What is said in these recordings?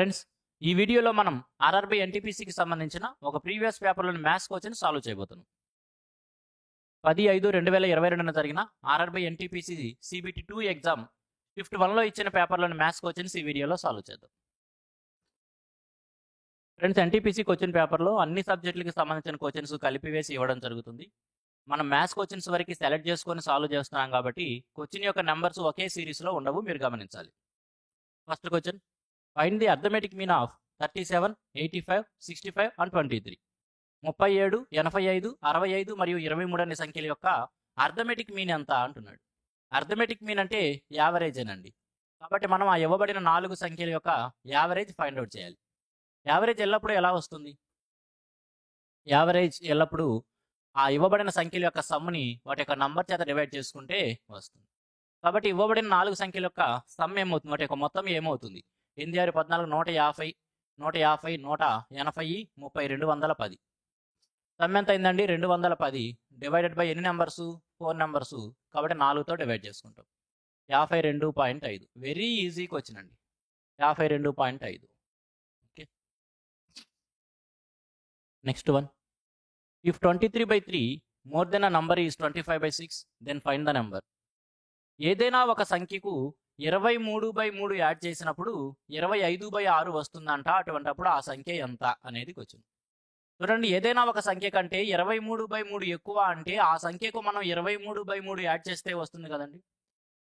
Friends, ఈ వీడియోలో మనం ఆర్ఆర్బీ ఎన్టీపీసీకి సంబంధించిన ఒక ప్రీవియస్ పేపర్లోని మ్యాథ్స్ క్వశ్చన్ సాల్వ్ చేయబోతున్నాం. 10/5/2022 జరిగిన RRB NTPC CBT 2 exam shift 1లో ఇచ్చిన పేపర్లోని మ్యాథ్స్ క్వశ్చన్స్ ఈ వీడియోలో సాల్వ్ చేద్దాం. ఫ్రెండ్స్, ఎన్టీపీసీ క్వశ్చన్ పేపర్లో అన్ని సబ్జెక్టులకి సంబంధించిన క్వశ్చన్స్ కలిపివేసి ఇవ్వడం జరుగుతుంది. మనం మ్యాథ్స్ క్వశ్చన్స్ వరకు సెలెక్ట్ చేసుకొని సాల్వ్ చేస్తున్నాం కాబట్టి క్వశ్చన్ యొక్క నెంబర్స్ ఒకే సిరీస్లో ఉండవు, మీరు గమనించాలి. First question, find the arithmetic mean of 37, 85, 65 and 23. 37, 85, 65 మరియు 23 అనే సంఖ్యల యొక్క అర్థమెటిక్ మీన్ ఎంత అంటున్నాడు. అర్థమెటిక్ మీన్ అంటే యావరేజ్ అనండి. కాబట్టి మనం ఆ ఇవ్వబడిన 4 సంఖ్యల యొక్క యావరేజ్ ఫైండ్ అవుట్ చేయాలి. యావరేజ్ ఎల్లప్పుడూ ఎలా వస్తుంది? యావరేజ్ ఎల్లప్పుడూ ఆ ఇవ్వబడిన సంఖ్యల యొక్క సమ్ని వాటి యొక్క నంబర్ చేత డివైడ్ చేసుకుంటే వస్తుంది. కాబట్టి ఇవ్వబడిన 4 సంఖ్యల యొక్క సమ్ ఏమవుతుంది, వాటి యొక్క మొత్తం ఏమవుతుంది? 8, 6, 14, 150, 150, 180, 30, 210. సమ్ ఎంత అయిందండి? 210 డివైడెడ్ బై ఎన్ని నెంబర్సు? 4 నెంబర్సు. కాబట్టి 4తో డివైడ్ చేసుకుంటాం. 52.5. వెరీ ఈజీకి వచ్చినండి. 52.5. Okay. Next one, if 23/3 more then a number is 25/6 then find the number. ఏదైనా ఒక సంఖ్యకు 23/3 యాడ్ చేసినప్పుడు 25/6 వస్తుందంట. అటువంటప్పుడు ఆ సంఖ్య ఎంత అనేది క్వశ్చన్. చూడండి, ఏదైనా ఒక సంఖ్య కంటే 23/3 ఎక్కువ అంటే ఆ సంఖ్యకు మనం 23/3 యాడ్ చేస్తే వస్తుంది కదండి.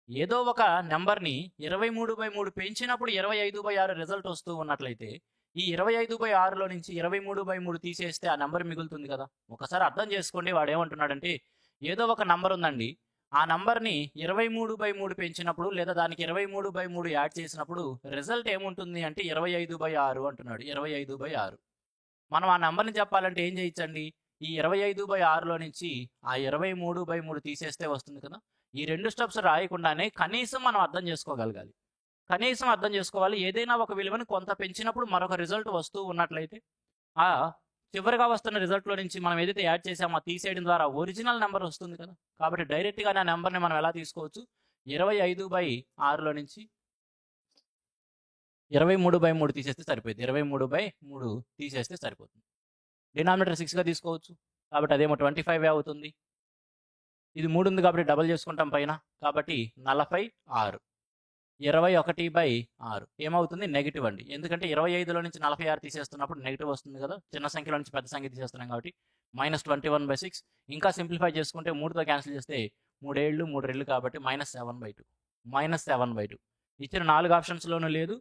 ఏదో ఒక నెంబర్ని 23/3 పెంచినప్పుడు 25/6 రిజల్ట్ వస్తూ ఉన్నట్లయితే ఈ 25/6లో నుంచి 23/3 తీసేస్తే ఆ నెంబర్ మిగులుతుంది కదా. ఒకసారి అర్థం చేసుకోండి, వాడు ఏమంటున్నాడంటే ఏదో ఒక నెంబర్ ఉందండి, ఆ నంబర్ని 23/3 పెంచినప్పుడు లేదా దానికి 23/3 యాడ్ చేసినప్పుడు రిజల్ట్ ఏముంటుంది అంటే 25/6 అంటున్నాడు. 25/6. మనం ఆ నెంబర్ని చెప్పాలంటే ఏం చేయొచ్చండి? ఈ 25/6లో నుంచి ఆ 23/3 తీసేస్తే వస్తుంది కదా. ఈ 2 స్టెప్స్ రాయకుండానే కనీసం మనం అర్థం చేసుకోగలగాలి. కనీసం అర్థం చేసుకోవాలి. ఏదైనా ఒక విలువని కొంత పెంచినప్పుడు మరొక రిజల్ట్ వస్తూ ఉన్నట్లయితే ఆ చివరిగా వస్తున్న రిజల్ట్లో నుంచి మనం ఏదైతే యాడ్ చేసామో తీసేయడం ద్వారా ఒరిజినల్ నెంబర్ వస్తుంది కదా. కాబట్టి డైరెక్ట్గా ఆ నెంబర్ని మనం ఎలా తీసుకోవచ్చు? 25/6లో నుంచి 23/3 తీసేస్తే సరిపోతుంది. 23/3 తీసేస్తే సరిపోతుంది. డినామినేటర్ 6గా తీసుకోవచ్చు. కాబట్టి అదేమో 25 అవుతుంది. ఇది 3 ఉంది కాబట్టి డబల్ చేసుకుంటాం పైన. కాబట్టి 46. 21/6 ఏమవుతుంది? నెగిటివ్ అండి. ఎందుకంటే 25లో నుంచి 46 తీసేస్తున్నప్పుడు నెగిటివ్ వస్తుంది కదా. చిన్న సంఖ్యలో నుంచి పెద్ద సంఖ్య తీసేస్తున్నాం కాబట్టి -21/6. ఇంకా సింప్లిఫై చేసుకుంటే 3తో క్యాన్సిల్ చేస్తే 3 ఏళ్ళు 3 రెళ్ళు కాబట్టి -7/2. -7/2 ఇచ్చిన 4 ఆప్షన్స్లోనూ లేదు.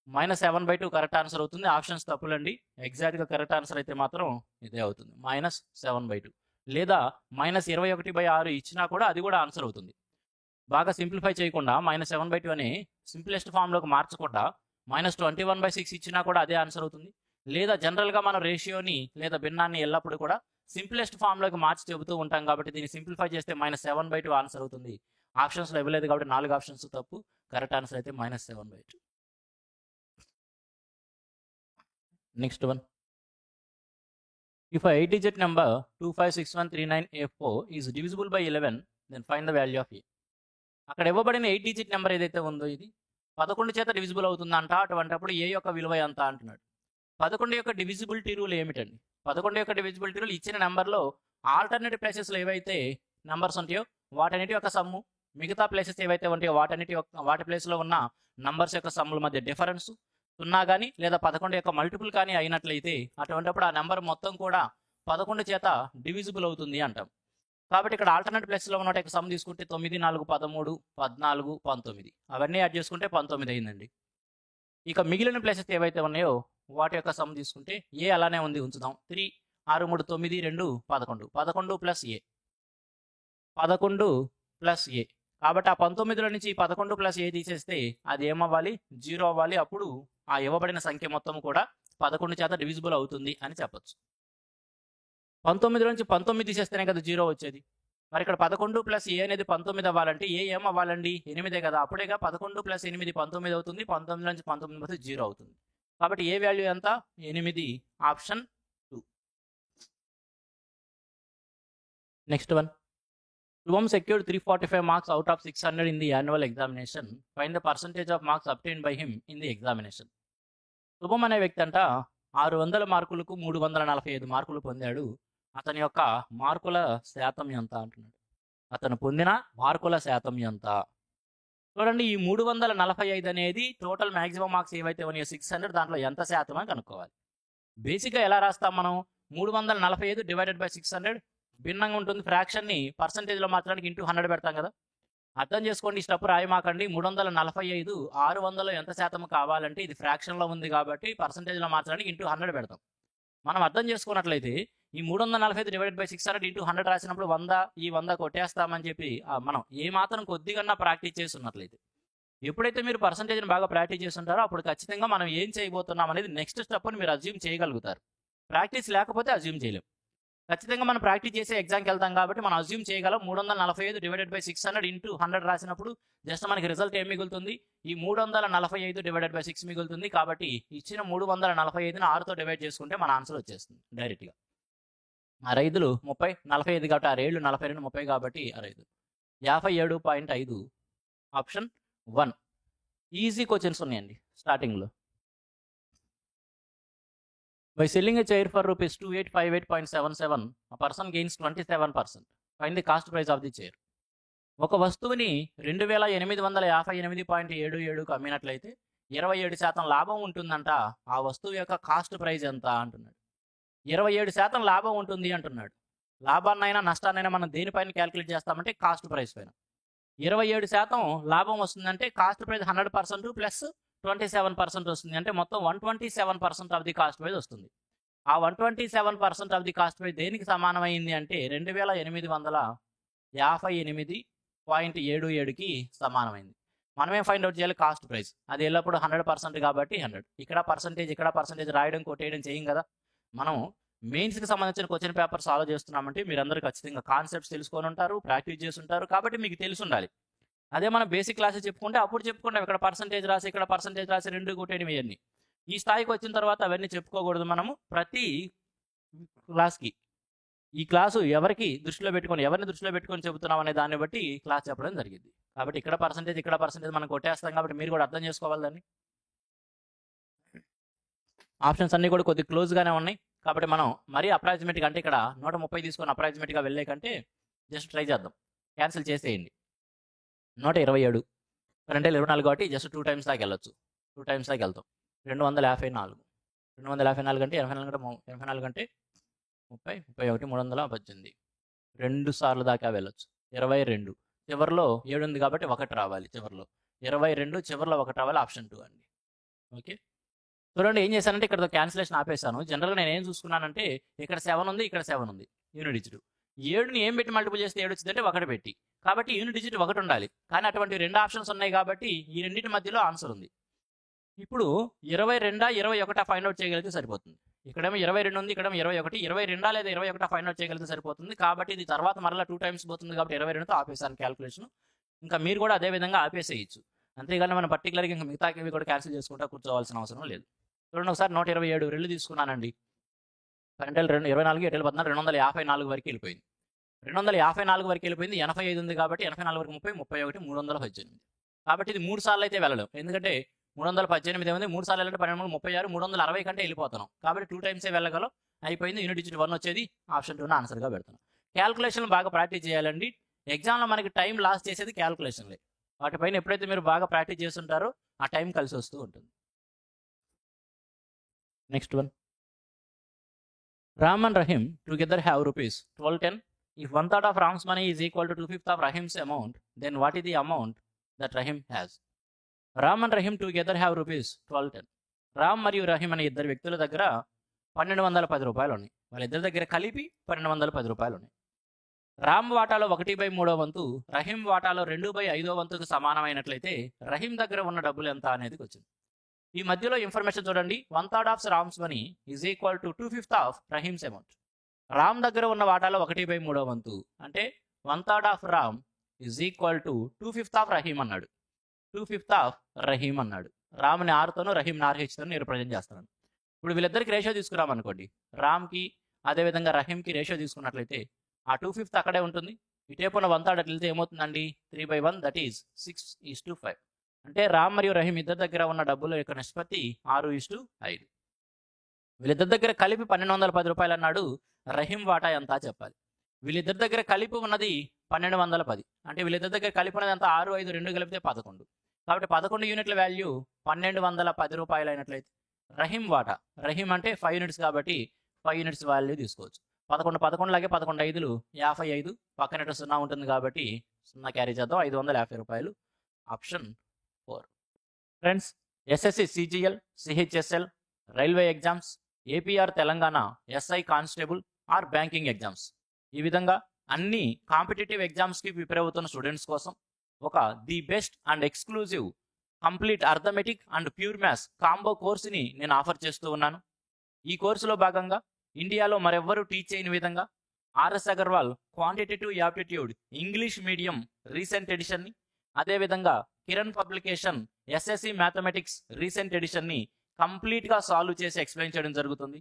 -7/2 కరెక్ట్ ఆన్సర్ అవుతుంది. ఆప్షన్స్ తప్పులండి. ఎగ్జాక్ట్గా కరెక్ట్ ఆన్సర్ అయితే మాత్రం ఇదే అవుతుంది, -7/2. లేదా -21/6 ఇచ్చినా కూడా అది కూడా ఆన్సర్ అవుతుంది. బాగా సింప్లిఫై చేయకుండా -7/2 అనే సింప్లెస్ట్ ఫామ్లోకి మార్చకుండా -21/6 ఇచ్చినా కూడా అదే ఆన్సర్ అవుతుంది. లేదా జనరల్గా మనం రేషియోని లేదా భిన్నాన్ని ఎల్లప్పుడూ కూడా సింప్లెస్ట్ ఫామ్లోకి మార్చి చెబుతూ ఉంటాం కాబట్టి దీన్ని సింప్లిఫై చేస్తే -7/2 ఆన్సర్ అవుతుంది. ఆప్షన్స్లో ఇవ్వలేదు కాబట్టి 4 ఆప్షన్స్ తప్పు. కరెక్ట్ ఆన్సర్ అయితే -7/2. Next one, if 8-digit number 256139A4 is divisible by 11 then find the value of A. అక్కడ ఇవ్వబడిన 8-digit నెంబర్ ఏదైతే ఉందో ఇది 11 చేత డివిజిబుల్ అవుతుందంట. అటువంటప్పుడు ఏ యొక్క విలువ ఎంత అంటున్నాడు. 11 యొక్క డివిజిబిలిటీ రూల్ ఏమిటండి? 11 యొక్క డివిజిబిలిటీ రూల్ ఇచ్చిన నెంబర్లో ఆల్టర్నేటివ్ ప్లేసెస్లో ఏవైతే నెంబర్స్ ఉంటాయో వాటన్నిటి యొక్క సమ్ము, మిగతా ప్లేసెస్ ఏవైతే ఉంటాయో వాటి ప్లేస్లో ఉన్న నంబర్స్ యొక్క సమ్ముల మధ్య డిఫరెన్స్ 0 కానీ లేదా 11 యొక్క మల్టిపుల్ కానీ అయినట్లయితే అటువంటిప్పుడు ఆ నెంబర్ మొత్తం కూడా 11 చేత డివిజిబుల్ అవుతుంది అంటాం. కాబట్టి ఇక్కడ ఆల్టర్నేట్ ప్లేస్లో ఉన్న యొక్క సమ్ తీసుకుంటే 9, 4, 13, 14, 19 అవన్నీ యాడ్ చేసుకుంటే 19 అయిందండి. ఇక మిగిలిన ప్లేసెస్ ఏవైతే ఉన్నాయో వాటి యొక్క సమ్ తీసుకుంటే ఏ అలానే ఉంది, ఉంచుదాం. 3, 6, 3, 9, 2, 11. 11 ప్లస్ ఏ 11 ప్లస్ ఏ. కాబట్టి ఆ 19లో నుంచి 11 ప్లస్ ఏ తీసేస్తే అది ఏమవ్వాలి? 0 అవ్వాలి. అప్పుడు ఆ ఇవ్వబడిన సంఖ్య మొత్తం కూడా 11 చేత డివిజిబుల్ అవుతుంది అని చెప్పొచ్చు. 19లో నుంచి 19 తీసేస్తేనే కదా 0 వచ్చేది. మరి ఇక్కడ 11 ప్లస్ ఏ అనేది 19 అవ్వాలంటే ఏ ఏమవ్వాలండి? 8 కదా. అప్పుడేగా 11 ప్లస్ 8 19 అవుతుంది. 19 నుంచి 19 పోతే 0 అవుతుంది. కాబట్టి ఏ వాల్యూ ఎంత? 8. Option 2. Next one, Shubham secured 345 marks out of 600 in the annual examination. Find the percentage of marks obtained by him in the examination. శుభం అనే వ్యక్తి అంట 600 మార్కులకు 345 మార్కులు పొందాడు. అతని యొక్క మార్కుల శాతం ఎంత అంటున్నాడు. అతను పొందిన మార్కుల శాతం ఎంత? చూడండి, ఈ 345 అనేది టోటల్ మ్యాక్సిమం మార్క్స్ ఏవైతే ఉన్నాయో 600, దాంట్లో ఎంత శాతం అని కనుక్కోవాలి. బేసిక్గా ఎలా రాస్తాం మనం? 345 డివైడెడ్ బై 600 భిన్నంగా ఉంటుంది. ఫ్రాక్షన్ని పర్సంటేజ్లో మార్చడానికి ఇంటూ 100 పెడతాం కదా. అర్థం చేసుకోండి, ఈ స్టెప్ రాయమాకండి. 345 600 ఎంత శాతం కావాలంటే ఇది ఫ్రాక్షన్లో ఉంది కాబట్టి పర్సంటేజ్లో మార్చడానికి ఇంటూ 100 పెడతాం. మనం అర్థం చేసుకున్నట్లయితే ఈ 345 డివైడెడ్ బై 600 ఇంటూ 100 రాసినప్పుడు 100 ఈ 100 కొట్టేస్తామని చెప్పి మనం ఏమాత్రం కొద్దిగా ప్రాక్టీస్ చేస్తున్నట్లయితే, ఎప్పుడైతే మీరు పర్సంటేజ్ని బాగా ప్రాక్టీస్ చేస్తుంటారో అప్పుడు ఖచ్చితంగా మనం ఏం చేయబోతున్నాం అనేది నెక్స్ట్ స్టెప్ని మీరు అజ్యూమ్ చేయగలుగుతారు. ప్రాక్టీస్ లేకపోతే అజ్యూమ్ చేయలేం. ఖచ్చితంగా మనం ప్రాక్టీస్ చేసే ఎగ్జామ్కి వెళ్తాం కాబట్టి మనం అజ్యూమ్ చేయగలం. 345 డివైడెడ్ బై 600 ఇంటూ 100 రాసినప్పుడు జస్ట్ మనకి రిజల్ట్ ఏం మిగులుతుంది? ఈ 345 డివైడెడ్ బై 6 మిగులుతుంది. కాబట్టి ఇచ్చిన 345ని 6తో డివైడ్ చేసుకుంటే మన ఆన్సర్ వచ్చేస్తుంది డైరెక్ట్గా. 6 30 45 కాబట్టి 6 42 30 కాబట్టి 6 57.5 ఆప్షన్ 1. ఈజీ క్వశ్చన్స్ ఉన్నాయండి స్టార్టింగ్లో. By selling a chair for rupees 2858.77, a person gains 27%. Find the cost price of the chair. ఒక వస్తువుని 2858.77కు అమ్మినట్లయితే 27% లాభం ఉంటుందంట. ఆ వస్తువు యొక్క కాస్ట్ ప్రైస్ ఎంత అంటున్నాడు. 27% లాభం ఉంటుంది అంటున్నాడు. లాభాన్నైనా నష్టాన్నైనా మనం దేనిపైన క్యాలిక్యులేట్ చేస్తామంటే కాస్ట్ ప్రైస్ పైన. 27% లాభం వస్తుందంటే కాస్ట్ ప్రైస్ 100% ప్లస్ 27% వస్తుంది. అంటే మొత్తం 127% ఆఫ్ ది కాస్ట్ ప్రైస్ వస్తుంది. ఆ 127% ఆఫ్ ది కాస్ట్ ప్రైస్ దేనికి సమానమైంది అంటే 2858.77కి సమానమైంది. మనమేం ఫైండ్ అవుట్ చేయాలి? Cost price. అది ఎల్లప్పుడు 100% కాబట్టి 100. ఇక్కడ పర్సంటేజ్ రాయడం కొట్టేయడం చేయం కదా. మనం మెయిన్స్కి సంబంధించిన క్వశ్చన్ పేపర్ సాల్వ్ చేస్తున్నామంటే మీరందరూ ఖచ్చితంగా కాన్సెప్ట్స్ తెలుసుకొని ఉంటారు, ప్రాక్టీస్ చేసి ఉంటారు, కాబట్టి మీకు తెలిసి ఉండాలి. అదే మనం బేసిక్ క్లాసెస్ చెప్పుకుంటే అప్పుడు చెప్పుకుంటాం, ఇక్కడ పర్సంటేజ్ రాసి ఇక్కడ పర్సంటేజ్ రాసి 2 కొట్టేయడం ఇవన్నీ. ఈ స్థాయికి వచ్చిన తర్వాత అవన్నీ చెప్పుకోకూడదు. మనము ప్రతి క్లాస్కి ఈ క్లాసు ఎవరిని దృష్టిలో పెట్టుకొని చెబుతున్నాం అనే దాన్ని బట్టి క్లాస్ చెప్పడం జరిగింది. కాబట్టి ఇక్కడ పర్సంటేజ్ మనం కొట్టేస్తాం కాబట్టి మీరు కూడా అర్థం చేసుకోవాలి దాన్ని. ఆప్షన్స్ అన్నీ కూడా కొద్దిగా క్లోజ్గానే ఉన్నాయి కాబట్టి మనం మరీ అప్రాక్సిమేట్గా అంటే ఇక్కడ 130 తీసుకొని అప్రాక్సిమేట్గా వెళ్ళే కంటే జస్ట్ ట్రై చేద్దాం. క్యాన్సిల్ చేసేయండి. 127 అంటే 24 కాబట్టి జస్ట్ 2 టైమ్స్ దాకా వెళ్ళొచ్చు. 2 టైమ్స్ దాకా వెళ్తాం. 254 అంటే 84 అంటే 30 31 318 2 సార్లు దాకా వెళ్ళొచ్చు. 22 చివరిలో 7 ఉంది కాబట్టి 1 రావాలి. చివరిలో 22 చివరిలో 1 రావాలి. ఆప్షన్ 2 అండి. ఓకే, చూడండి ఏం చేశానంటే ఇక్కడ క్యాన్సిలేషన్ ఆపేశాను. జనరల్గా నేను ఏం చూసుకున్నానంటే ఇక్కడ 7 ఉంది, ఇక్కడ 7 ఉంది. యూనిట్ డిజిట్ 7ని ఏం పెట్టి మల్టిపుల్ చేస్తే 7 వచ్చిందంటే 1 పెట్టి. కాబట్టి యూనిట్ డిజిట్ 1 ఉండాలి. కానీ అటువంటి 2 ఆప్షన్స్ ఉన్నాయి కాబట్టి ఈ రెండింటి మధ్యలో ఆన్సర్ ఉంది. ఇప్పుడు 22 21 ఫైండ్ అవుట్ చేయగలిగితే సరిపోతుంది. ఇక్కడేమో 22 ఉంది, ఇక్కడేమో 21. 22 లేదా 21 ఫైండ్ అవుట్ చేయగలిగితే సరిపోతుంది. కాబట్టి ఇది తర్వాత మరలా 2 టైమ్స్ పోతుంది కాబట్టి 22తో ఆపేసాను క్యాల్కులేషన్. ఇంకా మీరు కూడా అదే విధంగా ఆపేసేయచ్చు. అంతేగాని మనం పర్టికులర్గా ఇంకా మిగతావి కూడా క్యాన్సిల్ చేసుకుంటా కూర్చోవాల్సిన అవసరం లేదు. చూడండి ఒకసారి 127 2 తీసుకున్నానండి. కరెంట్ 24 ఎటు 14 254 వరకు వెళ్ళిపోయింది. 254 వరకు వెళ్ళిపోయింది. 85 ఉంది కాబట్టి 84 వరకు 30 31 318. కాబట్టి ఇది 3 సార్లు అయితే వెళ్ళలేం. ఎందుకంటే 318 ఏముంది, 3 సార్లు వెళ్ళంటే 12 36 360 కంటే వెళ్ళిపోతున్నాం. కాబట్టి 2 టైమ్సే వెళ్ళగలం. అయిపోయింది. యూనిట్ డిజిట్ 1 వచ్చేది. ఆప్షన్ 2 ఆన్సర్గా పెడుతున్నాం. క్యాల్కులేషన్ బాగా ప్రాక్టీస్ చేయాలండి. ఎగ్జామ్లో మనకి టైం లాస్ చేసేది క్యాల్కులేషన్లే. వాటిపైన ఎప్పుడైతే మీరు బాగా ప్రాక్టీస్ చేస్తుంటారో ఆ టైం కలిసి వస్తూ ఉంటుంది. Next one. Ram and Rahim together have rupees 1210. If 1/3 of Ram's money is equal to 2/5 of Rahim's amount, then what is the amount that Rahim has? Ram and Rahim together have rupees 1210. Ram మరియు రహీం అనే ఇద్దరు వ్యక్తుల దగ్గర 1210 రూపాయలు ఉన్నాయి. వాళ్ళిద్దరి దగ్గర కలిపి 1210 రూపాయలు ఉన్నాయి. రామ్ వాటాలో 1/3 వంతు, రహీం వాటాలో 2/5 వంతుకు సమానమైనట్లయితే రహీం దగ్గర ఉన్న డబ్బులు ఎంత అనేది వచ్చింది. ఈ మధ్యలో ఇన్ఫర్మేషన్ చూడండి. 1/3 of Ram's money is equal to 2/5 of Rahim's amount. Ram దగ్గర ఉన్న వాటాలో 1/3 వంతు అంటే 1/3 of Ram is equal to 2/5 of Rahim అన్నాడు. 2/5 ఆఫ్ రహీం అన్నాడు. రామ్ని ఆర్తోనూ రహీంని ఆర్హెచ్తోనూ నేను రిప్రజెంట్ చేస్తున్నాను. ఇప్పుడు వీళ్ళిద్దరికి రేషియో తీసుకురాం అనుకోండి. రామ్కి అదేవిధంగా రహీంకి రేషియో తీసుకున్నట్లయితే ఆ 2/5 అక్కడే ఉంటుంది. ఇటేపున 1/3 వెళ్తే ఏమవుతుందండి? 3/1 దట్ ఈజ్ 6:5. అంటే రామ్ మరియు రహీం ఇద్దరి దగ్గర ఉన్న డబ్బుల యొక్క నిష్పత్తి 6:5. వీళ్ళిద్దరి దగ్గర కలిపి 1210 రూపాయలు అన్నాడు. రహీం వాటా ఎంత చెప్పాలి. వీళ్ళిద్దరి దగ్గర కలిపి ఉన్నది 1210. అంటే వీళ్ళిద్దరి దగ్గర కలిపి ఉన్నది ఎంత? 6, 5 2 కలిపితే 11. కాబట్టి 11 యూనిట్ల వాల్యూ 1210 రూపాయలు అయినట్లయితే రహీం వాటా, రహీం అంటే 5 యూనిట్స్ కాబట్టి 5 యూనిట్స్ వాల్యూ తీసుకోవచ్చు. 11 లాగే 11 5లు 55, పక్కన 0 ఉంటుంది కాబట్టి 0 క్యారీ చేద్దాం. 550 రూపాయలు. Option 4. Friends, SSC CGL, CHSL, railway exams, APR Telangana, SI constable or banking exams, ఈ విధంగా అన్ని కాంపిటేటివ్ ఎగ్జామ్స్కి ప్రిపేర్ అవుతున్న స్టూడెంట్స్ కోసం ఒక the best and exclusive complete arithmetic and pure maths combo కోర్సుని నేను ఆఫర్ చేస్తూ ఉన్నాను. ఈ కోర్సులో భాగంగా ఇండియాలో మరెవ్వరూ టీచ్ చేయని విధంగా RS Agarwal quantitative aptitude English medium recent ఎడిషన్ని, అదేవిధంగా Kiran publication SSC mathematics recent ఎడిషన్ని కంప్లీట్గా సాల్వ్ చేసి ఎక్స్ప్లెయిన్ చేయడం జరుగుతుంది.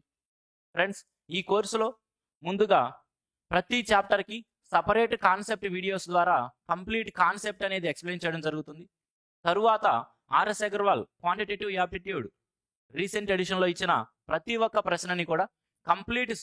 ఫ్రెండ్స్, ఈ కోర్సులో ముందుగా ప్రతి చాప్టర్కి సపరేట్ కాన్సెప్ట్ వీడియోస్ ద్వారా కంప్లీట్ కాన్సెప్ట్ అనేది ఎక్స్ప్లెయిన్ చేయడం జరుగుతుంది. తరువాత RS Agarwal quantitative aptitude recent ఎడిషన్లో ఇచ్చిన ప్రతి ఒక్క ప్రశ్నని కూడా కంప్లీట్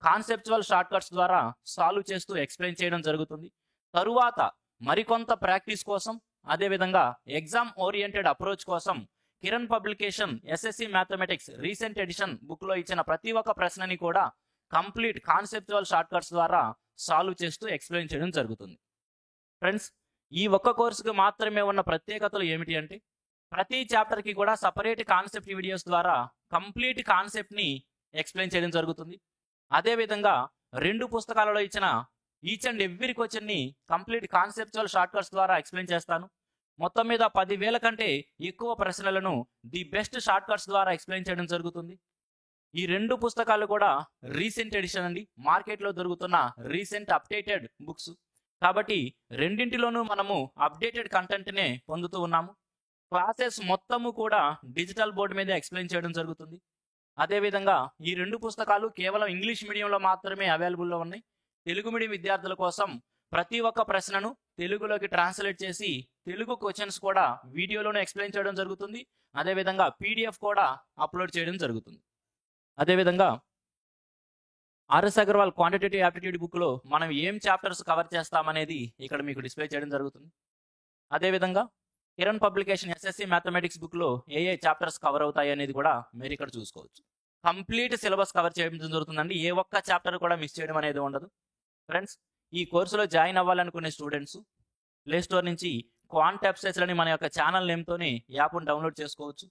కాన్సెప్చువల్ షార్ట్ కట్స్ ద్వారా సాల్వ్ చేస్తూ ఎక్స్ప్లెయిన్ చేయడం జరుగుతుంది. తరువాత మరికొంత ప్రాక్టీస్ కోసం, అదేవిధంగా ఎగ్జామ్ ఓరియంటెడ్ అప్రోచ్ కోసం Kiran publication SSC mathematics recent edition బుక్లో ఇచ్చిన ప్రతి ఒక్క ప్రశ్నని కూడా కంప్లీట్ కాన్సెప్చువల్ షార్ట్ కట్స్ ద్వారా సాల్వ్ చేస్తూ ఎక్స్ప్లెయిన్ చేయడం జరుగుతుంది. ఫ్రెండ్స్, ఈ ఒక్క కోర్సుకు మాత్రమే ఉన్న ప్రత్యేకతలు ఏమిటి అంటే ప్రతి చాప్టర్కి కూడా సపరేట్ కాన్సెప్ట్ వీడియోస్ ద్వారా కంప్లీట్ కాన్సెప్ట్ని ఎక్స్ప్లెయిన్ చేయడం జరుగుతుంది. అదేవిధంగా 2 పుస్తకాలలో ఇచ్చిన ఈచ్ అండ్ ఎవ్రీ క్వశ్చన్ని కంప్లీట్ కాన్సెప్చువల్ షార్ట్ కట్స్ ద్వారా ఎక్స్ప్లెయిన్ చేస్తాను. మొత్తం మీద 10,000 కంటే ఎక్కువ ప్రశ్నలను ది బెస్ట్ షార్ట్ కట్స్ ద్వారా ఎక్స్ప్లెయిన్ చేయడం జరుగుతుంది. ఈ 2 పుస్తకాలు కూడా రీసెంట్ ఎడిషన్ అండి, మార్కెట్లో దొరుకుతున్న రీసెంట్ అప్డేటెడ్ బుక్స్. కాబట్టి రెండింటిలోనూ మనము అప్డేటెడ్ కంటెంట్నే పొందుతూ ఉన్నాము. క్లాసెస్ మొత్తము కూడా డిజిటల్ బోర్డు మీద ఎక్స్ప్లెయిన్ చేయడం జరుగుతుంది. అదేవిధంగా ఈ 2 పుస్తకాలు కేవలం ఇంగ్లీష్ మీడియంలో మాత్రమే అవైలబుల్లో ఉన్నాయి. తెలుగు మీడియం విద్యార్థుల కోసం ప్రతి ఒక్క ప్రశ్నను తెలుగులోకి ట్రాన్స్లేట్ చేసి తెలుగు క్వశ్చన్స్ కూడా వీడియోలోనే ఎక్స్ప్లెయిన్ చేయడం జరుగుతుంది. అదేవిధంగా పీడిఎఫ్ కూడా అప్లోడ్ చేయడం జరుగుతుంది. అదేవిధంగా ఆర్ఎస్ అగర్వాల్ క్వాంటిటేటివ్ యాప్టిట్యూడ్ బుక్లో మనం ఏం చాప్టర్స్ కవర్ చేస్తామనేది ఇక్కడ మీకు డిస్ప్లే చేయడం జరుగుతుంది. అదేవిధంగా కిరణ్ పబ్లికేషన్ ఎస్ఎస్సి మ్యాథమెటిక్స్ బుక్లో ఏ చాప్టర్స్ కవర్ అవుతాయి అనేది కూడా మీరు ఇక్కడ చూసుకోవచ్చు. కంప్లీట్ సిలబస్ కవర్ చేయడం జరుగుతుందండి. ఏ ఒక్క చాప్టర్ కూడా మిస్ చేయడం అనేది ఉండదు. ఫ్రెండ్స్, ఈ కోర్సులో జాయిన్ అవ్వాలనుకునే స్టూడెంట్స్ ప్లే స్టోర్ నుంచి క్వాంట్ వెబ్సైట్స్ అని మన యొక్క ఛానల్ నేమ్తోనే యాప్ను డౌన్లోడ్ చేసుకోవచ్చు.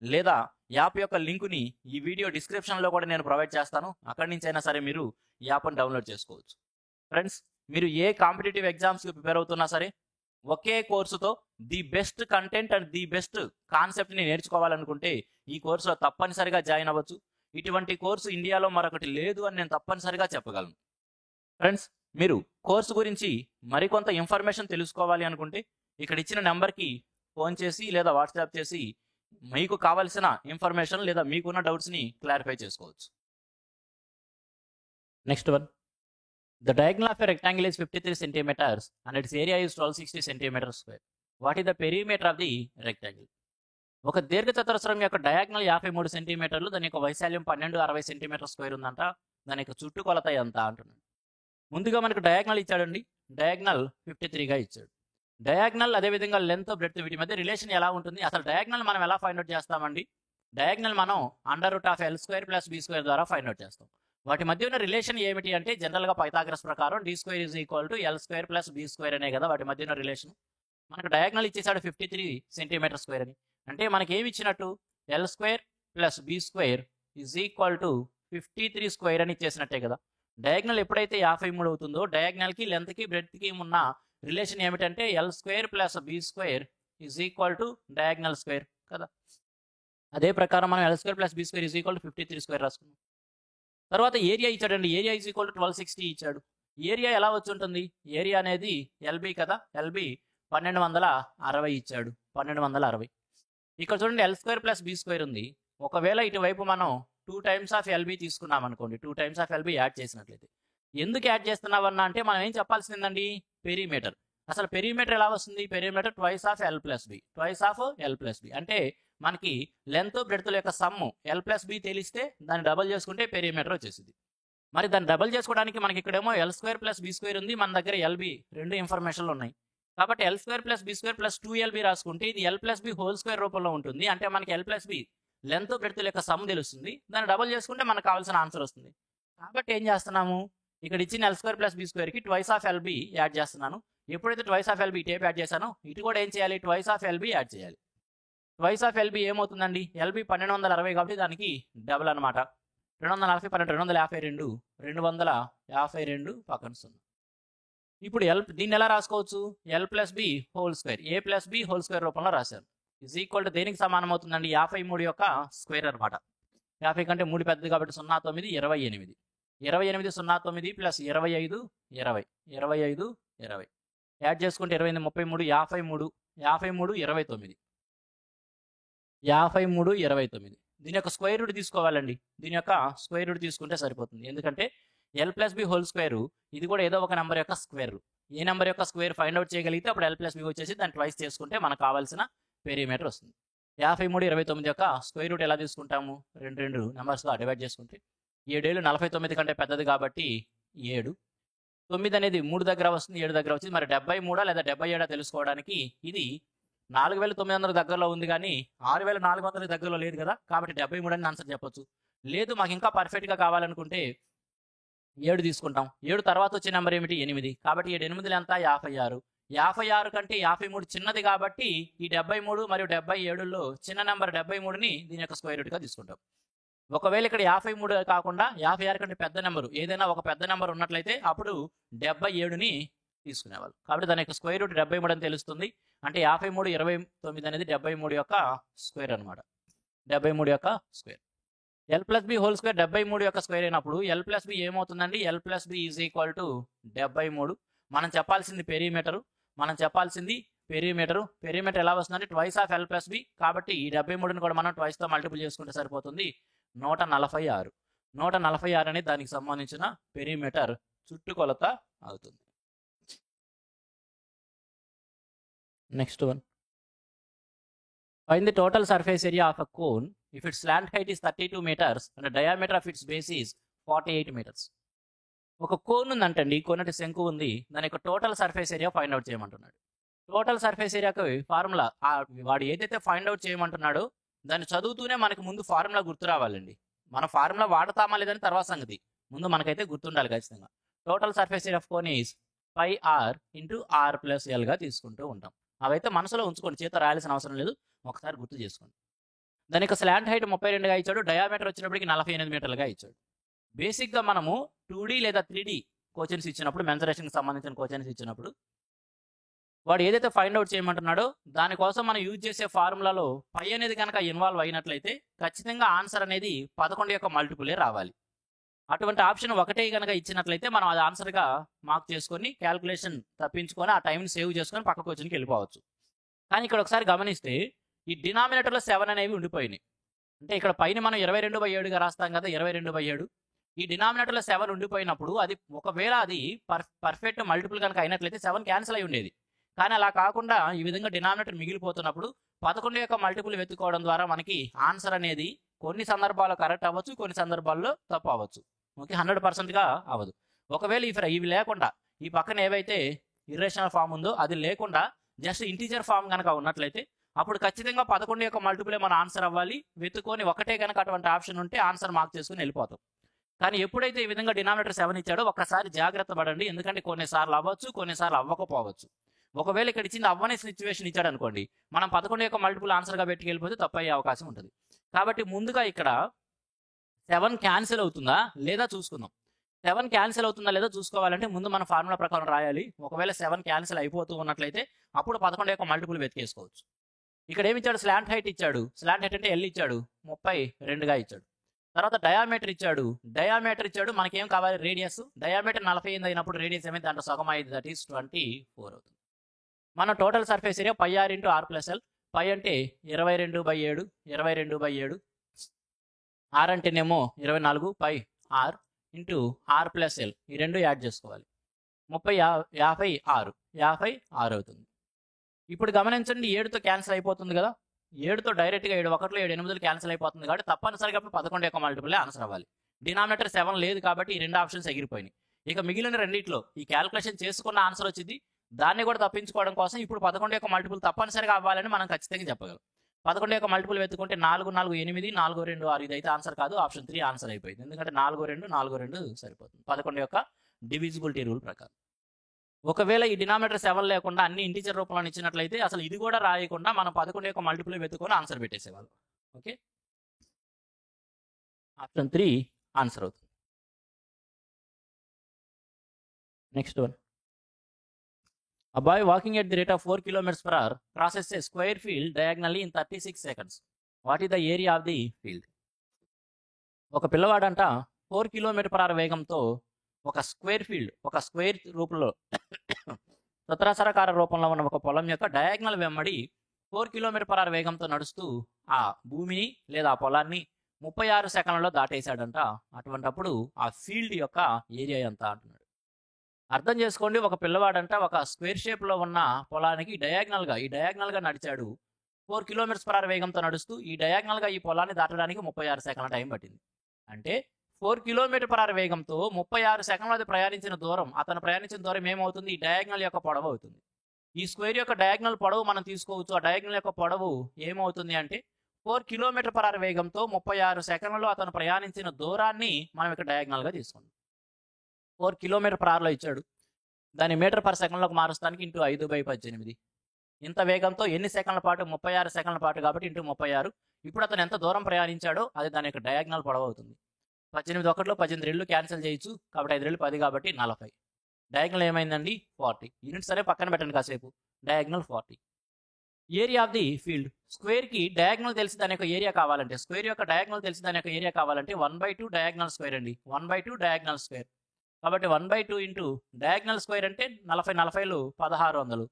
లేదా యాప్ యొక్క లింకుని ఈ వీడియో డిస్క్రిప్షన్లో కూడా నేను ప్రొవైడ్ చేస్తాను. అక్కడి నుంచి అయినా సరే మీరు యాప్ను డౌన్లోడ్ చేసుకోవచ్చు. ఫ్రెండ్స్, మీరు ఏ కాంపిటేటివ్ ఎగ్జామ్స్కి ప్రిపేర్ అవుతున్నా సరే ఒకే కోర్సుతో the best content and the best కాన్సెప్ట్ని నేర్చుకోవాలనుకుంటే ఈ కోర్సులో తప్పనిసరిగా జాయిన్ అవ్వచ్చు. ఇటువంటి కోర్సు ఇండియాలో మరొకటి లేదు అని నేను తప్పనిసరిగా చెప్పగలను. ఫ్రెండ్స్, మీరు కోర్సు గురించి మరికొంత ఇన్ఫర్మేషన్ తెలుసుకోవాలి అనుకుంటే ఇక్కడ ఇచ్చిన నెంబర్కి ఫోన్ చేసి లేదా వాట్సాప్ చేసి మీకు కావాల్సిన ఇన్ఫర్మేషన్ లేదా మీకున్న డౌట్స్ని క్లారిఫై చేసుకోవచ్చు. Next one, the diagonal of a rectangle is 53 centimeters and its area is 1260 centimeters square. What is the perimeter of the rectangle? ఒక దీర్ఘచతురస్రం యొక్క డయాగ్నల్ 53 సెంటీమీటర్లు, దాని యొక్క వైశాల్యం 1260 సెంటీమీటర్ స్క్వేర్ ఉందంట. దాని యొక్క చుట్టుకొలత ఎంత అంటున్నాడు. ముందుగా మనకు డయాగ్నల్ ఇచ్చాడండి. డయాగ్నల్ 53గా ఇచ్చాడు. డయాగ్నల్ అదేవిధంగా లెంత్ బ్రెడ్త్ వీటి మధ్య రిలేషన్ ఎలా ఉంటుంది, అసలు డయాగ్నల్ మనం ఎలా ఫైండ్ అవుట్ చేస్తామండి? డయాగ్నల్ మనం √L² + B² ద్వారా ఫైండ్ అవుట్ చేస్తాం. వాటి మధ్య ఉన్న రిలేషన్ ఏమిటి అంటే జనరల్గా పైథాగరస్ ప్రకారం D² = L² + B² అనే కదా వాటి మధ్య ఉన్న రిలేషన్. మనకు డయాగ్నల్ ఇచ్చేసాడు 53 సెంటీమీటర్ స్క్వేర్ అని. అంటే మనకి ఏమి ఇచ్చినట్టు L² + B² = 53 స్క్వేర్ అని ఇచ్చేసినట్టే కదా. డయాగ్నల్ ఎప్పుడైతే 53 అవుతుందో డయాగ్నల్కి లెంత్కి బ్రెడ్త్కి ఉన్న రిలేషన్ ఏమిటంటే L² + B² = డయాగ్నల్ స్క్వేర్ కదా. అదే ప్రకారం మనం L² + B² = 53 స్క్వేర్ రాసుకున్నాం. తర్వాత ఏరియా ఇచ్చాడండి. ఏరియా = 1260 ఇచ్చాడు. ఏరియా ఎలా వచ్చి ఉంటుంది? ఏరియా అనేది ఎల్బి కదా. ఎల్బి 1260 ఇచ్చాడు. 1260. ఇక్కడ చూడండి L² + B² ఉంది. ఒకవేళ ఇటువైపు మనం 2 టైమ్స్ ఆఫ్ ఎల్బి తీసుకున్నాం అనుకోండి, 2 టైమ్స్ ఆఫ్ ఎల్బి యాడ్ చేసినట్లయితే ఎందుకు యాడ్ చేస్తున్నామన్నా అంటే మనం ఏం చెప్పాల్సిందండి? పెరిమీటర్. అసలు పెరిమీటర్ ఎలా వస్తుంది? Perimeter twice of L plus B, twice of L plus B. అంటే మనకి లెంత్ బ్రెడ్త్ యొక్క సమ్ము ఎల్ ప్లస్ బి తెలిస్తే దాన్ని డబల్ చేసుకుంటే పెరిమీటర్ వచ్చేసింది. మరి దాన్ని డబల్ చేసుకోవడానికి మనకి ఇక్కడేమో L square plus B square ఉంది, మన దగ్గర ఎల్బి రెండు ఇన్ఫర్మేషన్లు ఉన్నాయి. కాబట్టి L square plus B square plus 2LB రాసుకుంటే ఇది L plus B whole square రూపంలో ఉంటుంది. అంటే మనకి L plus B length breadth యొక్క సమ్ తెలుస్తుంది. దాన్ని డబల్ చేసుకుంటే మనకు కావాల్సిన ఆన్సర్ వస్తుంది. కాబట్టి ఏం చేస్తున్నాము, ఇక్కడ ఇచ్చిన ఎల్ స్క్వేర్ ప్లస్ బి స్క్వేర్కి ట్వైస్ ఆఫ్ ఎల్బి యాడ్ చేస్తున్నాను. ఎప్పుడైతే ట్వైస్ ఆఫ్ ఎల్బి టేప్ యాడ్ చేశానో ఇటు కూడా ఏం చేయాలి, ట్వైస్ ఆఫ్ ఎల్బి యాడ్ చేయాలి. ట్వైస్ ఆఫ్ ఎల్బి ఏమవుతుందండి, ఎల్బి 1260 కాబట్టి దానికి డబుల్ అనమాట. 240 12 252 252 పక్కన 0. ఇప్పుడు దీన్ని ఎలా రాసుకోవచ్చు, L plus B whole square, A plus B whole square రూపంలో రాశారు. ఈజ్ ఈక్వల్ టు దేనికి సమానం అవుతుందండి, 53 యొక్క స్క్వేర్ అనమాట. 50 కంటే 3 పెద్దది కాబట్టి 0 9 28. 28 0 9 ప్లస్ 25 20 25 20 యాడ్ చేసుకుంటే 28 33 53 53 29 53 29. దీని యొక్క స్క్వేర్ రూట్ తీసుకోవాలండి. దీని యొక్క స్క్వేర్ రూట్ తీసుకుంటే సరిపోతుంది. ఎందుకంటే L plus B whole square ఇది కూడా ఏదో ఒక నెంబర్ యొక్క స్క్వేర్. ఏ నెంబర్ యొక్క స్క్వేర్ ఫైండ్ అవుట్ చేయగలిగితే అప్పుడు ఎల్ ప్లస్ బి వచ్చేసి దాన్ని ట్వైస్ చేసుకుంటే మనకు కావాల్సిన పెరిమీటర్ వస్తుంది. 53 29 యొక్క స్క్వేర్ రూట్ ఎలా తీసుకుంటాము, రెండు నెంబర్స్గా డివైడ్ చేసుకుంటే 7 49 కంటే పెద్దది కాబట్టి 7. 9 అనేది 3 దగ్గర వస్తుంది, 7 దగ్గర వచ్చింది. మరి 73 లేదా 77 తెలుసుకోవడానికి ఇది 4900 దగ్గరలో ఉంది కానీ 6400 దగ్గరలో లేదు కదా, కాబట్టి 73 అని ఆన్సర్ చెప్పొచ్చు. లేదు మాకు ఇంకా పర్ఫెక్ట్గా కావాలనుకుంటే 7 తీసుకుంటాం. 7 తర్వాత వచ్చే నెంబర్ ఏమిటి, 8. కాబట్టి 7 8 ఎంత, 56. 56 కంటే 53 చిన్నది కాబట్టి ఈ 73 మరియు 77లో చిన్న నెంబర్ 73ని దీని యొక్క స్క్వేర్ రూట్గా తీసుకుంటాం. ఒకవేళ ఇక్కడ 53 కాకుండా 56 కంటే పెద్ద నెంబరు ఏదైనా ఒక పెద్ద నెంబర్ ఉన్నట్లయితే అప్పుడు 77ని తీసుకునేవాళ్ళు. కాబట్టి దాని యొక్క స్క్వేర్ రూట్ 73 అని తెలుస్తుంది. అంటే 53 29 అనేది 73 యొక్క స్క్వేర్ అనమాట. 73 యొక్క స్క్వేర్. L plus B whole square 73 యొక్క స్క్వేర్ అయినప్పుడు ఎల్ ప్లస్ బి ఏమవుతుందండి, L plus B is equal to 73. మనం చెప్పాల్సింది పెరిమీటరు, పెరిమీటర్ ఎలా వస్తుందంటే twice of L plus B. కాబట్టి ఈ 73ని కూడా మనం ట్వైస్తో మల్టిపుల్ చేసుకుంటే సరిపోతుంది. 146. 146 అనేది దానికి సంబంధించిన పెరిమీటర్ చుట్టుకొలత అవుతుంది. Next one, find the total surface area of a cone if its slant height is 32 meters and the diameter of its base is 48 meters. ఒక కోన్ ఉందంటండి, కోనటి శంకు ఉంది, దాని యొక్క total surface area find out చేయమంటున్నాడు. టోటల్ సర్ఫేస్ ఏరియాకి formula వాడు ఏదైతే ఫైండ్ అవుట్ చేయమంటున్నాడో దాన్ని చదువుతూనే మనకి ముందు ఫార్ములా గుర్తు రావాలండి. మన ఫార్ములా వాడతామా లేదని తర్వాత సంగతి, ముందు మనకైతే గుర్తుండాలి ఖచ్చితంగా. Total surface area of cone is πr × r+l గా తీసుకుంటూ ఉంటాం. అవైతే మనసులో ఉంచుకోండి, చేత రాయాల్సిన అవసరం లేదు, ఒకసారి గుర్తు చేసుకోండి. దాని యొక్క స్లాంట్ హైట్ 32గా ఇచ్చాడు, డయామీటర్ వచ్చినప్పటికి 48 మీటర్లుగా ఇచ్చాడు. బేసిక్గా మనము 2D లేదా 3D క్వశ్చన్స్ ఇచ్చినప్పుడు, మెన్సరేషన్కి సంబంధించిన క్వశ్చన్స్ ఇచ్చినప్పుడు వాడు ఏదైతే ఫైండ్ అవుట్ చేయమంటున్నాడో దానికోసం మనం యూజ్ చేసే ఫార్ములాలో పై అనేది కనుక ఇన్వాల్వ్ అయినట్లయితే ఖచ్చితంగా ఆన్సర్ అనేది 11 యొక్క మల్టిపులే రావాలి. అటువంటి ఆప్షన్ ఒకటే కనుక ఇచ్చినట్లయితే మనం అది ఆన్సర్గా మార్క్ చేసుకొని క్యాల్కులేషన్ తప్పించుకొని ఆ టైంని సేవ్ చేసుకొని పక్క క్వశ్చన్కి వెళ్ళిపోవచ్చు. కానీ ఇక్కడ ఒకసారి గమనిస్తే ఈ డినామినేటర్లో 7 అనేవి ఉండిపోయినాయి. అంటే ఇక్కడ పైన మనం 22/7గా రాస్తాం కదా, 22/7. ఈ డినామినేటర్లో 7 ఉండిపోయినప్పుడు అది ఒకవేళ అది పర్ఫెక్ట్ మల్టిపుల్ కనుక అయినట్లయితే 7 క్యాన్సిల్ అయి ఉండేది. కానీ అలా కాకుండా ఈ విధంగా డినామినేటర్ మిగిలిపోతున్నప్పుడు 11 యొక్క మల్టిపుల్ వెతుక్కోవడం ద్వారా మనకి ఆన్సర్ అనేది కొన్ని సందర్భాల్లో కరెక్ట్ అవ్వచ్చు, కొన్ని సందర్భాల్లో తప్పు అవ్వచ్చు. ఓకే, 100%గా అవ్వదు. ఒకవేళ ఇవి లేకుండా ఈ పక్కన ఏవైతే ఇర్రేషనల్ ఫామ్ ఉందో అది లేకుండా జస్ట్ ఇంటీజర్ ఫామ్ కనుక ఉన్నట్లయితే అప్పుడు ఖచ్చితంగా 11 యొక్క మల్టిపులే మన ఆన్సర్ అవ్వాలి. వెతుక్కొని ఒకటే కనుక అటువంటి ఆప్షన్ ఉంటే ఆన్సర్ మార్క్ చేసుకుని వెళ్ళిపోతాం. కానీ ఎప్పుడైతే ఈ విధంగా డినామినేటర్ 7 ఇచ్చాడో ఒక్కసారి జాగ్రత్త పడండి, ఎందుకంటే కొన్నిసార్లు అవ్వచ్చు, కొన్నిసార్లు అవ్వకపోవచ్చు. ఒకవేళ ఇక్కడ ఇచ్చింది అవ్వని సిచ్యువేషన్ ఇచ్చాడు అనుకోండి, మనం 11 యొక్క మల్టిపుల్ ఆన్సర్గా పెట్టుకెళ్ళిపోతే తప్పు అయ్యే అవకాశం ఉంటుంది. కాబట్టి ముందుగా ఇక్కడ 7 క్యాన్సిల్ అవుతుందా లేదా చూసుకుందాం. 7 క్యాన్సిల్ అవుతుందా లేదా చూసుకోవాలంటే ముందు మన ఫార్ములా ప్రకారం రాయాలి. ఒకవేళ 7 క్యాన్సిల్ అయిపోతూ ఉన్నట్లయితే అప్పుడు 11 యొక్క మల్టిపుల్ వెతికేసుకోవచ్చు. ఇక్కడ ఏమి ఇచ్చాడు, స్లాంట్ హైట్ ఇచ్చాడు. స్లాంట్ హైట్ అంటే ఎల్ ఇచ్చాడు, 32గా ఇచ్చాడు. తర్వాత డయామీటర్ ఇచ్చాడు. మనకేం కావాలి, రేడియస్. డయామీటర్ 48 అయినప్పుడు రేడియస్ ఏమైంది, దాంట్లో సగం 5, దట్ ఈస్ 24 అవుతుంది. మన total surface area πr × r+l. π అంటే 22/7, 22/7. r అంటేనేమో 24 πr × r+l. ఈ రెండు యాడ్ చేసుకోవాలి. 56 56 అవుతుంది. ఇప్పుడు గమనించండి, 7తో క్యాన్సిల్ అయిపోతుంది కదా, 7తో డైరెక్ట్గా 7 1 7 8 క్యాన్సిల్ అయిపోతుంది కాబట్టి తప్పనిసరిగా 11 యొక్క మల్టిపుల్ ఆన్సర్ అవ్వాలి. డినామినేటర్ 7 లేదు కాబట్టి ఈ 2 ఆప్షన్స్ ఎగిరిపోయినాయి. ఇక మిగిలిన రెండిట్లో ఈ క్యాల్కులేషన్ చేసుకున్న ఆన్సర్ వచ్చింది, దాన్ని కూడా తప్పించుకోవడం కోసం ఇప్పుడు 11 యొక్క మల్టిపుల్ తప్పనిసరిగా అవ్వాలని మనం ఖచ్చితంగా చెప్పగలం. 11 యొక్క మల్టిపుల్ వెతుకుంటే 4 4 8 4 2 6 ఇది అయితే ఆన్సర్ కాదు, ఆప్షన్ 3 ఆన్సర్ అయిపోయింది. ఎందుకంటే 4 2 4 2 సరిపోతుంది 11 యొక్క డివిజిబిలిటీ రూల్ ప్రకారం. ఒకవేళ ఈ డినామినేటర్ 7 లేకుండా అన్ని ఇంటీజర్ రూపంలో ఇచ్చినట్లయితే అసలు ఇది కూడా రాయకుండా మనం 11 యొక్క మల్టిపుల్ వెతుకొని ఆన్సర్ పెట్టేసేవాళ్ళం. ఓకే, ఆప్షన్ 3 ఆన్సర్ అవుతుంది. Next one, a boy walking at the rate of 4 km/h crosses a square field diagonally in 36 seconds. What is the area of the field? ఒక పిల్లవాడంట 4 km/h వేగంతో ఒక స్క్వేర్ ఫీల్డ్, ఒక square రూపంలో చతురస్రాకార రూపంలో ఉన్న ఒక పొలం యొక్క డయాగ్నల్ వెంబడి 4 km/h వేగంతో నడుస్తూ ఆ భూమిని లేదా ఆ పొలాన్ని 36 సెకండ్లలో దాటేశాడంట. అటువంటప్పుడు ఆ ఫీల్డ్ యొక్క ఏరియా ఎంత అంటున్నాడు. అర్థం చేసుకోండి, ఒక పిల్లవాడంట ఒక స్క్వేర్ షేప్లో ఉన్న పొలానికి ఈ డయాగ్నల్గా నడిచాడు. 4 km/h వేగంతో నడుస్తూ ఈ డయాగ్నల్గా ఈ పొలాన్ని దాటడానికి 36 సెకండ్ల టైం పట్టింది. అంటే 4 km/h వేగంతో 36 సెకండ్లు ప్రయాణించిన దూరం, అతను ప్రయాణించిన దూరం ఏమవుతుంది? ఈ డయాగ్నల్ యొక్క పొడవు అవుతుంది. ఈ స్క్వేర్ యొక్క డయాగ్నల్ పొడవు మనం తీసుకోవచ్చు. ఆ డయాగ్నల్ యొక్క పొడవు ఏమవుతుంది అంటే 4 km/h వేగంతో 36 సెకండ్లలో అతను ప్రయాణించిన దూరాన్ని మనం ఇక్కడ డయాగ్నల్గా తీసుకుంటాం. 4 km/hలో ఇచ్చాడు, దాన్ని మీటర్ పర్ సెకండ్లోకి మారుస్తానికి ఇంటూ 5/18. ఇంత వేగంతో ఎన్ని సెకండ్ల పాటు? 36 సెకండ్ల పాటు కాబట్టి ఇంటూ 36. ఇప్పుడు అతను ఎంత దూరం ప్రయాణించాడో అది దాని యొక్క డయాగ్నల్ పొడవు అవుతుంది. 18 1లో 18 2 క్యాన్సిల్ చేయొచ్చు కాబట్టి 5 2 10 కాబట్టి 40. డయాగ్నల్ ఏమైందండి? 40. యూనిట్స్ సరే పక్కన పెట్టండి కాసేపు. Diagonal 40. Area of the field, స్క్వేర్కి డయాగ్నల్ తెలిసి దాని యొక్క ఏరియా కావాలంటే, స్క్వేర్ యొక్క డయాగ్నల్ తెలిసి దాని యొక్క ఏరియా కావాలంటే 1/2 డయాగ్నల్ స్క్వేర్ అండి. 1/2 డయాగ్నల్ స్క్వేర్ కాబట్టి 1/2 ఇంటూ డయాగ్నల్ స్క్వేర్ అంటే 40 40లు 1600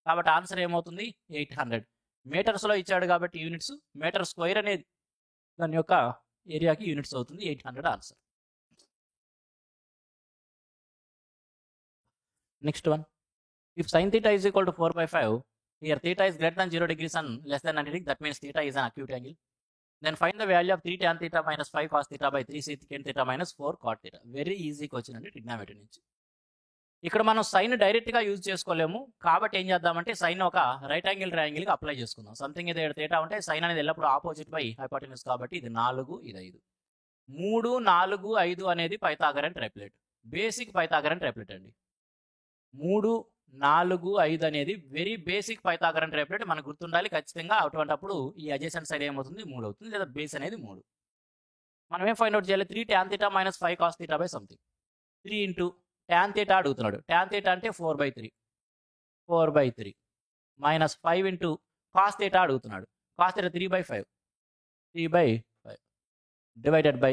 కాబట్టి ఆన్సర్ ఏమవుతుంది? 800. మీటర్స్లో ఇచ్చాడు కాబట్టి యూనిట్స్, మీటర్ స్క్వేర్ అనేది దాని యొక్క ఏరియాకి యూనిట్స్ అవుతుంది. 800 answer. Next one, if sin theta is equal to 4/5, here theta is greater than 0 degrees and less than 90 degrees, that means theta is an acute angle. Then find the value of 3 tan theta minus 5 cos theta by 3 secant theta minus 4 cot theta. Very easy question అండి trigonometry నుంచి. ఇక్కడ మనం sign డైరెక్ట్గా use చేసుకోలేము కాబట్టి ఏం చేద్దామంటే sign ఒక రైట్ యాంగిల్ ట్రయాంగిల్కి అప్లై చేసుకుందాం. సంథింగ్ ఇది తేటా ఉంటే సైన్ అనేది ఎల్లప్పుడూ ఆపోజిట్ బై హైపోటెన్యూస్ కాబట్టి ఇది 4 ఇది 5. 3 4 5 అనేది పైథాగరన్ ట్రైప్లెట్, బేసిక్ పైథాగరన్ ట్రైప్లెట్ అండి. 3 4 5 అనేది వెరీ బేసిక్ పైథాగరన్ ట్రైప్లెట్ మనకు గుర్తుండాలి ఖచ్చితంగా. అటువంటిప్పుడు ఈ అడ్జసెంట్ సైడ్ ఏమవుతుంది? 3 అవుతుంది, లేదా బేస్ అనేది 3. మనం ఏం ఫైండ్ అవుట్ చేయాలి? 3 tan theta minus 5 cos theta by something. 3 into tan theta అడుగుతున్నాడు. tan theta అంటే 4/3 మైనస్ 5 ఇంటూ cos theta అడుగుతున్నాడు. cos theta 3/5 divided by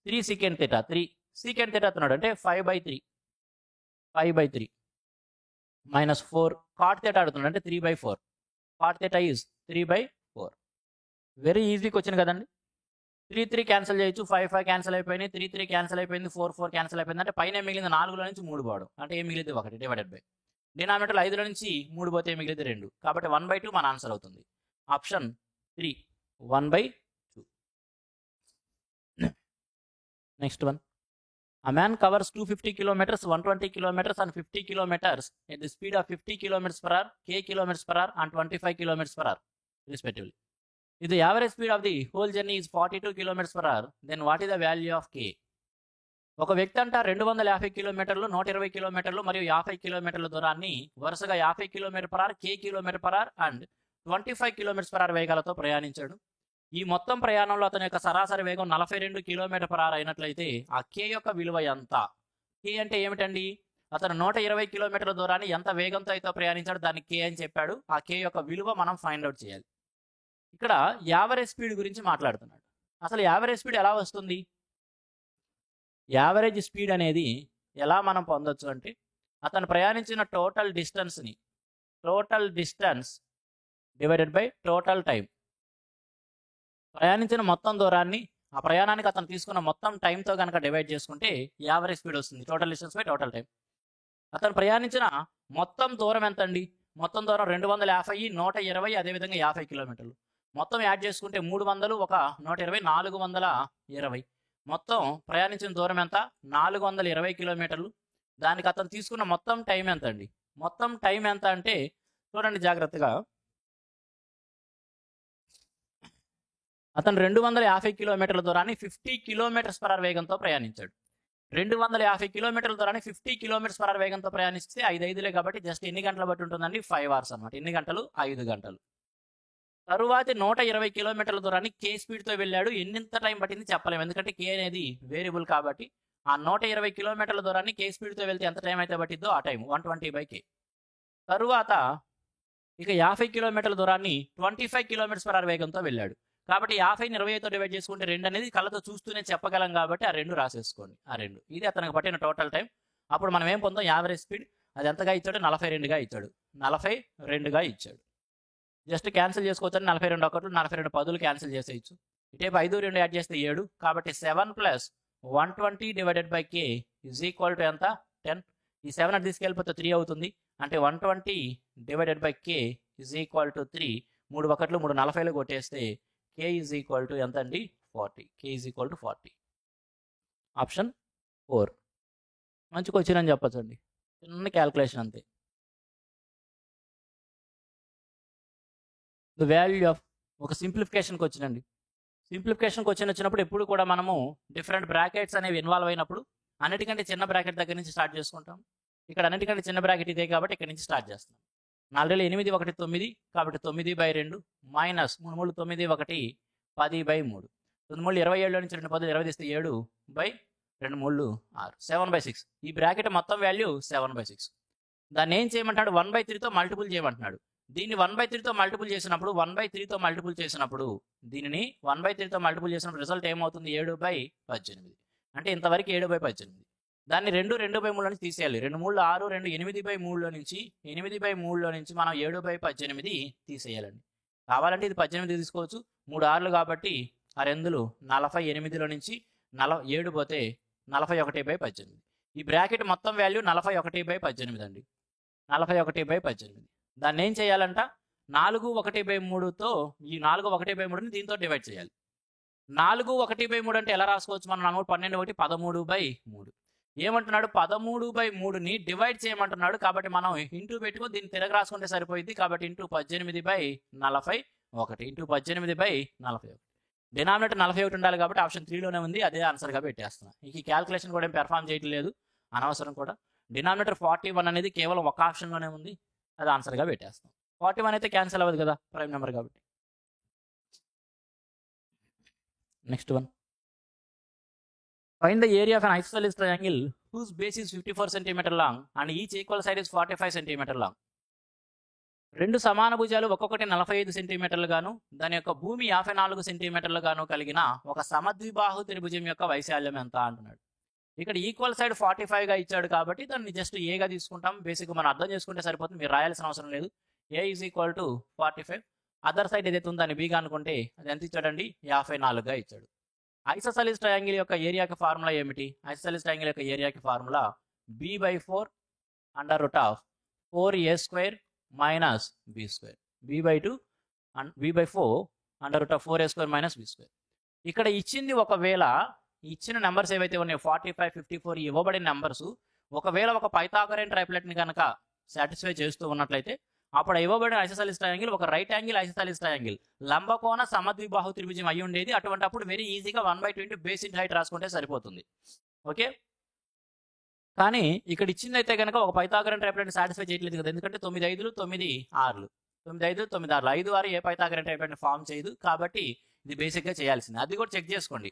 3 secant theta 3 secant theta అతున్నాడు అంటే 5/3 మైనస్ 4 cot theta అడుగుతున్నాడు అంటే 3/4. cot theta is 3/4. Very easy question కదండి. 3 3 cancel చేయొచ్చు, 5 5 cancel అయిపోయింది, 3 3 cancel అయిపోయింది, 4 4 క్యాన్సిల్ అయిపోయింది. అంటే పైన మిగిలింది 4లో నుంచి 3 పోవడం అంటే ఏం మిగిలింది? 1 డివైడెడ్ బై డినామినేటర్ 5లో నుంచి 3 పోతే మిగిలింది 2 కాబట్టి 1/2 మన ఆన్సర్ అవుతుంది. Option 3 1/2. Next one, a man covers 250 kilometers, 120 kilometers and 50 kilometers at the speed of 50 kilometers per hour, k kilometers per hour and 25 kilometers per hour respectively. If the average speed of the whole journey is 42 kilometers per hour, then what is the value of k? ఒక వ్యక్తి అంట 250 కిలోమీటర్లు, 120 కిలోమీటర్లు మరియు 50 కిలోమీటర్ల దూరాన్ని వరుసగా 50 kilometre per hour, k kilometre per hour and 25 kilometres per hour వేగాలతో ప్రయాణించాడు. ఈ మొత్తం ప్రయాణంలో అతని యొక్క సరాసరి వేగం 42 కిలోమీటర్ పర్ అవర్ అయినట్లయితే ఆ కే యొక్క విలువ ఎంత? కే అంటే ఏమిటండి? అతను 120 కిలోమీటర్ల దూరాన్ని ఎంత వేగంతో అయితే ప్రయాణించాడు దాన్ని కే అని చెప్పాడు. ఆ కే యొక్క విలువ మనం ఫైండ్ అవుట్ చేయాలి. ఇక్కడ యావరేజ్ స్పీడ్ గురించి మాట్లాడుతున్నాడు. అసలు యావరేజ్ స్పీడ్ ఎలా వస్తుంది? యావరేజ్ స్పీడ్ అనేది ఎలా మనం పొందొచ్చు అంటే అతను ప్రయాణించిన total distance divided by total time. ప్రయాణించిన మొత్తం దూరాన్ని ఆ ప్రయాణానికి అతను తీసుకున్న మొత్తం టైంతో కనుక డివైడ్ చేసుకుంటే యావరేజ్ స్పీడ్ వస్తుంది. Total distance by total time. అతను ప్రయాణించిన మొత్తం దూరం ఎంత అండి? మొత్తం దూరం 250, 120, అదేవిధంగా 50 కిలోమీటర్లు. మొత్తం యాడ్ చేసుకుంటే 300, ఒక 120, 420. మొత్తం ప్రయాణించిన దూరం ఎంత? 420 కిలోమీటర్లు. దానికి అతను తీసుకున్న మొత్తం టైం ఎంత అండి? మొత్తం టైం ఎంత అంటే చూడండి జాగ్రత్తగా. అతను 250 కిలోమీటర్ల దూరాన్ని 50 కిలోమీటర్స్ పర్ అవర్ వేగంతో ప్రయాణించాడు. 250 కిలోమీటర్ల దూరాన్ని 50 కిలోమీటర్స్ పర్ అవర్ వేగంతో ప్రయాణిస్తే 5 కాబట్టి జస్ట్ ఎన్ని గంటలు బట్టి ఉంటుందండి? 5 అవర్స్ అనమాట. ఎన్ని గంటలు? 5 గంటలు. తరువాతి 120 కిలోమీటర్ల దూరాన్ని కే స్పీడ్తో వెళ్ళాడు. ఎంత టైం పట్టింది చెప్పలేము, ఎందుకంటే కే అనేది వేరియబుల్ కాబట్టి. ఆ 120 కిలోమీటర్ల దూరాన్ని కే స్పీడ్తో వెళ్తే ఎంత టైం అయితే పట్టిద్దో ఆ టైం 120/k. తరువాత ఇక 50 కిలోమీటర్ల దూరాన్ని 25 కిలోమీటర్స్ పర్ అవర్ వేగంతో వెళ్ళాడు. కాబట్టి 50ని 25తో డివైడ్ చేసుకుంటే 2 అనేది కళ్ళతో చూస్తూనే చెప్పగలం కాబట్టి ఆ 2 రాసేసుకోండి. ఆ 2 ఇది అతనికి పట్టిన టోటల్ టైం. అప్పుడు మనం ఏం పొందాం? యావరేజ్ స్పీడ్ అది ఎంతగా ఇచ్చాడు? 42గా ఇచ్చాడు. 42గా ఇచ్చాడు. జస్ట్ క్యాన్సిల్ చేసుకోవచ్చని 42 ఒకట్లు 42 10లు క్యాన్సిల్ చేసేయచ్చు. ఇటేపు 5 2 యాడ్ చేస్తే 7. కాబట్టి 7 + 120/k = ఎంత? 10. ఈ 7 అటు తీసుకెళ్ళిపోతే 3 అవుతుంది. అంటే 120/k = 3. 3 ఒకట్లు 3 40లు కొట్టేస్తే k = ఎంత అండి? 40. k = 40. ఆప్షన్ 4 మంచి క్వశ్చన్ అని చెప్పచ్చండి. చిన్న క్యాల్కులేషన్ అంతే. ద వాల్యూ ఆఫ్ ఒక సింప్లిఫికేషన్కి వచ్చినండి. సింప్లిఫికేషన్కి వచ్చినప్పుడు ఎప్పుడు కూడా మనము డిఫరెంట్ బ్రాకెట్స్ అనేవి ఇన్వాల్వ్ అయినప్పుడు అన్నిటికంటే చిన్న బ్రాకెట్ దగ్గర నుంచి స్టార్ట్ చేసుకుంటాం. ఇక్కడ అన్నిటికంటే చిన్న బ్రాకెట్ ఇదే కాబట్టి ఇక్కడ నుంచి స్టార్ట్ చేస్తాం. 4 8 1 9 కాబట్టి 9/2 మైనస్ 3 3 9 1 10/3. 9 3 27లో నుంచి 2 10 20 తీస్తే 7/2 3 6 7/6. ఈ బ్రాకెట్ మొత్తం వాల్యూ 7/6. దాన్ని ఏం చేయమంటాడు? 1/3తో మల్టిపుల్ చేయమంటున్నాడు. దీన్ని 1/3తో మల్టిపుల్ చేసినప్పుడు 1/3తో మల్టిపుల్ చేసినప్పుడు దీనిని 1/3తో మల్టిపుల్ చేసినప్పుడు రిజల్ట్ ఏమవుతుంది? 7/18. అంటే ఇంతవరకు 7/18. దాన్ని 2/3 నుంచి తీసేయాలి. 2 3 6 2 8/3లో నుంచి 8/3లో నుంచి మనం 7/18 తీసేయాలండి. కావాలంటే ఇది 18 తీసుకోవచ్చు. 3 6లు కాబట్టి ఆ 2 48లో నుంచి 7 పోతే 41/18. ఈ బ్రాకెట్ మొత్తం వాల్యూ 41/18 అండి. 41/18. దాన్ని ఏం చేయాలంట? 4/1/3తో ఈ 4/1/3ని దీంతో డివైడ్ చేయాలి. 4/1/3 అంటే ఎలా రాసుకోవచ్చు మనం? 12 1 13/3. ఏమంటున్నాడు? 13/3ని డివైడ్ చేయమంటున్నాడు. కాబట్టి మనం ఇంటూ పెట్టుకొని దీన్ని తిరగ రాసుకుంటే సరిపోయింది. కాబట్టి ఇంటూ 18/41 ఇంటూ 18/41. డినామినేటర్ 41 ఉండాలి కాబట్టి ఆప్షన్ 3లోనే ఉంది. అదే ఆన్సర్గా పెట్టేస్తున్నాను. ఈ క్యాల్కులేషన్ కూడా ఏం పెర్ఫామ్ చేయట్లేదు, అనవసరం కూడా. డినామినేటర్ 41 అనేది కేవలం ఒక ఆప్షన్లోనే ఉంది. అది ఆన్సర్గా పెట్టేస్తాం. 41 అయితే క్యాన్సిల్ అవ్వదు కదా, ప్రైమ్ నెంబర్ కాబట్టి. Next one. Find the area of an isosceles triangle whose base is 54 cm long and each equal side is 45 cm long. 2 సమాన భుజాలు ఒక్కొక్కటి 45 సెంటీమీటర్లు గాను దాని యొక్క భూమి 54 సెంటీమీటర్లు గాను కలిగిన ఒక సమద్విబాహు త్రిభుజం యొక్క వైశాల్యం ఎంత అంటున్నాడు. ఇక్కడ ఈక్వల్ సైడ్ 45గా ఇచ్చాడు కాబట్టి దాన్ని జస్ట్ ఏగా తీసుకుంటాం. బేసిక్గా మనం అర్థం చేసుకుంటే సరిపోతుంది, మీరు రాయాల్సిన అవసరం లేదు. A is equal to 45. Other side ఏదైతే ఉందో దాన్ని బీగా అనుకుంటే అది ఎంత ఇచ్చాడండి? 54గా ఇచ్చాడు. ఐసోసెలిస్ ట్రయాంగిల్ యొక్క ఏరియాకి ఫార్ములా ఏమిటి? ఐసోసెలిస్ ట్రయాంగిల్ యొక్క ఏరియాకి formula b/4 √4a² minus b². b/2 b/4 √4a² minus b². ఇక్కడ ఇచ్చింది ఒకవేళ ఇచ్చిన నెంబర్స్ ఏవైతే ఉన్నాయో 45 54 ఇవ్వబడిన నెంబర్స్ ఒకవేళ ఒక పైథాగోరియన్ ట్రైప్లెట్ని కనుక సాటిస్ఫై చేస్తూ ఉన్నట్లయితే అప్పుడు ఇవ్వబడిన ఐసోసెలిస్ ట్రయాంగిల్ ఒక రైట్ యాంగిల్ ఐసోసెలిస్ ట్రయాంగిల్ లంబకోణ సమద్విబాహు త్రిభుజం అయి ఉండేది. అటువంటి అప్పుడు వెరీ ఈజీగా 1/20 బేస్ ఇంటూ హైట్ రాసుకుంటే సరిపోతుంది. ఓకే, కానీ ఇక్కడ ఇచ్చింది అయితే కనుక ఒక పైథాగోరియన్ ట్రైప్లెట్ని సాటిస్ఫై చేయట్లేదు కదా, ఎందుకంటే 9 5 9 6 9 5 9 6 5 6 ఏ పైథాగోరియన్ ట్రైప్లెట్ని ఫామ్ చేయదు. కాబట్టి ఇది బేసిక్గా చేయాల్సింది. అది కూడా చెక్ చేసుకోండి.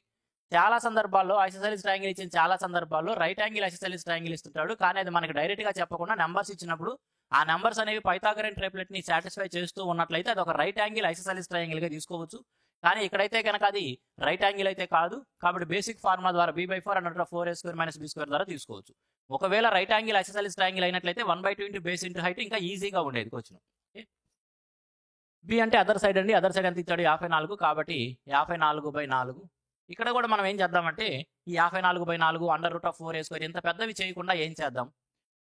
చాలా సందర్భాల్లో ఐసోసెలిస్ ట్రయాంగిల్ ఇచ్చిన చాలా సందర్భాల్లో రైట్ యాంగిల్ ఐసోసెలిస్ ట్రయాంగిల్ ఇస్తుంటాడు. కానీ అది మనకి డైరెక్ట్గా చెప్పకుండా నెంబర్స్ ఇచ్చినప్పుడు ఆ నెంబర్స్ అనేవి పైథాగోరియన్ ట్రైప్లెట్ని సాటిస్ఫై చేస్తూ ఉన్నట్లయితే అది ఒక రైట్ యాంగిల్ ఐసోసెలిస్ ట్రయాంగిల్గా తీసుకోవచ్చు. కానీ ఇక్కడైతే కనుక అది రైట్ యాంగిల్ అయితే కాదు. కాబట్టి బేసిక్ ఫార్ములా ద్వారా b/4 √4a² మైనస్ b² ద్వారా తీసుకోవచ్చు. ఒకవేళ రైట్ యాంగిల్ ఐసోసెలిస్ ట్రయాంగిల్ అయినట్లయితే 1/20 బేస్ ఇంటూ హైట్ ఇంకా ఈజీగా ఉండేది క్వశ్చన్. బి అంటే అదర్ సైడ్ అండి. అదర్ సైడ్ ఎంత ఇచ్చాడు? 54. కాబట్టి 54/4. ఇక్కడ కూడా మనం ఏం చేద్దామంటే ఈ 54/4 √4a² ఇంత పెద్దవి చేయకుండా ఏం చేద్దాం?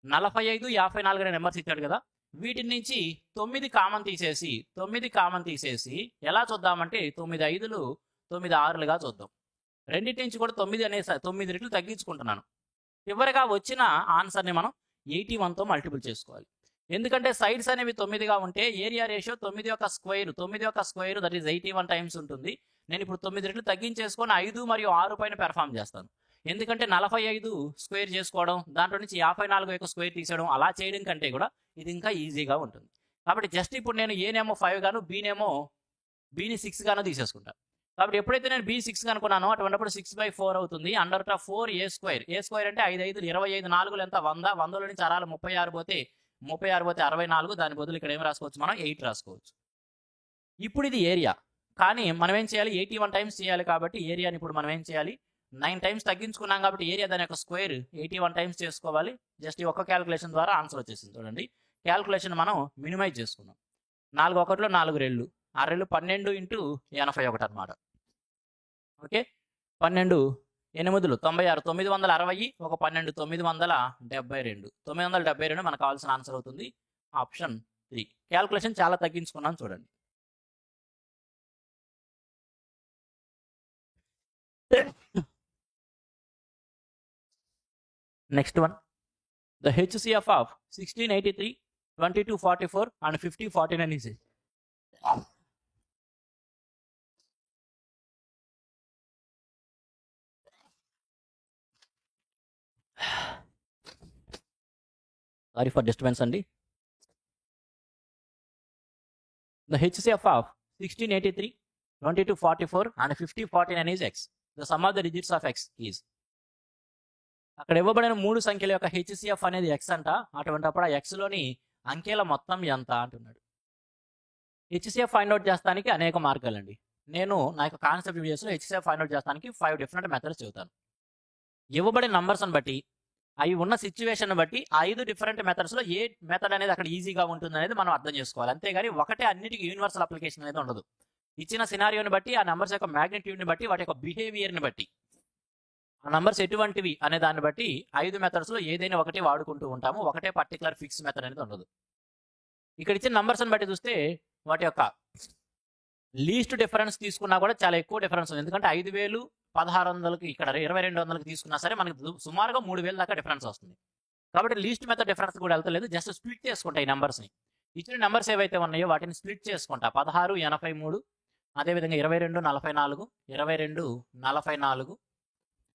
45, 54 అనే నెంబర్స్ ఇచ్చాడు కదా, వీటి నుంచి 9 కామన్ తీసేసి ఎలా చూద్దామంటే 9 5లు 9 6లుగా చూద్దాం. రెండింటి నుంచి కూడా 9 రెట్లు తగ్గించుకుంటున్నాను. చివరిగా వచ్చిన ఆన్సర్ని మనం 81తో మల్టిపుల్ చేసుకోవాలి. ఎందుకంటే సైడ్స్ అనేవి 9గా ఉంటే ఏరియా రేషియో 9 యొక్క స్క్వేర్ దట్ ఈస్ 81 టైమ్స్ ఉంటుంది. నేను ఇప్పుడు 9 రెట్లు తగ్గించేసుకొని 5 మరియు 6 పైన పెర్ఫామ్ చేస్తాను. ఎందుకంటే 45 స్క్వేర్ చేసుకోవడం, దాంట్లో నుంచి 54 యొక్క స్క్వేర్ తీసేయడం, అలా చేయడం కంటే కూడా ఇది ఇంకా ఈజీగా ఉంటుంది. కాబట్టి జస్ట్ ఇప్పుడు నేను ఏనేమో 5 గాను బీని 6 గాను తీసేసుకుంటాను. కాబట్టి ఎప్పుడైతే నేను బీ 6 అనుకున్నానో అటువంటిప్పుడు 6/4 అవుతుంది. అండర్ 4 ఏ స్క్వేర్ అంటే 5 5 25, 4 ఎంత 100, 100లో నుంచి 36 పోతే 64, దాని బదులు ఇక్కడ ఏం రాసుకోవచ్చు మనం 8 రాసుకోవచ్చు. ఇప్పుడు ఇది ఏరియా, కానీ మనం ఏం చేయాలి 81 టైమ్స్ చేయాలి. కాబట్టి ఏరియాని ఇప్పుడు మనం ఏం చేయాలి 9 టైమ్స్ తగ్గించుకున్నాం కాబట్టి ఏరియా దాని యొక్క స్క్వేర్ 81 టైమ్స్ చేసుకోవాలి. జస్ట్ ఈ ఒక్క క్యాలిక్యులేషన్ ద్వారా ఆన్సర్ వచ్చేసింది. చూడండి, క్యాలిక్యులేషన్ మనం మినిమైజ్ చేసుకున్నాం. 4 1లో 4 రెళ్ళు, 6 రెళ్ళు 12 × 81 అనమాట. ఓకే, 12 8 96, 960, ఒక 12 972, 972 మనకు కావాల్సిన ఆన్సర్ అవుతుంది. ఆప్షన్ 3. క్యాలిక్యులేషన్ చాలా తగ్గించుకున్నాం చూడండి. Next one, the HCF of 1683, 2244 and 5049 is sorry for disturbance అండి. The HCF of 1683, 2244 and 5049 is x. The sum of the digits of x is. అక్కడ ఇవ్వబడిన 3 సంఖ్యల యొక్క HCF అనేది x అంట. అటువంటిప్పుడు ఆ x లోని అంకెల మొత్తం ఎంత అంటున్నాడు. HCF ఫైండ్ అవుట్ చేస్తానికి అనేక మార్గాలండి. నేను నా యొక్క కాన్సెప్ట్ వీడియోస్లో HCF ఫైండ్ అవుట్ చేస్తానికి 5 డిఫరెంట్ మెథడ్స్ చెబుతాను. ఇవ్వబడిన నంబర్స్ని బట్టి, అవి ఉన్న సిచ్యువేషన్ బట్టి 5 డిఫరెంట్ మెథడ్స్లో ఏ మెథడ్ అనేది అక్కడ ఈజీగా ఉంటుంది అనేది మనం అర్థం చేసుకోవాలి. అంతేగాని ఒకటే అన్నిటికీ యూనివర్సల్ అప్లికేషన్ అనేది ఉండదు. ఇచ్చిన సినారియోని బట్టి, ఆ నంబర్స్ యొక్క మ్యాగ్నిట్యూడ్ని బట్టి, వాటి యొక్క బిహేవియర్ని బట్టి, ఆ నంబర్స్ ఎటువంటివి అనే దాన్ని బట్టి 5 మెథడ్స్లో ఏదైనా ఒకటి వాడుకుంటూ ఉంటాము. ఒకటే పర్టికులర్ ఫిక్స్ మెథడ్ అనేది ఉండదు. ఇక్కడ ఇచ్చిన నంబర్స్ని బట్టి చూస్తే వాటి యొక్క లీస్ట్ డిఫరెన్స్ తీసుకున్నా కూడా చాలా ఎక్కువ డిఫరెన్స్ ఉంది. ఎందుకంటే 5000 1600కి ఇక్కడ 2200కి తీసుకున్నా సరే మనకి సుమారుగా 3000 దాకా డిఫరెన్స్ వస్తుంది. కాబట్టి లీస్ట్ మెథడ్ డిఫరెన్స్ కూడా వెళ్తలేదు. జస్ట్ స్ప్లిట్ చేసుకుంటా ఈ నెంబర్స్ని. ఇచ్చిన నెంబర్స్ ఏవైతే ఉన్నాయో వాటిని స్ప్లిట్ చేసుకుంటా. 16 83, అదేవిధంగా 22 44, 22 44,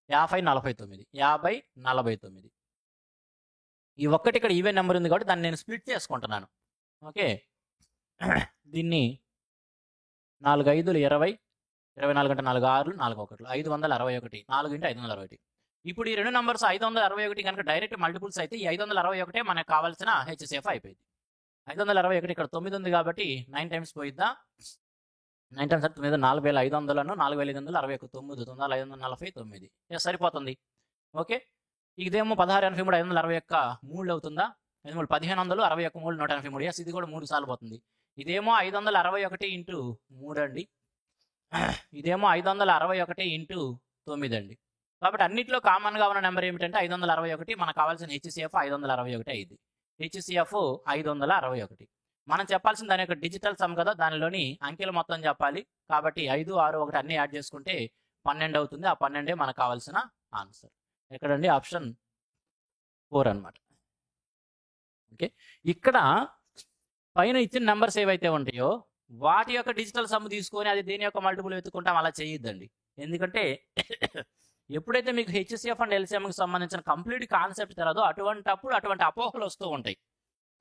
50 49, 50 49. ఈ ఒక్కటి ఇక్కడ ఈవెన్ నెంబర్ ఉంది కాబట్టి దాన్ని నేను స్ప్లిట్ చేసుకుంటున్నాను. ఓకే, దీన్ని 4 5 20, 24 × 4 6, 4 1, 561, 4 × 561. ఇప్పుడు ఈ రెండు నెంబర్స్ 561 కనుక డైరెక్ట్ మల్టిపుల్స్ అయితే ఈ 561 మనకు కావాల్సిన HCF అయిపోయింది. 561 ఇక్కడ 9 ఉంది కాబట్టి 9 టైమ్స్ పోయిద్దా, 9 టైమ్స్ 9, 4500, 4561, 9549 సరిపోతుంది. ఓకే, ఇదేమో 1683, 561 3 అవుతుందా, 1500, 61 3, 183. ఎస్, ఇది కూడా 3 సార్లు పోతుంది. ఇదేమో 561 × 3 అండి, ఇదేమో 561 × 9 అండి. కాబట్టి అన్నింటిలో కామన్గా ఉన్న నెంబర్ ఏమిటంటే 561. మనకు కావాల్సిన HCF 561 అయింది. HCF 561. మనం చెప్పాల్సిన దాని యొక్క డిజిటల్ సమ్ కదా, దానిలోని అంకెల మొత్తం చెప్పాలి. కాబట్టి 5 6 1 అన్ని యాడ్ చేసుకుంటే 12 అవుతుంది. ఆ 12 మనకు కావాల్సిన ఆన్సర్. ఎక్కడండి, ఆప్షన్ 4 అనమాట. ఓకే, ఇక్కడ పైన ఇచ్చిన నెంబర్స్ ఏవైతే ఉంటాయో వాటి యొక్క డిజిటల్ సమ్ తీసుకొని అది దేని యొక్క మల్టిపుల్ వెతుక్కుంటాం, అలా చేయొద్దండి. ఎందుకంటే ఎప్పుడైతే మీకు HCF అండ్ LCMకి సంబంధించిన కంప్లీట్ కాన్సెప్ట్ తెలదో అటువంటి అపోహలు వస్తూ ఉంటాయి.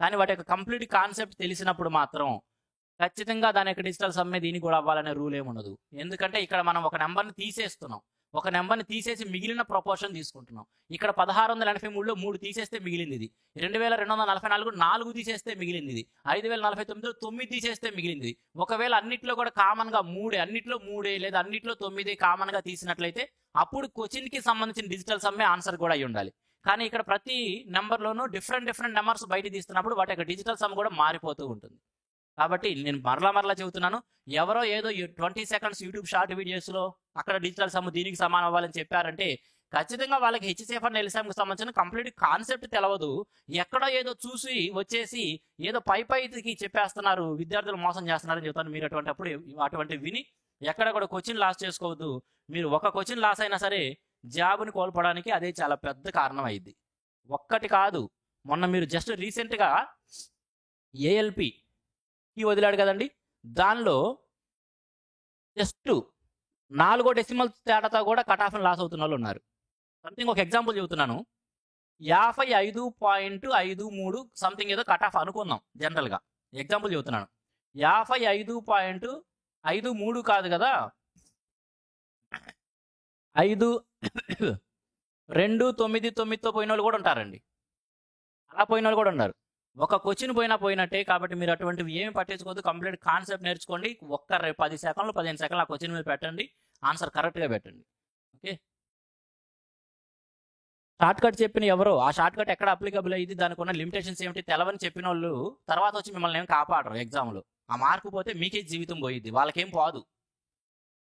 కానీ వాటి యొక్క కంప్లీట్ కాన్సెప్ట్ తెలిసినప్పుడు మాత్రం ఖచ్చితంగా దాని యొక్క డిజిటల్ సమ్మే దీనికి కూడా అవ్వాలనే రూల్ ఏముండదు. ఎందుకంటే ఇక్కడ మనం ఒక నెంబర్ని తీసేస్తున్నాం, ఒక నెంబర్ని తీసేసి మిగిలిన ప్రపోర్షన్ తీసుకుంటున్నాం. ఇక్కడ 1683లో 3 తీసేస్తే మిగిలింది ఇది, 2244 4 తీసేస్తే మిగిలింది ఇది, 5049లో 9 తీసేస్తే మిగిలింది. ఒకవేళ అన్నిట్లో కూడా కామన్గా 3, అన్నిట్లో 3 లేదా అన్నిట్లో 9 కామన్గా తీసినట్లయితే అప్పుడు క్వశ్చన్కి సంబంధించిన డిజిటల్ సమ్మే ఆన్సర్ కూడా అయి ఉండాలి. కానీ ఇక్కడ ప్రతి నెంబర్లోనూ డిఫరెంట్ నెంబర్స్ బయట తీస్తున్నప్పుడు వాటి యొక్క డిజిటల్ సమ్ కూడా మారిపోతూ ఉంటుంది. కాబట్టి నేను మరలా చెబుతున్నాను, ఎవరో ఏదో 20 సెకండ్స్ యూట్యూబ్ షార్ట్ వీడియోస్లో అక్కడ డిజిటల్ సమ్ దీనికి సమానం అవ్వాలని చెప్పారంటే ఖచ్చితంగా వాళ్ళకి హెచ్సిఎఫ్ అండ్ ఎల్సిఎంకి సంబంధించిన కంప్లీట్ కాన్సెప్ట్ తెలవదు. ఎక్కడో ఏదో చూసి వచ్చేసి ఏదో పైకి చెప్పేస్తున్నారు, విద్యార్థులు మోసం చేస్తున్నారని చెప్తాను. మీరు అటువంటి విని ఎక్కడ కూడా క్వశ్చన్ లాస్ చేసుకోవద్దు. మీరు ఒక క్వశ్చన్ లాస్ అయినా సరే జాబ్ని కోల్పోవడానికి అదే చాలా పెద్ద కారణం అయింది. ఒక్కటి కాదు, మొన్న మీరు జస్ట్ రీసెంట్గా ఏఎల్పికి వదిలాడు కదండి, దానిలో జస్ట్ 4 డెసిమల్ తేడాతో కూడా కట్ ఆఫ్ లాస్ అవుతున్న వాళ్ళు ఉన్నారు. సంథింగ్ ఒక ఎగ్జాంపుల్ చెబుతున్నాను, 55.53 సంథింగ్ ఏదో కట్ ఆఫ్ అనుకుందాం. జనరల్గా ఎగ్జాంపుల్ చెబుతున్నాను, 55.53 కాదు కదా, 5.299తో పోయిన వాళ్ళు కూడా ఉంటారండి. అలా పోయిన వాళ్ళు కూడా ఉన్నారు. ఒక క్వశ్చన్ పోయినట్టే. కాబట్టి మీరు అటువంటివి ఏమి పట్టించుకోవద్దు. కంప్లీట్ కాన్సెప్ట్ నేర్చుకోండి. 10 సెకండ్లు 15 సెకండ్లు ఆ క్వశ్చన్ మీద పెట్టండి, ఆన్సర్ కరెక్ట్గా పెట్టండి. ఓకే, షార్ట్ కట్ చెప్పిన ఎవరో ఆ షార్ట్ కట్ ఎక్కడ అప్లికబుల్ అయ్యింది, దానికి ఉన్న లిమిటేషన్స్ ఏమిటి తెలవని చెప్పిన వాళ్ళు తర్వాత వచ్చి మిమ్మల్ని ఏం కాపాడరు. ఎగ్జామ్లో ఆ మార్కు పోతే మీకే జీవితం పోయిద్ది, వాళ్ళకేం పోదు.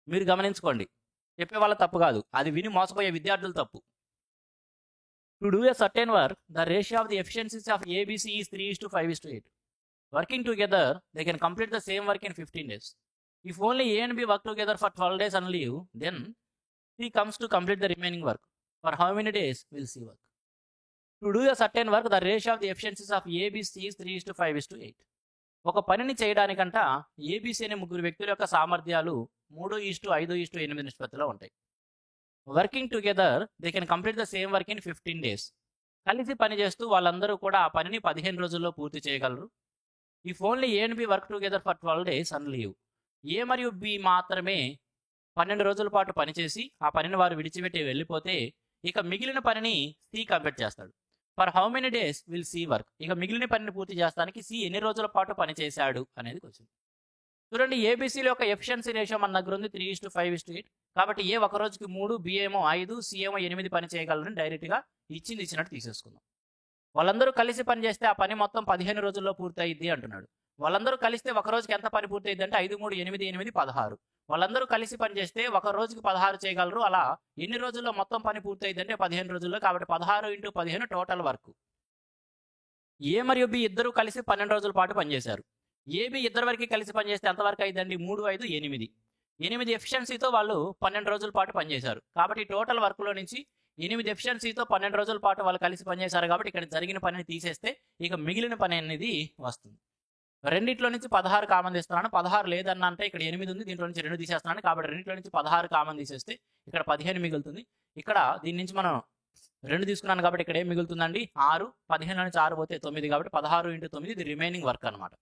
మీరు గమనించుకోండి, చెప్పే వాళ్ళ తప్పు కాదు, అది విని మోసపోయే విద్యార్థులు తప్పు. To do a certain work, the ratio of the efficiencies of ABC is 3:5:8. Working together, they can complete the same work in 15 days. If only A and B work together for 12 days on leave, then C comes to complete the remaining work. For how many days will C work? To do a certain work, the ratio of the efficiencies of ABC is 3:5:8. ఒక పనిని చేయడానికంట ABC అనే 3 వ్యక్తుల యొక్క సామర్థ్యాలు 3:5:8 నిష్పత్తిలో ఉంటాయి. Working together they can complete the same work in 15 days. కలిసి పనిచేస్తూ వాళ్ళందరూ కూడా ఆ పనిని 15 రోజుల్లో పూర్తి చేయగలరు. If only A and B work together for 12 days on leave, A మరియు బి మాత్రమే 12 రోజుల పాటు పనిచేసి ఆ పనిని వారు విడిచిపెట్టి వెళ్ళిపోతే ఇక మిగిలిన పనిని సి కంప్లీట్ చేస్తాడు. For how many days will see work, ఇక మిగిలిన పనిని పూర్తి చేస్తానికి సి ఎన్ని రోజుల పాటు పనిచేశాడు అనేది క్వశ్చన్. చూడండి, ఏబీసీలో యొక్క ఎఫిషియన్సీ రేషియో మన దగ్గర ఉంది 3:5:8. కాబట్టి ఏ ఒక రోజుకి 3, బి ఏమో 5, సి ఏమో 8 పని చేయగలరని డైరెక్ట్గా ఇచ్చినట్టు తీసేసుకుందాం. వాళ్ళందరూ కలిసి పని చేస్తే ఆ పని మొత్తం 15 రోజుల్లో పూర్తి అయ్యిద్ది అంటున్నాడు. వాళ్ళందరూ కలిస్తే ఒక రోజుకి ఎంత పని పూర్తి అయ్యింది అంటే 5, 3, 8, 8, 16. వాళ్ళందరూ కలిసి పని చేస్తే ఒక రోజుకి 16 చేయగలరు. అలా ఎన్ని రోజుల్లో మొత్తం పని పూర్తి అయ్యింది అంటే 15 రోజుల్లో. కాబట్టి 16 × 15 టోటల్ వర్క్. ఏ మరియు బి ఇద్దరు కలిసి 12 రోజుల పాటు పనిచేశారు. ఏబి ఇద్దరు వరకు కలిసి పనిచేస్తే ఎంతవరకు అయిందండి? 3, 5, 8. 8 ఎఫిషియన్సీతో వాళ్ళు 12 రోజుల పాటు పనిచేశారు. కాబట్టి టోటల్ వర్క్లో నుంచి 8 ఎఫిషియన్సీతో 12 రోజుల పాటు వాళ్ళు కలిసి పనిచేశారు. కాబట్టి ఇక్కడ జరిగిన పనిని తీసేస్తే ఇక మిగిలిన పని అనేది వస్తుంది. రెండిట్లో నుంచి 16 కామన్ తీస్తున్నాను. 16 లేదన్నా అంటే ఇక్కడ 8 ఉంది, దీంట్లో నుంచి 2 తీసేస్తున్నాను. కాబట్టి రెండిట్లో నుంచి 16 కామన్ తీసేస్తే ఇక్కడ 15 మిగులుతుంది. ఇక్కడ దీని నుంచి మనం 2 తీసుకున్నాను కాబట్టి ఇక్కడ ఏం మిగులుతుందండి? 6. 15 నుంచి 6 పోతే 9. కాబట్టి 16 × 9 ఇది రిమైనింగ్ వర్క్ అనమాట.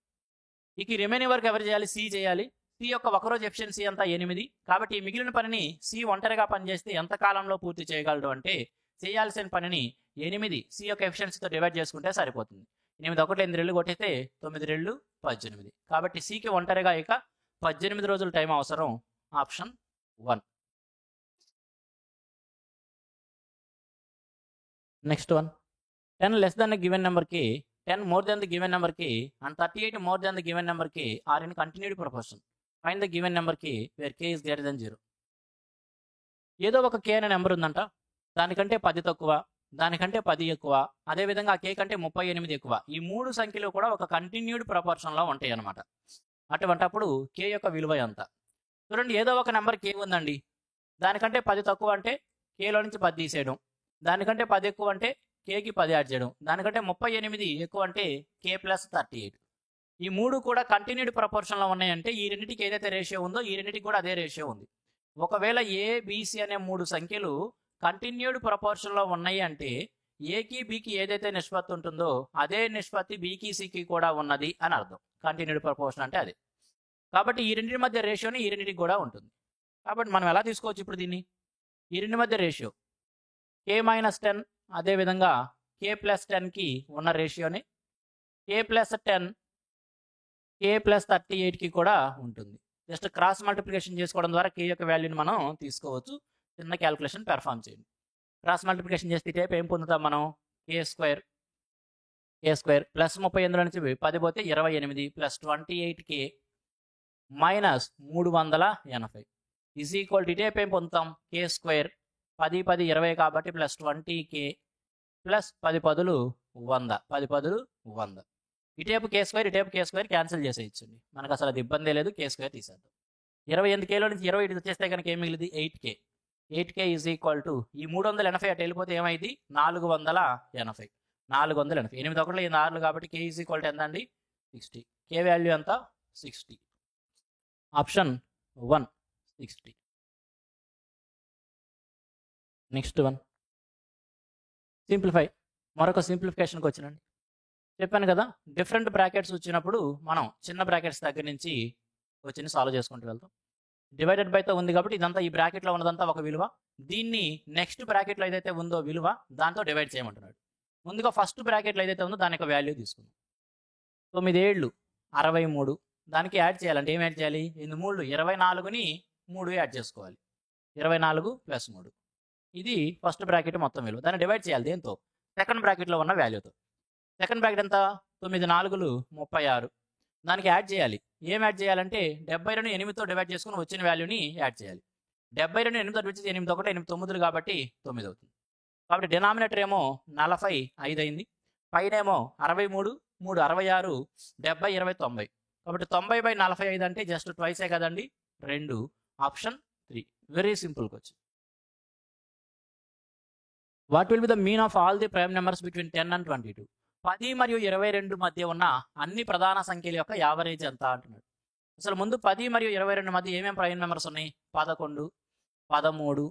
ఇక ఈ రిమైనింగ్ వర్క్ ఎవరు చేయాలి? సి చేయాలి. సి యొక్క ఒకరోజు ఎఫిషియన్సీ అంతా 8. కాబట్టి ఈ మిగిలిన పనిని సి ఒంటరిగా పనిచేస్తే ఎంత కాలంలో పూర్తి చేయగలడు అంటే చేయాల్సిన పనిని 8 సి యొక్క ఎఫిషియన్సీతో డివైడ్ చేసుకుంటే సరిపోతుంది. 8 1 8 2 కొట్టేస్తే 9 2 18. కాబట్టి సికి ఒంటరిగా ఇక 18 రోజుల టైం అవసరం. Option 1. Next one, 10 less than the given number k, 10 more than the given number k and 38 more than the given number k are in continued proportion. Find the given number k where k is greater than 0. ఏదో ఒక k అనే number ఉందంట, దానికంటే 10 తక్కువ, దానికంటే 10 ఎక్కువ, అదేవిధంగా ఆ k కంటే 38 ఎక్కువ. ఈ 3 సంఖ్యలు కూడా ఒక కంటిన్యూడ్ ప్రపోర్షన్లో ఉంటాయి అన్నమాట. అటువంటప్పుడు k యొక్క విలువ ఎంత? చూడండి, ఏదో ఒక నెంబర్ k ఉందండి, దానికంటే 10 తక్కువ అంటే kలో నుంచి 10 తీసేయడం, దానికంటే 10 ఎక్కువ అంటే కేకి 10 యాడ్ చేయడం, దానికంటే 38 ఎక్కువ అంటే k + 38. ఈ 3 కూడా కంటిన్యూడ్ ప్రపోర్షన్లో ఉన్నాయంటే ఈ రెండింటికి ఏదైతే రేషియో ఉందో ఈ రెండింటికి కూడా అదే రేషియో ఉంది. ఒకవేళ ఏ బీసీ అనే 3 సంఖ్యలు కంటిన్యూడ్ ప్రపోర్షన్లో ఉన్నాయి అంటే ఏకి బీకి ఏదైతే నిష్పత్తి ఉంటుందో అదే నిష్పత్తి బీకి సికి కూడా ఉన్నది అని అర్థం. కంటిన్యూడ్ ప్రపోర్షన్ అంటే అదే. కాబట్టి ఈ రెండింటి మధ్య రేషియోని ఈ రెండింటికి కూడా ఉంటుంది. కాబట్టి మనం ఎలా తీసుకోవచ్చు ఇప్పుడు దీన్ని? ఈ రెండింటి మధ్య రేషియో k - 10, అదేవిధంగా k + 10కి ఉన్న రేషియోని k + 10 k + 38కి కూడా ఉంటుంది. జస్ట్ క్రాస్ మల్టిప్లికేషన్ చేసుకోవడం ద్వారా k యొక్క వాల్యూని మనం తీసుకోవచ్చు. చిన్న క్యాలిక్యులేషన్ పెర్ఫామ్ చేయండి. క్రాస్ మల్టిప్లికేషన్ చేస్తే టైప్ ఏం పొందుతాం మనం? k² ప్లస్ 38 నుంచి 10 పోతే 28 plus 28k minus 380 is equal to టైప్ ఏం పొందుతాం? k² 10 10 20 కాబట్టి ప్లస్ 20k ప్లస్ 10 10 100 10 10 100. ఇటేపు k స్క్వేర్ ఇటేపు k స్క్వేర్ క్యాన్సిల్ చేసేయచ్చండి, మనకు అసలు అది ఇబ్బందే లేదు. k స్క్వేర్ తీసేద్దాం. 28kలో నుంచి 20 ఇటు వచ్చేస్తే కనుక ఏం మిగిలింది 8k. 8k is equal to ఈ 380 అటు వెళ్ళిపోతే ఏమైంది 480. 480 8 ఒకటి 6 కాబట్టి k ఈజ్ ఈక్వల్ టు ఎంత అండి 60. k వాల్యూ ఎంత 60. ఆప్షన్ 1 60. Next one simplify. మరొక సింప్లిఫికేషన్కి వచ్చినండి. చెప్పాను కదా డిఫరెంట్ బ్రాకెట్స్ వచ్చినప్పుడు మనం చిన్న బ్రాకెట్స్ దగ్గర నుంచి వచ్చి సాల్వ్ చేసుకుంటూ వెళ్తాం. డివైడెడ్ బైతో ఉంది కాబట్టి ఇదంతా ఈ బ్రాకెట్లో ఉన్నదంతా ఒక విలువ, దీన్ని నెక్స్ట్ బ్రాకెట్లో ఏదైతే ఉందో విలువ దాంతో డివైడ్ చేయమంటున్నాడు. ముందుగా ఫస్ట్ బ్రాకెట్లో ఏదైతే ఉందో దాని యొక్క వాల్యూ తీసుకుందాం. 9 7 63. దానికి యాడ్ చేయాలంటే ఏం యాడ్ చేయాలి 8 3 24ని 3 యాడ్ చేసుకోవాలి. 24 + 3 ఇది ఫస్ట్ బ్రాకెట్ మొత్తం విలువ. దాన్ని డివైడ్ చేయాలి దేంతో సెకండ్ బ్రాకెట్లో ఉన్న వాల్యూతో. సెకండ్ బ్రాకెట్ ఎంత 9 4 36. దానికి యాడ్ చేయాలి. ఏం యాడ్ చేయాలంటే 72ని 8తో డివైడ్ చేసుకుని వచ్చిన వాల్యూని యాడ్ చేయాలి. 72ని 8తో డివైడ్ చేసి 8 1 8 9 కాబట్టి 9 అవుతుంది. కాబట్టి డినామినేటర్ ఏమో 45 అయింది, పైన ఏమో 63 3 66 70 20 90. కాబట్టి 90/45 అంటే జస్ట్ ట్వైసే కదండి 2. ఆప్షన్ 3. వెరీ సింపుల్గా వచ్చింది. What will be the mean of all the prime numbers between 10 and 22? 10 మరియు 22 మధ్య ఉన్న అన్ని ప్రధాన సంఖ్యల యొక్క యావరేజ్ ఎంత అంటున్నాడు. అసలు ముందు 10 మరియు 22 మధ్య ఏమేమి ప్రైమ్ నెంబర్స్ ఉన్నాయి 11 13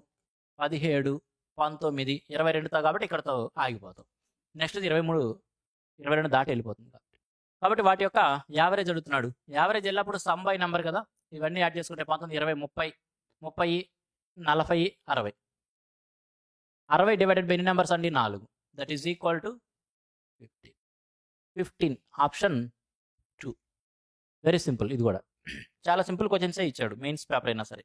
17 19 22తో కాబట్టి ఇక్కడతో ఆగిపోతాం. నెక్స్ట్ 23 22 దాటి వెళ్ళిపోతుంది కాబట్టి వాటి యొక్క యావరేజ్ అడుగుతున్నాడు. యావరేజ్ ఎల్లప్పుడు సమ్ బై నెంబర్ కదా, ఇవన్నీ యాడ్ చేసుకుంటే 19 20 30 30 40 60. 60 డివైడెడ్ బై ఎన్ని నెంబర్స్ అండి 4. That is equal to 15. Option 2. Very simple. ఇది కూడా చాలా సింపుల్ క్వశ్చన్సే ఇచ్చాడు మెయిన్స్ పేపర్ అయినా సరే.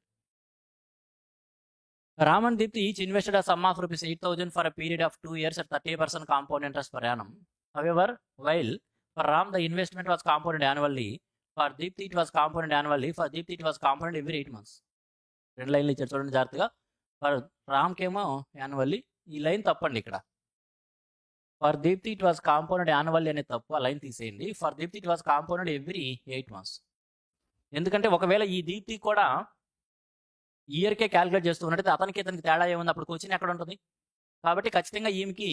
Ram and Deepti each invested a sum of rupees 8,000 for a period of 2 years at 30% compound interest per annum. However, while for Ram the investment was compounded annually, for Deepti it was compounded annually, for Deepti it was compounded every 8 months. రెండు లైన్లు ఇచ్చారు చూడండి జాగ్రత్తగా. For రామ్కేమో annually, ఈ line తప్పండి ఇక్కడ. For Deepti it was compounded annually అనే తప్పు, ఆ లైన్ తీసేయండి. For Deepti it was compounded every 8 months. ఎందుకంటే ఒకవేళ ఈ దీప్తి కూడా ఇయర్కే క్యాలిక్యులేట్ చేస్తూ ఉన్నట్టు అతనికి ఇతనికి తేడా ఏముంది, అప్పుడు క్వశ్చన్ ఎక్కడ ఉంటుంది. కాబట్టి ఖచ్చితంగా ఈమెకి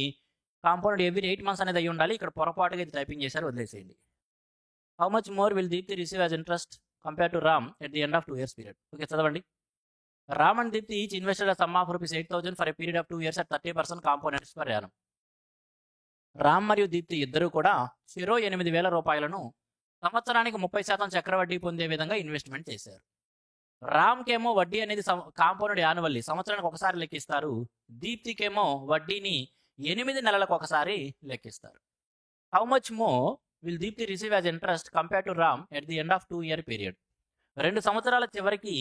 కాంపౌండెడ్ ఎవ్రీ 8 months అనేది అయ్యి ఉండాలి. ఇక్కడ పొరపాటుగా ఇది టైపింగ్ చేశారు, వదిలేసేయండి. How much more will Deepti receive as interest compare to Ram at the end of 2 years period? Okay చదవండి. Ram and Deepti each invested a sum of rupees 8,000 for a period of 2 years at 30% compound interest per annum. Ram మరియు దీప్తి ఇద్దరు కూడా చెరో 8,000 రూపాయలను సంవత్సరానికి 30% చక్రవడ్డీ పొందే విధంగా investment చేశారు. రామ్కేమో వడ్డీ అనేది కాంపౌండెడ్ యాన్యువల్లీ సంవత్సరానికి ఒకసారి లెక్కిస్తారు. దీప్తికేమో వడ్డీని 8 నెలలకు ఒకసారి లెక్కిస్తారు. How much more will Deepti receive as interest compare to Ram at the end of 2 year period? 2 సంవత్సరాల చివరికి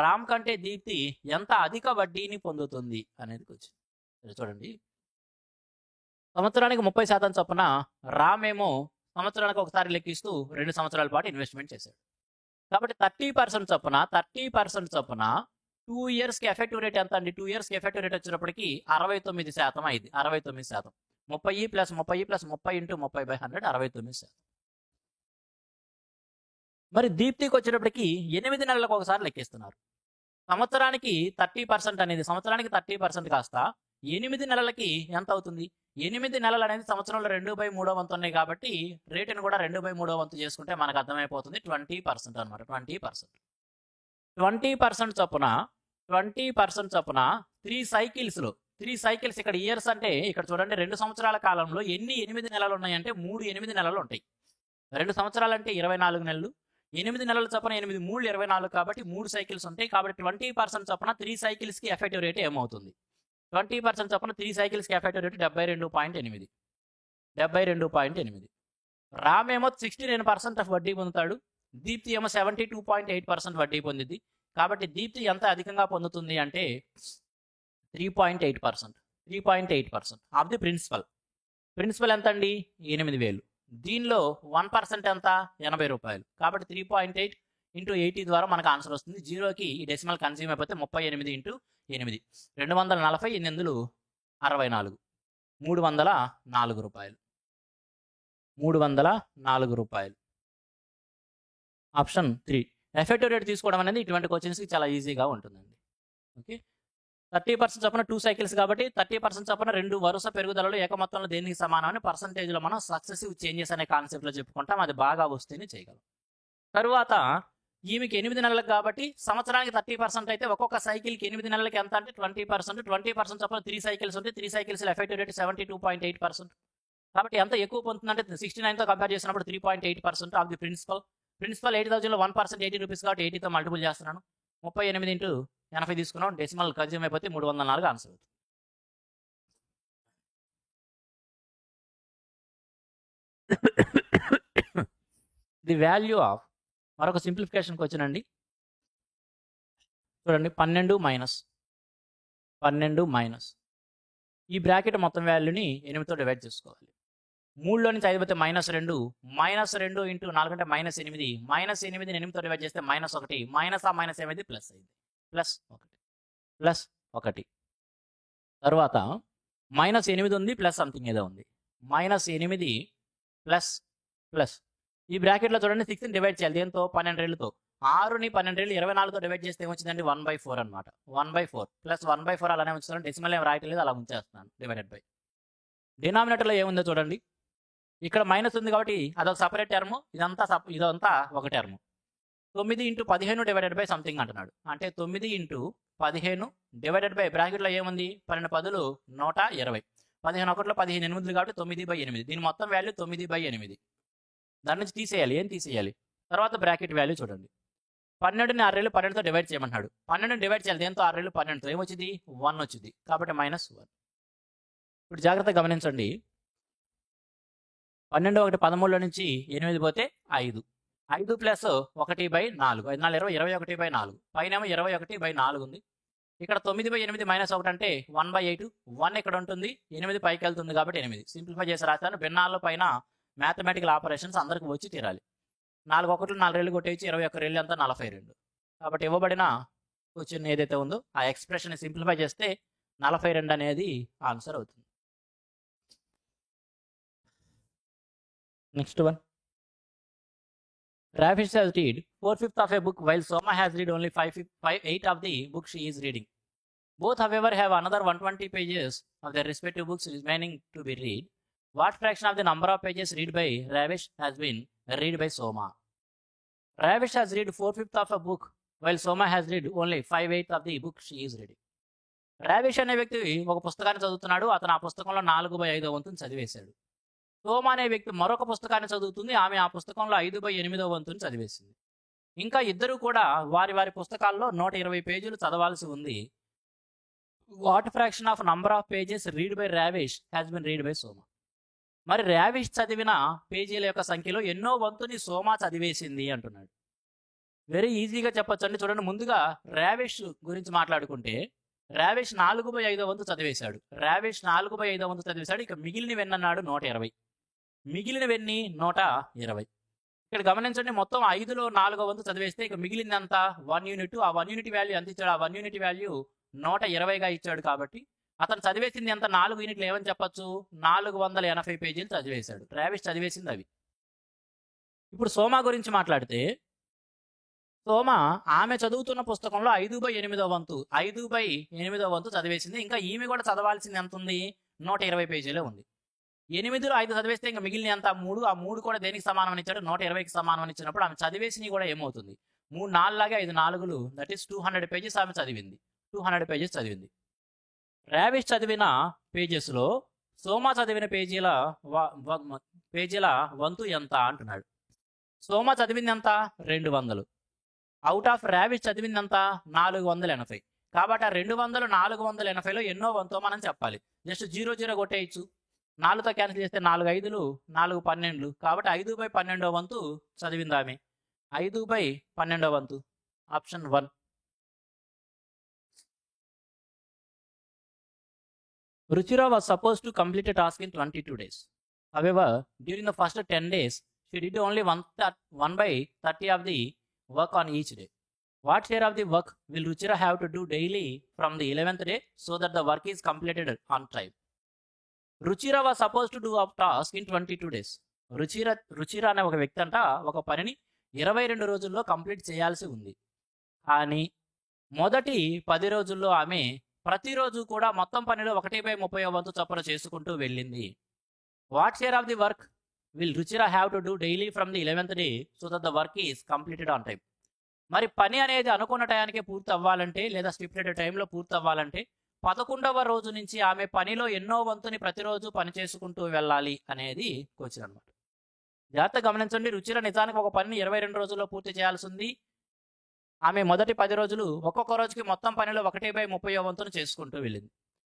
రామ్ కంటే దీప్తి ఎంత అధిక వడ్డీని పొందుతుంది అనేది వచ్చింది. చూడండి, సంవత్సరానికి 30% చొప్పున రామ్ ఏమో సంవత్సరానికి ఒకసారి లెక్కిస్తూ 2 సంవత్సరాల పాటు ఇన్వెస్ట్మెంట్ చేశాడు. కాబట్టి 30% చొప్పున 2 yearsకి ఎఫెక్టివ్ రేట్ ఎంత అండి? 2 yearsకి ఎఫెక్టివ్ రేట్ వచ్చినప్పటికీ 69% అయింది. 69%. 30 + 30 + 30 × 30/100 69%. మరి దీప్తికి వచ్చేటప్పటికి 8 నెలలకు ఒకసారి లెక్కిస్తున్నారు. సంవత్సరానికి 30% అనేది సంవత్సరానికి 30% కాస్త 8 నెలలకి ఎంత అవుతుంది? 8 నెలలు అనేది సంవత్సరంలో 2/3 వంతు ఉన్నాయి కాబట్టి రేటును కూడా 2/3 వంతు చేసుకుంటే మనకు అర్థమైపోతుంది 20% అనమాట. 20% చొప్పున 20% చొప్పున 3 సైకిల్స్లో 3 సైకిల్స్. ఇక్కడ ఇయర్స్ అంటే ఇక్కడ చూడండి 2 సంవత్సరాల కాలంలో ఎన్ని 8 నెలలు ఉన్నాయంటే 3 8 నెలలు ఉంటాయి. 2 సంవత్సరాలు అంటే 24 నెలలు. 8 నెలల చొప్పున 8 3 24 కాబట్టి 3 సైకిల్స్ ఉంటాయి. కాబట్టి 20% చొప్పున 3 సైకిల్స్కి ఎఫెక్టివ్ రేట్ ఏమవుతుంది? 20% చొప్పున 3 సైకిల్స్కి ఎఫెక్టివ్ రేట్ 72.8. 72.8. రామ్ ఏమో 69% ఆఫ్ వడ్డీ పొందుతాడు. దీప్తి ఏమో 72.8% వడ్డీ పొందింది. కాబట్టి దీప్తి ఎంత అధికంగా పొందుతుంది అంటే 3.8%. 3.8% ఆఫ్ ది ప్రిన్సిపల్. ప్రిన్సిపల్ ఎంత అండి? 8,000. దీనిలో 1% ఎంత? 80 రూపాయలు. కాబట్టి 3.8 × 80 ద్వారా మనకు ఆన్సర్ వస్తుంది. 0కి ఈ డెసిమల్ కన్జ్యూమ్ అయిపోతే 38 × 8 240 8 64 304 రూపాయలు 304 రూపాయలు. ఆప్షన్ 3 ఎఫెక్టివ్ రేట్ తీసుకోవడం అనేది ఇటువంటి క్వశ్చన్స్కి చాలా ఈజీగా ఉంటుందండి. ఓకే, 30% చొప్పున 2 సైకిల్స్ కాబట్టి 30% చొప్పున 2 వరుస పెరుగుదలలో ఏక మొత్తంలో దేనికి సమానం అని పర్సంటేజ్లో మనం సక్సెసివ్ చేంజెస్ అనే కాన్సెప్ట్లో చెప్పుకుంటాం. అది బాగా వస్తేనే చేయగలం. తరువాత ఈమెకి 8 నెలలకు కాబట్టి సంవత్సరానికి 30% అయితే ఒక్కొక్క సైకిల్కి 8 నెలలకి ఎంత అంటే 20% చొప్పున 3 సైకిల్స్ ఉంటే 3 సైకిల్స్ ఎఫెక్టివ్ రేట్ 72.8%. కాబట్టి ఎంత ఎక్కువ పొందుతుందంటే 69తో కంపేర్ చేసినప్పుడు 3.8% ఆఫ్ ది ప్రిన్సిపల్ 80,000లో 1% 80 రూపీస్ కాబట్టి 80తో మల్టిపుల్ చేస్తున్నాను. 38 ఇంటూ 80 తీసుకున్నాం. డెసిమల్ కన్జ్యూమ్ అయిపోతే 304 ఆన్సర్ అవుతుంది. ది వాల్యూ ఆఫ్ మరొక సింప్లిఫికేషన్కి వచ్చినండి. చూడండి 12 మైనస్ ఈ బ్రాకెట్ మొత్తం వాల్యూని 8తో డివైడ్ చేసుకోవాలి. 3లో నుంచి 5 పోతే -2 ఇంటూ 4 అంటే -8 -8ని 8తో డివైడ్ చేస్తే -1 మైనస్ ఏమైంది ప్లస్ అయింది ప్లస్ 1 తర్వాత -8 ఉంది ప్లస్ సంథింగ్ ఏదో ఉంది -8 ప్లస్ ఈ బ్రాకెట్లో చూడండి 6ని డివైడ్ చేయాలి దేంతో 12 రెళ్ళతో 6ని 12 రెళ్ళు 24తో డివైడ్ చేస్తే ఏమొచ్చిందండి 1/4 అనమాట 1/4 ప్లస్ 1/4 అలానే ఉంచుతాను. డెసిమల్ ఏం రాయట్లేదు అలా ఉంచేస్తున్నాను. డివైడెడ్ బై డినామినేటర్లో ఏముందో చూడండి. ఇక్కడ మైనస్ ఉంది కాబట్టి అదొక సపరేట్ టర్మ్, ఇదంతా ఒక term. 9 into 15 divided by something అంటున్నాడు. అంటే 9 ఇంటూ 15 డివైడెడ్ బై బ్రాకెట్లో ఏముంది 12 10 120 15 1లో 15 8 కాబట్టి 9/8. దీని మొత్తం వాల్యూ 9/8. దాని నుంచి తీసేయాలి. ఏం తీసేయాలి? తర్వాత బ్రాకెట్ వాల్యూ చూడండి. 12ని 6 రెళ్ళు 12తో డివైడ్ చేయమన్నాడు. 12ని డివైడ్ చేయాలి దేంతో 6 రెళ్ళు 12తో ఏమొచ్చింది 1 వచ్చింది కాబట్టి -1. ఇప్పుడు జాగ్రత్తగా గమనించండి. 12 1 13లో నుంచి 8 పోతే 5 ప్లస్ 1/4 5 4 20 21/4 పైనేమో 21/4 ఉంది. ఇక్కడ 9/8 -1 అంటే 1/8 1 ఇక్కడ ఉంటుంది 8 పైకి వెళ్తుంది కాబట్టి 8. సింప్లిఫై చేసి రాస్తాను. భిన్నాల పైన మ్యాథమెటికల్ ఆపరేషన్స్ అందరికి వచ్చి తీరాలి. 4 1 4 రెళ్ళు కొట్టేసి 21 రెళ్ళు అంతా 42. కాబట్టి ఇవ్వబడిన క్వశ్చన్ ఏదైతే ఉందో ఆ ఎక్స్ప్రెషన్ సింప్లిఫై చేస్తే 42 అనేది ఆన్సర్ అవుతుంది. Next one. Ravish has read 4/5 of a book while Soma has read only 8 of the book she is reading. Both, however, have another 120 pages of their respective books remaining to be read. What fraction of the number of pages read by Ravish has been read by Soma? Ravish has read 4/5 of a book while Soma has read only 5/8 of the book she is reading. Ravish అనే వ్యక్తి ఒక పుస్తకాన్ని చదువుతున్నాడు. అతను ఆ పుస్తకంలో 4/5 వంతుని చదివేశాడు. సోమ అనే వ్యక్తి మరొక పుస్తకాన్ని చదువుతుంది. ఆమె ఆ పుస్తకంలో 5/8 వంతుని చదివేసింది. ఇంకా ఇద్దరు కూడా వారి పుస్తకాల్లో 120 పేజీలు చదవాల్సి ఉంది. What fraction of number of pages read by Ravish has been read by Soma? మరి రావిష్ చదివిన పేజీల యొక్క సంఖ్యలో ఎన్నో వంతుని సోమ చదివేసింది అంటున్నాడు. వెరీ ఈజీగా చెప్పొచ్చండి. చూడండి, ముందుగా రావిష్ గురించి మాట్లాడుకుంటే రావిష్ 4/5 వంతు చదివేశాడు. ఇక మిగిలినవెన్ని అన్నాడు 120. మిగిలినవెన్ని 120. ఇక్కడ గమనించండి, మొత్తం 5లో 4 వంతు చదివేస్తే ఇక మిగిలిందంతా 1 యూనిట్. ఆ 1 యూనిట్ వాల్యూ ఎంత ఇచ్చాడు? ఆ 1 యూనిట్ వాల్యూ 120గా ఇచ్చాడు. కాబట్టి అతను చదివేసింది ఎంత? 4 యూనిట్లు ఏమని చెప్పచ్చు? 480 పేజీలు చదివేశాడు. రావిష్ చదివేసింది అవి. ఇప్పుడు సోమ గురించి మాట్లాడితే సోమ ఆమె చదువుతున్న పుస్తకంలో 5/8 వంతు చదివేసింది. ఇంకా ఈమె కూడా చదవాల్సింది ఎంత ఉంది? 120 పేజీలే ఉంది. 8లో 5 చదివేస్తే ఇంకా మిగిలిన ఎంత? 3. ఆ 3 కూడా దేనికి సమానం అని ఇచ్చాడు? 120కి సమానం అని ఇచ్చినప్పుడు ఆమె చదివేసినవి కూడా ఏమవుతుంది? 3 4 లాగే 5 4లు దట్ ఈస్ 200 పేజెస్ ఆమె చదివింది. 200 పేజెస్ చదివింది. రావిష్ చదివిన పేజెస్లో సోమ చదివిన పేజీల వంతు ఎంత అంటున్నాడు. సోమ చదివింది ఎంత? 200. అవుట్ ఆఫ్ రావిష్ చదివింది ఎంత? 480. కాబట్టి ఆ 200 480లో ఎన్నో వంతో మనం చెప్పాలి. జస్ట్ 0 కొట్టేయచ్చు. 4తో క్యాన్సిల్ చేస్తే 4 5లు 4 12. కాబట్టి 5/12 వంతు చదివింది ఆమె. 5/12 వంతు. Option 1. Ruchira was supposed to complete a task in 22 days. However, during the first 10 days, she did only 1/30 of the work on each day. What share of the work will Ruchira have to do daily from the 11th day so that the work is completed on time? Ruchira was supposed to do a task in 22 days. రుచిరా అనే ఒక వ్యక్తి అంట ఒక పనిని 22 రోజుల్లో complete చేయాల్సి ఉంది. కానీ మొదటి 10 రోజుల్లో ఆమె ప్రతిరోజు కూడా మొత్తం పనిలో 1/30 వంతు చొప్పున చేసుకుంటూ వెళ్ళింది. What share of the work will Ruchira have to do daily from the 11th day so that the work is completed on time. మరి పని అనేది అనుకున్న టయానికే పూర్తి అవ్వాలంటే లేదా స్టిపులేటెడ్ టైంలో పూర్తి అవ్వాలంటే 11వ రోజు నుంచి ఆమె పనిలో ఎన్నో వంతుని ప్రతిరోజు పని చేసుకుంటూ వెళ్ళాలి అనేది క్వశ్చన్ అనమాట. జాగ్రత్తగా గమనించండి. రుచిర నిజానికి ఒక పనిని 22 రోజుల్లో పూర్తి చేయాల్సి ఉంది. ఆమె మొదటి 10 రోజులు ఒక్కొక్క రోజుకి మొత్తం పనిలో 1/30 వంతును చేసుకుంటూ వెళ్ళింది.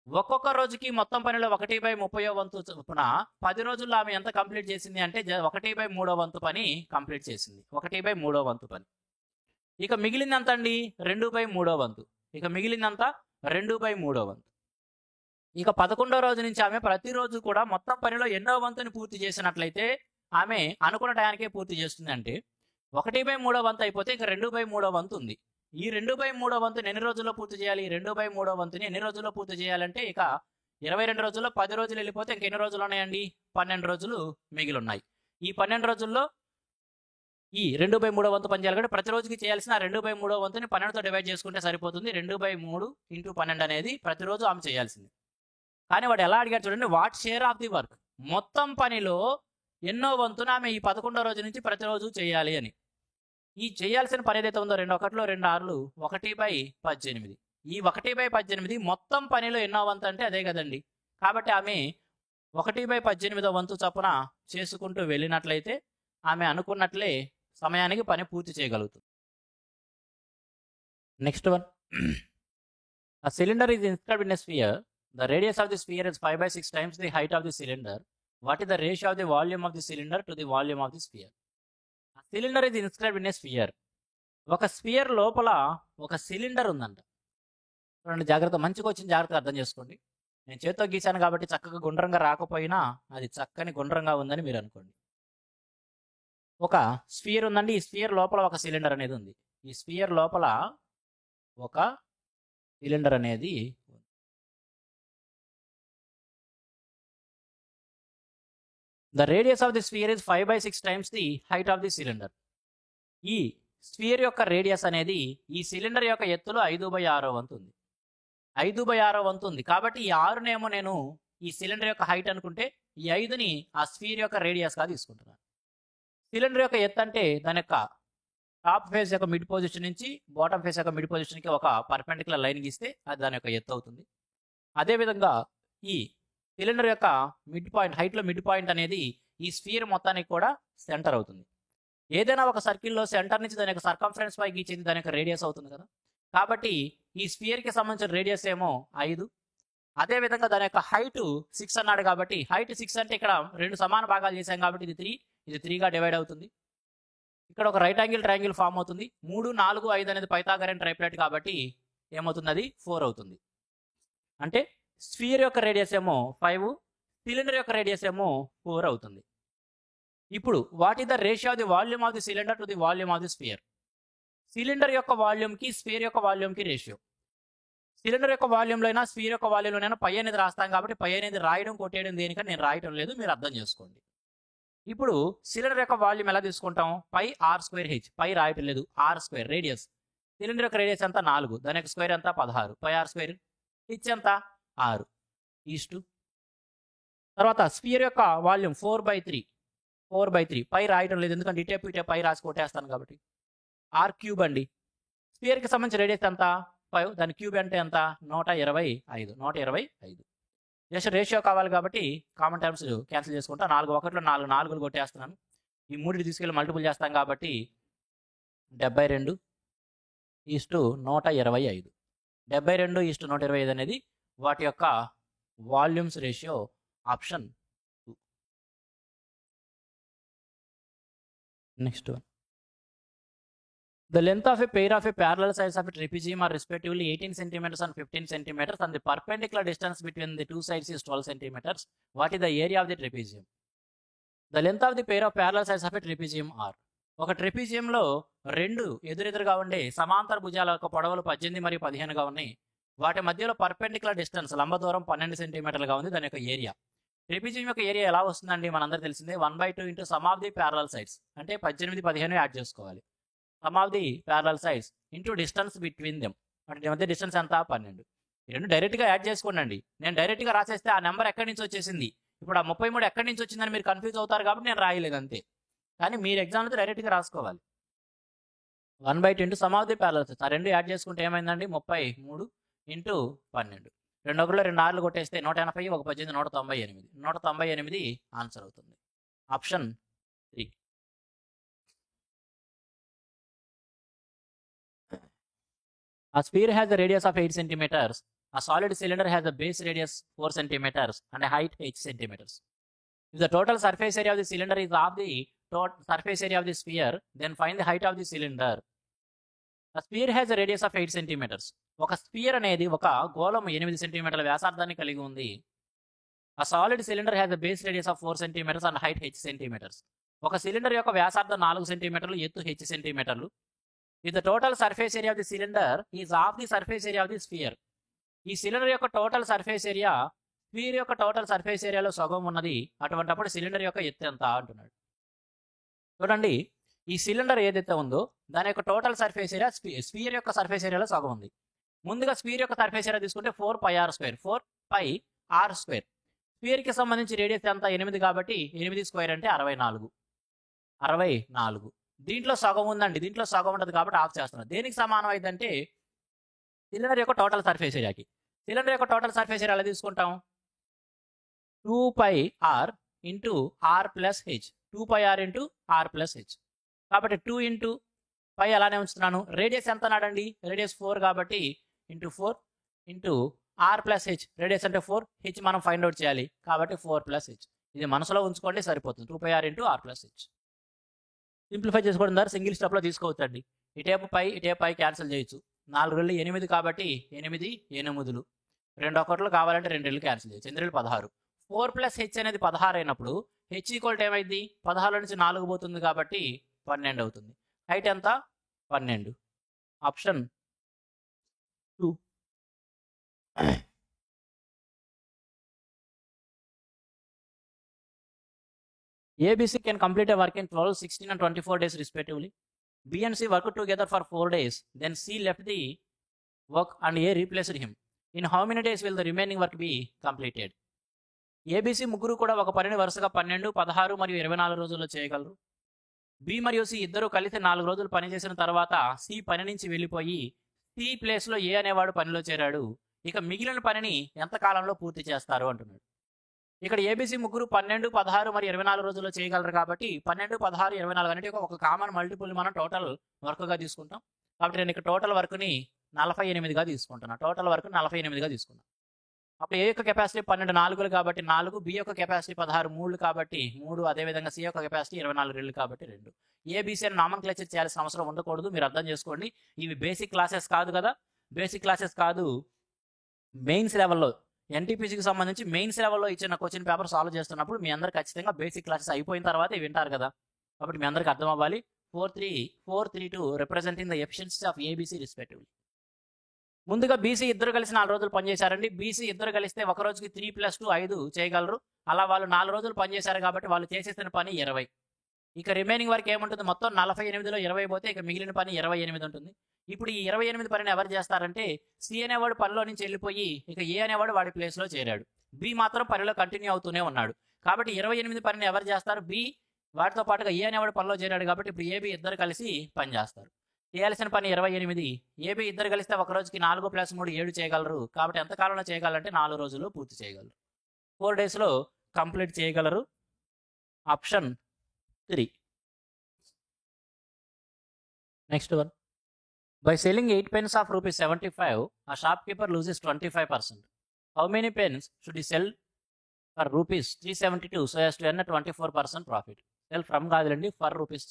ఒక్కొక్క రోజుకి మొత్తం పనిలో 1/30 వంతు చొప్పున 10 రోజుల్లో ఆమె ఎంత కంప్లీట్ చేసింది అంటే 1/3 వంతు పని కంప్లీట్ చేసింది. 1/3 వంతు పని. ఇక మిగిలిందంత అండి 2/3 వంతు. ఇక మిగిలిందంతా 2/3 వంతు. ఇక 11వ రోజు నుంచి ఆమె ప్రతిరోజు కూడా మొత్తం పనిలో ఎన్నో వంతుని పూర్తి చేసినట్లయితే ఆమె అనుకున్న టయానికే పూర్తి చేస్తుంది. అంటే 1/3 వంతు అయిపోతే ఇక 2/3 వంతు ఉంది. ఈ 2/3 వంతుని ఎన్ని రోజుల్లో పూర్తి చేయాలి? 2/3 వంతుని ఎన్ని రోజుల్లో పూర్తి చేయాలంటే ఇక 22 రోజుల్లో 10 రోజులు వెళ్ళిపోతే ఇంక ఎన్ని రోజులు ఉన్నాయండి? 12 రోజులు మిగిలి ఉన్నాయి. ఈ 12 రోజుల్లో ఈ 2/3 వంతు పని చేయాలి కాబట్టి ప్రతి రోజుకి చేయాల్సిన 2/3 వంతుని 12తో డివైడ్ చేసుకుంటే సరిపోతుంది. 2/3 × 12 అనేది ప్రతిరోజు ఆమె చేయాల్సింది. కానీ వాడు ఎలా అడిగాడు చూడండి, what share of the work, మొత్తం పనిలో ఎన్నో వంతున ఆమె ఈ 11వ రోజు నుంచి ప్రతిరోజు చేయాలి అని. ఈ చేయాల్సిన పని ఏదైతే ఉందో 2 1 2 6 1/18. ఈ 1/18 మొత్తం పనిలో ఎన్నో వంతు అంటే అదే కదండి. కాబట్టి ఆమె 1/18 వంతు చొప్పున చేసుకుంటూ వెళ్ళినట్లయితే ఆమె అనుకున్నట్లే సమయానికి పని పూర్తి చేయగలుగుతుంది. Next one, a cylinder is inscribed in a sphere. The radius of the sphere is 5/6 times the height of the cylinder. What is the ratio of the volume of the cylinder to the volume of the sphere? A cylinder is inscribed in a sphere. ఒక spear లోపల ఒక cylinder ఉందంట. చూడండి జాగ్రత్త, మంచిగా వచ్చిన జాగ్రత్తగా అర్థం చేసుకోండి. నేను చేత్తో గీశాను కాబట్టి చక్కగా గుండ్రంగా రాకపోయినా అది చక్కని గుండ్రంగా ఉందని మీరు అనుకోండి. ఒక స్పియర్ ఉందండి. ఈ స్పియర్ లోపల ఒక సిలిండర్ అనేది ఉంది. ఈ స్పియర్ లోపల ఒక సిలిండర్ అనేది ఉంది. The radius of the spear is 5/6 times the height of the cylinder. ఈ స్పియర్ యొక్క రేడియస్ అనేది ఈ సిలిండర్ యొక్క ఎత్తులో 5/6 వంతు ఉంది. 5/6 వంతు ఉంది కాబట్టి ఈ 6నేమో నేను ఈ సిలిండర్ యొక్క హైట్ అనుకుంటే ఈ 5ని ఆ స్పియర్ యొక్క రేడియస్గా తీసుకుంటున్నాను. సిలిండర్ యొక్క ఎత్తు అంటే దాని యొక్క టాప్ ఫేస్ యొక్క మిడ్ పొజిషన్ నుంచి బాటమ్ ఫేస్ యొక్క మిడ్ పొజిషన్కి ఒక పర్పెండిక్యులర్ లైన్ గీస్తే అది దాని యొక్క ఎత్తు అవుతుంది. అదేవిధంగా ఈ సిలిండర్ యొక్క మిడ్ పాయింట్, హైట్లో మిడ్ పాయింట్ అనేది ఈ స్ఫియర్ మొత్తానికి కూడా సెంటర్ అవుతుంది. ఏదైనా ఒక సర్కిల్లో సెంటర్ నుంచి దాని యొక్క సర్కంఫరెన్స్ పై గీచింది దాని యొక్క రేడియస్ అవుతుంది కదా. కాబట్టి ఈ స్ఫియర్కి సంబంధించిన రేడియస్ ఏమో 5. అదేవిధంగా దాని యొక్క హైట్ 6 అన్నాడు కాబట్టి హైట్ 6 అంటే ఇక్కడ 2 సమాన భాగాలు చేశాం కాబట్టి ఇది 3, ఇది 3గా డివైడ్ అవుతుంది. ఇక్కడ ఒక రైట్ యాంగిల్ ట్రయాంగిల్ ఫామ్ అవుతుంది. 3 4 5 అనేది పైథాగరన్ ట్రైప్లెట్ కాబట్టి ఏమవుతుంది? అది 4 అవుతుంది. అంటే స్ఫియర్ యొక్క రేడియస్ ఏమో 5, సిలిండర్ యొక్క రేడియస్ ఏమో 4 అవుతుంది. ఇప్పుడు what is the ratio of the volume of the cylinder to the volume of the sphere? Cylinder యొక్క వాల్యూమ్కి స్ఫియర్ యొక్క వాల్యూమ్కి రేషియో. సిలిండర్ యొక్క వాల్యూమ్లో అయినా స్ఫియర్ యొక్క వాల్యూమ్లో పై అనేది రాస్తాం కాబట్టి పై అనేది రాయడం కొట్టేయడం దేనికని నేను రాయటం లేదు, మీరు అర్థం చేసుకోండి. ఇప్పుడు సిలిండర్ యొక్క వాల్యూమ్ ఎలా తీసుకుంటాం? పై r²h, పై రాయటం లేదు, r² రేడియస్. సిలిండర్ యొక్క రేడియస్ ఎంత? 4, దాని యొక్క స్క్వేర్ ఎంత? 16, పై r², h ఎంత? 6 ఈస్టు. తర్వాత స్ఫియర్ యొక్క వాల్యూమ్ 4/3, పై రాయటం లేదు ఎందుకంటే ఇటే పై రాసి కొట్టేస్తాను కాబట్టి r³ అండి. స్ఫియర్కి సంబంధించిన రేడియస్ ఎంత? 5, దాని క్యూబ్ అంటే ఎంత? 125. జస్ట్ రేషియో కావాలి కాబట్టి కామన్ టర్మ్స్ క్యాన్సిల్ చేసుకుంటా. 4 1 4 4 కొట్టేస్తున్నాను. ఈ 3 తీసుకెళ్ళి మల్టిపుల్ చేస్తాం కాబట్టి 72:125. 72:125 అనేది వాటి యొక్క volumes ratio. Option 2. Next one, the length of a pair of a parallel sides of a trapezium are respectively 18 centimeters and 15 centimeters and the perpendicular distance between the two sides is 12 centimeters. What is the area of the trapezium? The length of the pair of parallel sides of a trapezium are, ఒక ట్రెపీజియంలో రెండు ఎదురెదురుగా ఉండే సమాంతర భుజాల యొక్క పొడవులు 18 మరియు 15గా ఉన్నాయి. వాటి మధ్యలో పర్పెండిక్యులర్ డిస్టెన్స్ లంబ దూరం 12 సెంటీమీటర్లుగా ఉంది. దాని యొక్క ఏరియా. ట్రెపీజియం యొక్క ఏరియా ఎలా వస్తుందండి? మనందరూ తెలిసిందే 1/2 into some of the parallel sides, అంటే 18, 15 యాడ్ చేసుకోవాలి. Some of the parallel sides into distance between them, అంటే మధ్య డిస్టెన్స్ ఎంత? 12. ఈ రెండు డైరెక్ట్గా యాడ్ చేసుకోండి. నేను డైరెక్ట్గా రాసేస్తే ఆ నెంబర్ ఎక్కడి నుంచి వచ్చేసింది, ఇప్పుడు ఆ 33 ఎక్కడి నుంచి వచ్చిందని మీరు కన్ఫ్యూజ్ అవుతారు కాబట్టి నేను రాయలేదు అంతే. కానీ మీరు ఎగ్జామ్లో డైరెక్ట్గా రాసుకోవాలి. 1/2 into some of the parallel sides, ఆ రెండు యాడ్ చేసుకుంటే ఏమైందండి? 33 ఇంటూ 12. 2 1 2 6 కొట్టేస్తే 180, 1 18, 198. 198 ఆన్సర్ అవుతుంది. Option 3. A sphere has a radius of 8 centimeters. A solid cylinder has a base radius 4 centimeters and a height 8 centimeters. If the total surface area of the cylinder is half the total surface area of the sphere, then find the height of the cylinder. A sphere has a radius of 8 centimeters. ఒక spear అనేది ఒక గోళం 8 సెంటీమీటర్ల వ్యాసార్థాన్ని కలిగి ఉంది. A solid cylinder has a base radius of 4 centimeters and height h centimeters. ఒక cylinder యొక్క వ్యాసార్థం 4 సెంటీమీటర్లు, ఎత్తు h సెంటీమీటర్లు. If the total surface area of the cylinder is half the surface area of the sphere. ఈ cylinder యొక్క total surface area spear యొక్క total surface ఏరియాలో సగం ఉన్నది. అటువంటప్పుడు సిలిండర్ యొక్క ఎత్తు ఎంత అంటున్నాడు. చూడండి, ఈ సిలిండర్ ఏదైతే ఉందో దాని యొక్క టోటల్ సర్ఫేస్ ఏరియా స్పియర్ యొక్క సర్ఫేస్ ఏరియాలో సగం ఉంది. ముందుగా స్పియర్ యొక్క సర్ఫేస్ ఏరియా తీసుకుంటే 4πr². 4πr². స్పియర్కి సంబంధించి రేడియస్ ఎంత? 8 కాబట్టి 8 స్క్వేర్ అంటే 64. 64. దీంట్లో సగం ఉందండి, దీంట్లో సగం ఉంటుంది కాబట్టి ఆఫ్ చేస్తున్నాం. దేనికి సమానం అయిందంటే సిలిండర్ యొక్క టోటల్ సర్ఫేస్ ఏరియాకి. సిలిండర్ యొక్క టోటల్ సర్ఫేస్ ఏరియా ఎలా తీసుకుంటాం? 2πr into r plus H. 2πr into r plus H. కాబట్టి 2 ఇంటూ పై అలానే ఉంచుతున్నాను. రేడియస్ ఎంత అన్నాడండి? రేడియస్ 4 కాబట్టి into 4 into r plus H. Radius అంటే 4, హెచ్ మనం ఫైండ్ అవుట్ చేయాలి కాబట్టి 4 ప్లస్ హెచ్. ఇది మనసులో ఉంచుకోండి, సరిపోతుంది. 2πr into r plus H. Simplify చేసుకోవడం ద్వారా సింగిల్ స్టెప్లో తీసుకోవచ్చండి. ఇటేపు పై క్యాన్సిల్ చేయొచ్చు. 4 రెళ్ళు 8 కాబట్టి 8 8. 2 1 కావాలంటే 2 రెళ్ళు క్యాన్సిల్ చేయొచ్చు. 8 16. 4 ప్లస్ హెచ్ అనేది 16 అయినప్పుడు హెచ్ ఈక్వల్ ఏమైంది? 16 నుంచి 4 పోతుంది కాబట్టి 12 అవుతుంది. హైట్ ఎంత? 12. Option 2. ABC can complete a work in 12, 16 and 24 days respectively. B and C worked together for 4 days. Then C left the work and A replaced him. In how many days will the remaining work be completed? ABC ముగ్గురు కూడా ఒక పనిని వరుసగా 12, 16 మరియు 24 రోజుల్లో చేయగలరు. B మరియు C ఇద్దరు కలిసి 4 రోజులు పని చేసిన తర్వాత C పని నుంచి వెళ్ళిపోయి C ప్లేస్లో A అనేవాడు పనిలో చేరాడు. ఇక మిగిలిన పనిని ఎంత కాలంలో పూర్తి చేస్తారు అంటున్నాడు. ఇక్కడ ఏబీసీ ముగ్గురు 12, 16 మరియు 24 రోజుల్లో చేయగలరు కాబట్టి 12, 16, 24 అనేది ఒక కామన్ మల్టిపుల్ మనం టోటల్ వర్క్గా తీసుకుంటాం. కాబట్టి నేను ఇక్కడ టోటల్ వర్క్ని 48గా తీసుకుంటున్నాను. టోటల్ వర్క్ 48గా తీసుకున్నాను. అప్పుడు ఏ యొక్క కెపాసిటీ 12 4లు కాబట్టి 4, బి యొక్క కెపాసిటీ 16 3లు కాబట్టి 3, అదేవిధంగా సి యొక్క కెపాసిటీ 24 రెళ్ళు కాబట్టి 2. ఏబీసీ అని నామన్క్లేచర్ చేయాల్సిన అవసరం ఉండకూడదు, మీరు అర్థం చేసుకోండి. ఇవి బేసిక్ క్లాసెస్ కాదు కదా, బేసిక్ క్లాసెస్ కాదు, మెయిన్స్ లెవెల్లో ఎన్టీపీసీకి సంబంధించి మెయిన్స్ లెవెల్లో ఇచ్చిన క్వశ్చన్ పేపర్ సాల్వ్ చేస్తున్నప్పుడు మీ అందరు ఖచ్చితంగా బేసిక్ క్లాసెస్ అయిపోయిన తర్వాత వింటారు కదా, కాబట్టి మీ అందరికి అర్థం అవ్వాలి. 432 representing the efficiency of ABC respectively. ముందుగా బీసీ ఇద్దరు కలిసి 4 రోజులు పనిచేశారండి. బీసీ ఇద్దరు కలిస్తే ఒక రోజుకి 3 + 2 5 చేయగలరు. అలా వాళ్ళు 4 రోజులు పనిచేశారు కాబట్టి వాళ్ళు చేసేసిన పని 20. ఇక రిమైనింగ్ వర్క్ ఏముంటుంది? మొత్తం 48లో 20 పోతే ఇక మిగిలిన పని 28 ఉంటుంది. ఇప్పుడు ఈ 28 పనిని ఎవరు చేస్తారంటే సి అనేవాడు పనిలో నుంచి వెళ్ళిపోయి ఇక ఏ అనేవాడు వాడి ప్లేస్లో చేరాడు. బి మాత్రం పనిలో కంటిన్యూ అవుతూనే ఉన్నాడు. కాబట్టి 28 పనిని ఎవరు చేస్తారు? బి వాటితో పాటుగా ఏ అనేవాడు పనిలో చేరాడు కాబట్టి ఇప్పుడు ఏబి ఇద్దరు కలిసి పని చేస్తారు. చేయాల్సిన పని 28. ఏబి ఇద్దరు కలిస్తే ఒక రోజుకి 4 + 3 7 చేయగలరు. కాబట్టి ఎంత కాలంలో చేయగలరంటే 4 రోజుల్లో పూర్తి చేయగలరు. 4 డేస్లో కంప్లీట్ చేయగలరు. Option 3. Next one. By selling 8 pens of ₹75, a shopkeeper loses 25%. How many pens should he sell for ₹372 so as to earn a 24% profit? Sell from కాదులండి, for rupees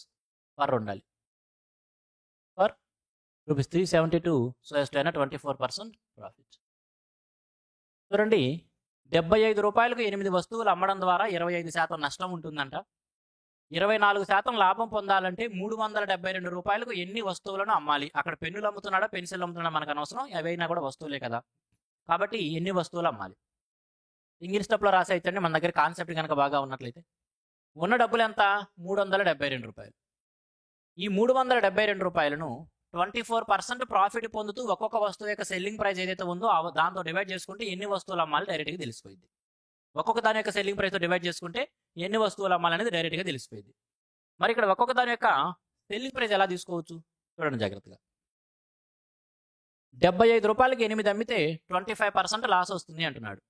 for ఉండాలి. For ₹372 so as to earn a 24% profit. చూడండి, ₹75కు 8 వస్తువులు అమ్మడం ద్వారా 25% నష్టం ఉంటుందంట. 24% లాభం పొందాలంటే 372 రూపాయలకు ఎన్ని వస్తువులను అమ్మాలి? అక్కడ పెన్నులు అమ్ముతున్నాడా, పెన్సిల్ అమ్ముతున్నాడా మనకు అనవసరం, అవైనా కూడా వస్తువులే కదా. కాబట్టి ఎన్ని వస్తువులు అమ్మాలి? సింగిల్ స్టెప్లో రాసి అయితే మన దగ్గర కాన్సెప్ట్ కనుక బాగా ఉన్నట్లయితే ఉన్న డబ్బులు ఎంత? 372 రూపాయలు. ఈ 372 రూపాయలను 24% ప్రాఫిట్ పొందుతూ ఒక్కొక్క వస్తువు యొక్క సెల్లింగ్ ప్రైస్ ఏదైతే ఉందో దాంతో డివైడ్ చేసుకుంటే ఎన్ని వస్తువులు అమ్మాలి డైరెక్ట్గా తెలిసిపోయింది. ఒక్కొక్క దాని యొక్క సెల్లింగ్ ప్రైస్తో డివైడ్ చేసుకుంటే ఎన్ని వస్తువులు అమ్మాలనేది డైరెక్ట్గా తెలిసిపోయింది. మరి ఇక్కడ ఒక్కొక్క దాని యొక్క సెల్లింగ్ ప్రైస్ ఎలా తీసుకోవచ్చు చూడండి జాగ్రత్తగా. 75 రూపాయలకి 8 అమ్మితే 25% లాస్ వస్తుంది అంటున్నాడు.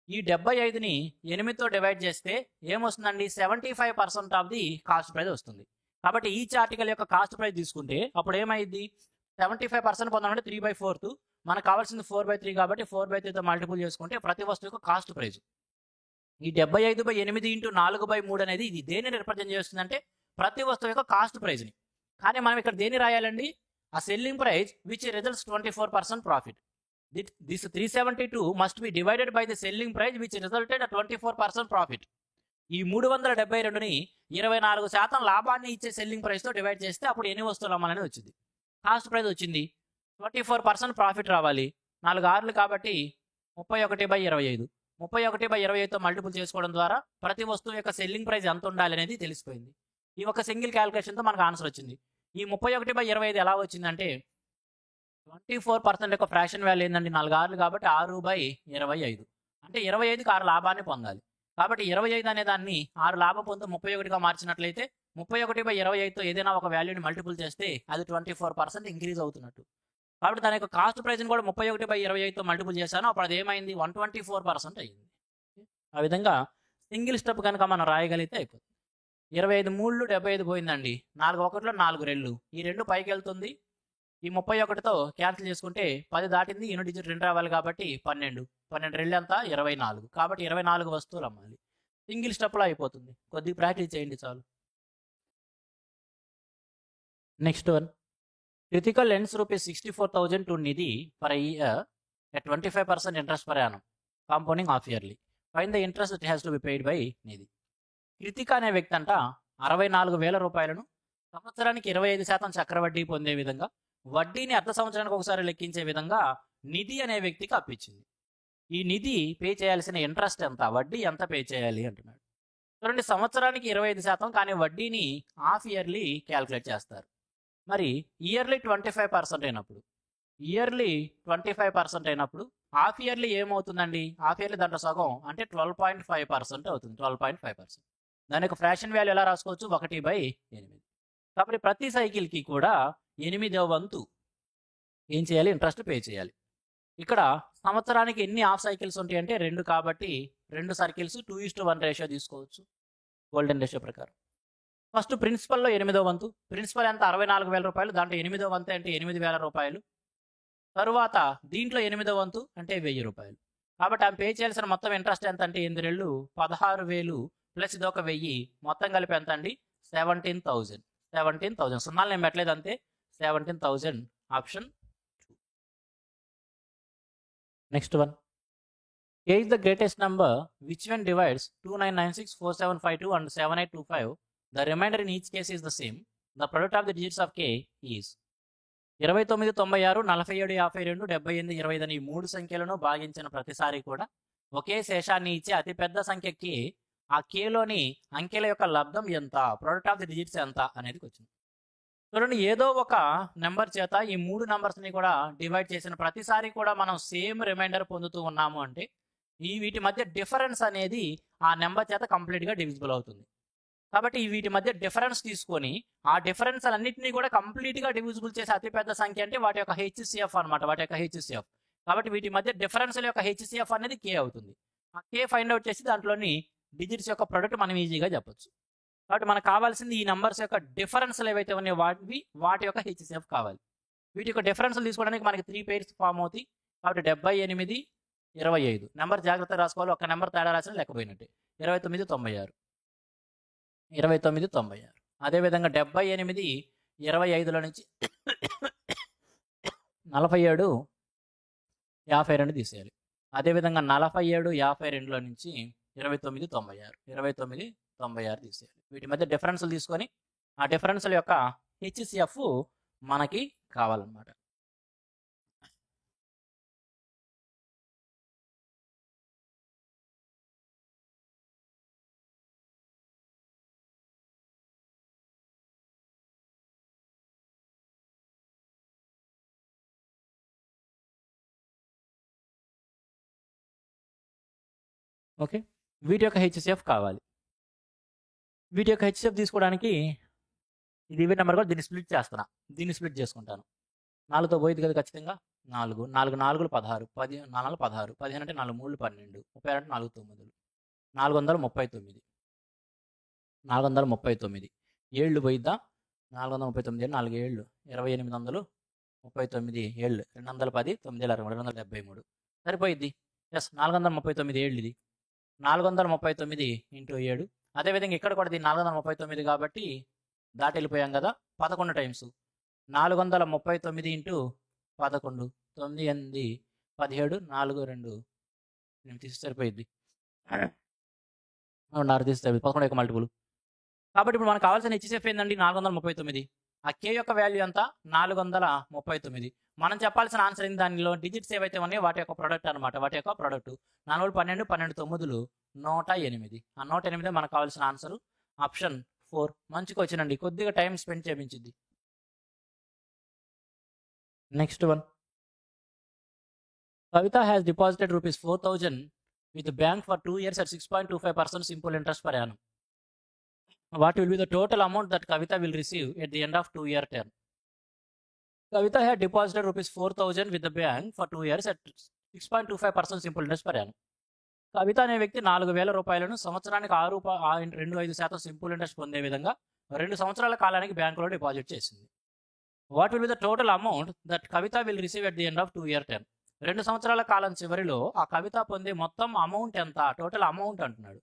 ఈ 75ని 8తో డివైడ్ చేస్తే ఏమొస్తుందండి? 75% ఆఫ్ ది కాస్ట్ ప్రైస్ వస్తుంది. కాబట్టి ఈ ఆర్టికల్ యొక్క కాస్ట్ ప్రైస్ తీసుకుంటే అప్పుడు ఏమైంది? 75% పొందాలంటే 3/4, మనకు కావాల్సింది 4/3 కాబట్టి 4/3తో మల్టిపుల్ చేసుకుంటే ప్రతి వస్తువు యొక్క కాస్ట్ ప్రైస్. ఈ 75/8 ఇంటూ 4/3 అనేది ఇది దేనిని రిప్రజెంట్ చేస్తుందంటే ప్రతి వస్తువు యొక్క కాస్ట్ ప్రైస్ని. కానీ మనం ఇక్కడ దేని రాయాలండి? ఆ selling price which results 24% profit. This 372 must be divided by the selling price which resulted 24% profit. ఈ 372ని 24% లాభాన్ని ఇచ్చే సెల్లింగ్ ప్రైస్తో డివైడ్ చేస్తే అప్పుడు ఎన్ని వస్తువులు అమ్మాలని వచ్చింది? కాస్ట్ ప్రైస్ వచ్చింది. 24% ప్రాఫిట్ రావాలి. 4 6లు కాబట్టి 31/25. 31/25తో మల్టిపుల్ చేసుకోవడం ద్వారా ప్రతి వస్తువు యొక్క సెల్లింగ్ ప్రైస్ ఎంత ఉండాలి అనేది తెలిసిపోయింది. ఈ ఒక సింగిల్ క్యాలిక్యులేషన్తో మనకు ఆన్సర్ వచ్చింది. ఈ 31/25 ఎలా వచ్చిందంటే 24% యొక్క ఫ్రాక్షన్ వాల్యూ ఏంటంటే 4 6లు కాబట్టి 6/25. అంటే 25కి 6 లాభాన్ని పొందాలి. కాబట్టి 25 అనే దాన్ని 6 లాభం పొందుతూ 31గా మార్చినట్లయితే 31/25తో ఏదైనా ఒక వాల్యూని మల్టిపుల్ చేస్తే అది 24% ఇంక్రీజ్ అవుతున్నట్టు. కాబట్టి దాని యొక్క కాస్ట్ ప్రైస్ని కూడా 31/25తో మల్టిపుల్ చేశాను. అప్పుడు అది ఏమైంది? 124% అయ్యింది. ఆ విధంగా సింగిల్ స్టెప్ కనుక మనం రాయగలిగితే అయిపోతుంది. 25 3లు 75 పోయిందండి. 4 1లు 4 2, ఈ 2 పైకి వెళ్తుంది. ఈ 31తో క్యాన్సిల్ చేసుకుంటే 10 దాటింది, యూనిట్ డిజిట్ 2 రావాలి కాబట్టి 12. 12 2 ఎంత? 24. కాబట్టి 24 వస్తువులు అమ్మాలి. సింగిల్ స్టెప్లో అయిపోతుంది. కొద్దిగా ప్రాక్టీస్ చేయండి చాలు. Next one. Critical lends rupees 64,000 to Nidhi for a year at 25% interest per annum, compounding half yearly. Find the interest that has to be paid by Nidhi. Krittika అనే వ్యక్తి అంట 64,000 రూపాయలను సంవత్సరానికి 25% చక్రవడ్డీ పొందే విధంగా వడ్డీని అర్ధ సంవత్సరానికి ఒకసారి లెక్కించే విధంగా నిధి అనే వ్యక్తికి అప్పించింది. ఈ నిధి పే చేయాల్సిన ఇంట్రెస్ట్ ఎంత, వడ్డీ ఎంత పే చేయాలి అంటున్నాడు. చూడండి, సంవత్సరానికి 25% కానీ వడ్డీని హాఫ్ ఇయర్లీ క్యాల్కులేట్ చేస్తారు. మరి ఇయర్లీ 25% అయినప్పుడు హాఫ్ ఇయర్లీ ఏమవుతుందండి? హాఫ్ ఇయర్లీ దాంట్లో సగం అంటే 12.5% అవుతుంది. 12.5%. దాని యొక్క ఫ్రాక్షన్ వాల్యూ ఎలా రాసుకోవచ్చు? 1/8. కాబట్టి ప్రతి సైకిల్కి కూడా 8వ వంతు ఏం చేయాలి? ఇంట్రెస్ట్ పే చేయాలి. ఇక్కడ సంవత్సరానికి ఎన్ని హాఫ్ సైకిల్స్ ఉంటాయి అంటే 2 కాబట్టి 2 సర్కిల్స్ 2:1 రేషియో తీసుకోవచ్చు గోల్డెన్ రేషియో ప్రకారం. ఫస్ట్ ప్రిన్సిపల్లో 8వ వంతు. ప్రిన్సిపల్ ఎంత? 64,000 రూపాయలు. దాంట్లో 8వ వంతు అంటే 8,000 రూపాయలు. తరువాత దీంట్లో 8వ వంతు అంటే 1,000 రూపాయలు. కాబట్టి ఆమె పే చేయాల్సిన మొత్తం ఇంట్రెస్ట్ ఎంత అంటే 8 రెళ్ళు 16,000 ప్లస్ ఇదొక 1,000 మొత్తం కలిపి ఎంత అండి? 17,000. 17,000 సున్నాలు నేను పెట్టలేదు అంతే. 17,000 option 2. Next one. K is the greatest number which when divides 2996, 4752 and 7825, the remainder in each case is the same. The product of the digits of K is 29, 96, 47, 52, 78, 25 అని 3 సంఖ్యలను భాగించిన ప్రతిసారి కూడా ఒకే శేషాన్ని ఇచ్చే అతిపెద్ద సంఖ్యకి ఆ కేలోని అంకెల యొక్క లబ్ధం ఎంత, ప్రొడక్ట్ ఆఫ్ ది డిజిట్స్ ఎంత అనేది వచ్చింది. చూడండి, ఏదో ఒక నెంబర్ చేత ఈ 3 నెంబర్స్ని కూడా డివైడ్ చేసిన ప్రతిసారి కూడా మనం సేమ్ రిమైండర్ పొందుతూ ఉన్నాము అంటే వీటి మధ్య డిఫరెన్స్ అనేది ఆ నెంబర్ చేత కంప్లీట్గా డివిజిబుల్ అవుతుంది. కాబట్టి వీటి మధ్య డిఫరెన్స్ తీసుకొని ఆ డిఫరెన్స్ అన్నింటినీ కూడా కంప్లీట్గా డివిజిబుల్ చేసే అతిపెద్ద సంఖ్య అంటే వాటి యొక్క హెచ్సిఎఫ్ అనమాట. వాటి యొక్క హెచ్సిఎఫ్. కాబట్టి వీటి మధ్య డిఫరెన్స్ల యొక్క హెచ్సిఎఫ్ అనేది కే అవుతుంది. ఆ కే ఫైండ్ అవుట్ చేసి దాంట్లోని డిజిట్స్ యొక్క ప్రొడక్ట్ మనం ఈజీగా చెప్పొచ్చు. కాబట్టి మనకు కావాల్సింది ఈ నెంబర్స్ యొక్క డిఫరెన్స్లు ఏవైతే ఉన్నాయో వాటి యొక్క హెచ్సిఎఫ్ కావాలి. వీటి యొక్క డిఫరెన్స్లు తీసుకోవడానికి మనకి 3 పేర్స్ ఫామ్ అవుతాయి. కాబట్టి 78, 25 నెంబర్ జాగ్రత్తగా రాసుకోవాలి. ఒక నెంబర్ తేడా రాసిన లేకపోయినట్టే. 29, 96. 29, 96. అదేవిధంగా 78, 25లో నుంచి 47, 52 తీసేయాలి. అదేవిధంగా 47, 52లో నుంచి 29, 96. 29, 96 తీసేయాలి. వీటి మధ్య డిఫరెన్స్లు తీసుకొని ఆ డిఫరెన్స్ల యొక్క హెచ్సిఎఫ్ మనకి కావాలన్నమాట. ఓకే, వీటి యొక్క హెచ్సిఎఫ్ కావాలి. వీటి యొక్క హెచ్సిఎఫ్ తీసుకోవడానికి ఇది ఈవెన్ నెంబర్ కూడా దీన్ని స్ప్లిట్ చేస్తున్నా. దీన్ని స్ప్లిట్ చేసుకుంటాను. 4తో పోయింది కదా ఖచ్చితంగా. 4 4 4 16 10 4 16 15 అంటే 4 3 12 30 అంటే 4 9 439 439 ఏళ్ళు పోయిద్దా? 439 4 ఏళ్ళు 2839 ఏళ్ళు 210 9 273 సరిపోయిద్ది. ఎస్, 439 ఏళ్ళు ఇది. 439 ఇంటూ 7. అదేవిధంగా ఇక్కడ కూడా దీన్ని 439 కాబట్టి దాటి వెళ్ళిపోయాం కదా. 11 టైమ్స్ 439 ఇంటూ 11 9 8 17 4 2 తీసి సరిపోయిద్ది. 6 తీసి 11 యొక్క మల్టిపుల్. కాబట్టి ఇప్పుడు మనకు కావాల్సిన హెచ్సిఎఫ్ ఏంటండి? 439. ఆ కే యొక్క వాల్యూ ఎంత? 439. మనం చెప్పాల్సిన ఆన్సర్ ఏంటి? దానిలో డిజిట్స్ ఏవైతే ఉన్నాయో వాటి యొక్క ప్రొడక్ట్ అనమాట. వాటి యొక్క ప్రొడక్ట్ 4 12 12 9 108. ఆ 108 మనకు కావాల్సిన ఆన్సర్ ఆప్షన్ 4. మంచిగా వచ్చినండి, కొద్దిగా టైం స్పెండ్ చేయించింది. Next one. Kavitha has deposited ₹4,000 with the bank for 2 years at 6.25% simple interest per annum. What will be the total amount that Kavita will receive at the end of 2-year term? Kavita had deposited ₹4,000 with the bank for 2 years at 6.25% simple interest per annum. కవిత అనే వ్యక్తి 4,000 రూపాయలను సంవత్సరానికి 6.25% simple interest పొందే విధంగా 2 సంవత్సరాల కాలానికి బ్యాంకులో deposit చేసింది. What will be the total amount that Kavitha will receive at the end of 2-year term? 2 సంవత్సరాల కాలం చివరిలో ఆ కవిత పొందే మొత్తం అమౌంట్ ఎంత? టోటల్ అమౌంట్ అంటున్నాడు.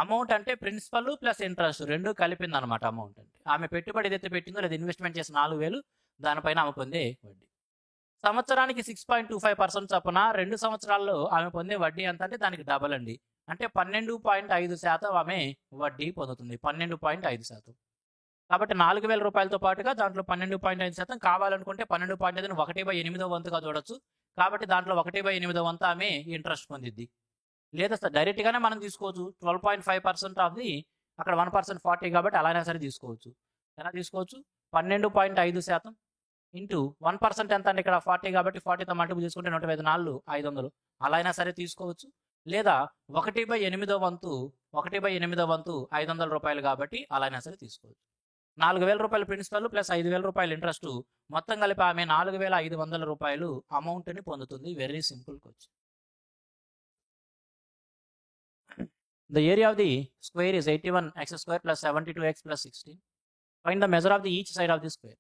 అమౌంట్ అంటే ప్రిన్సిపల్ ప్లస్ ఇంట్రెస్ట్ రెండు కలిపింది అనమాట అమౌంట్ అంటే. ఆమె పెట్టుబడి ఏదైతే పెట్టిందో లేదా ఇన్వెస్ట్మెంట్ చేసి 4,000 దానిపైన ఆమె పొందే వడ్డీ. సంవత్సరానికి 6.25% చొప్పున 2 సంవత్సరాల్లో ఆమె పొందే వడ్డీ ఎంత అంటే దానికి డబల్ అండి. అంటే 12.5% ఆమె వడ్డీ పొందుతుంది. 12.5%. కాబట్టి 4,000 రూపాయలతో పాటుగా దాంట్లో 12.5% కావాలనుకుంటే 12.5 1/8 వంతుగా చూడొచ్చు. కాబట్టి దాంట్లో 1/8 వంతు ఆమె ఇంట్రెస్ట్ పొందిద్ది. లేదా డైరెక్ట్గానే మనం తీసుకోవచ్చు. 12.5% ఆఫ్ ది అక్కడ 1% 40 కాబట్టి అలానే సరే తీసుకోవచ్చు. ఎలా తీసుకోవచ్చు? 12.5% ఇంటూ 1% ఎంత అంటే ఇక్కడ 40 కాబట్టి 40తో మల్టిపుల్ చేసుకుంటే 124 500 అలా అయినా సరే తీసుకోవచ్చు. లేదా 1/8 వంతు 500 రూపాయలు కాబట్టి అలా అయినా సరే తీసుకోవచ్చు. 4,000 రూపాయలు ప్రిన్సిపల్ ప్లస్ 5,000 రూపాయలు ఇంట్రెస్ట్ మొత్తం కలిపి ఆమె 4,500 రూపాయలు అమౌంట్ని పొందుతుంది. Very simple question. The area of the square is 81x² plus 72x plus 16. Find the measure of the each side of the square.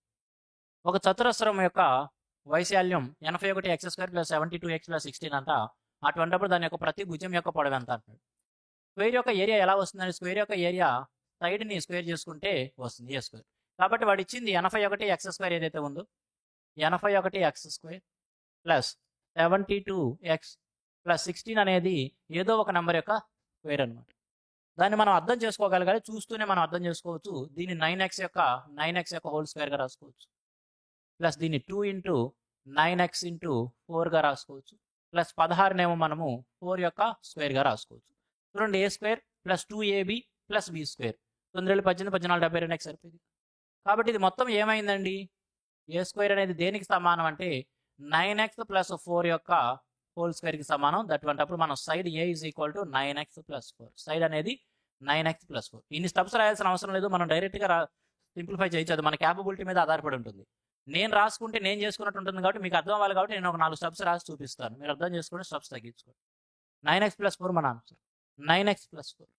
ఒక చతురస్రం యొక్క వైశాల్యం 81x² plus 72x plus 16 అంట. అటువంటిప్పుడు దాని యొక్క ప్రతి భుజం యొక్క పొడవు ఎంత అంటాడు. స్క్వేర్ యొక్క ఏరియా ఎలా వస్తుందండి? స్క్వేర్ యొక్క ఏరియా సైడ్ని స్క్వేర్ చేసుకుంటే వస్తుంది a స్క్వేర్. కాబట్టి వాడు ఇచ్చింది 81x² ఏదైతే ఉందో 81x² ప్లస్ 72x ప్లస్ 16 అనేది ఏదో ఒక నెంబర్ యొక్క స్క్వేర్ అనమాట. దాన్ని మనం అర్థం చేసుకోగలగాలి. చూస్తూనే మనం అర్థం చేసుకోవచ్చు. దీన్ని 9x యొక్క హోల్ స్క్వేర్గా రాసుకోవచ్చు. ప్లస్ దీన్ని 2 ఇంటూ 9x ఇంటూ 4గా రాసుకోవచ్చు. ప్లస్ 16నేమో మనము 4 యొక్క స్క్వేర్గా రాసుకోవచ్చు. చూడండి, a square plus 2ab plus b square 9 18 14 72x సరిపోయింది. కాబట్టి ఇది మొత్తం ఏమైందండి? a స్క్వేర్ అనేది దేనికి సమానం అంటే 9x ప్లస్ 4 యొక్క హోల్ స్క్వేర్కి సమానం. అప్పుడు మనం side a is equal to 9x plus 4. Side అనేది 9x ప్లస్ 4. ఇన్ని స్టెప్స్ రాయాల్సిన అవసరం లేదు. మనం డైరెక్ట్గా సింప్లిఫై చేయొచ్చు. అది మన క్యాపబిలిటీ మీద ఆధారపడి ఉంటుంది. నేను రాసుకుంటే నేను చేసుకున్నట్టు ఉంటుంది కాబట్టి మీకు అర్థం అవ్వాలి కాబట్టి నేను ఒక 4 స్టెప్స్ రాసి చూపిస్తాను. మీరు అర్థం చేసుకుంటే స్టెప్స్ తగ్గించుకోండి. 9x ప్లస్ 4 మన ఆన్సర్. 9x ప్లస్ 4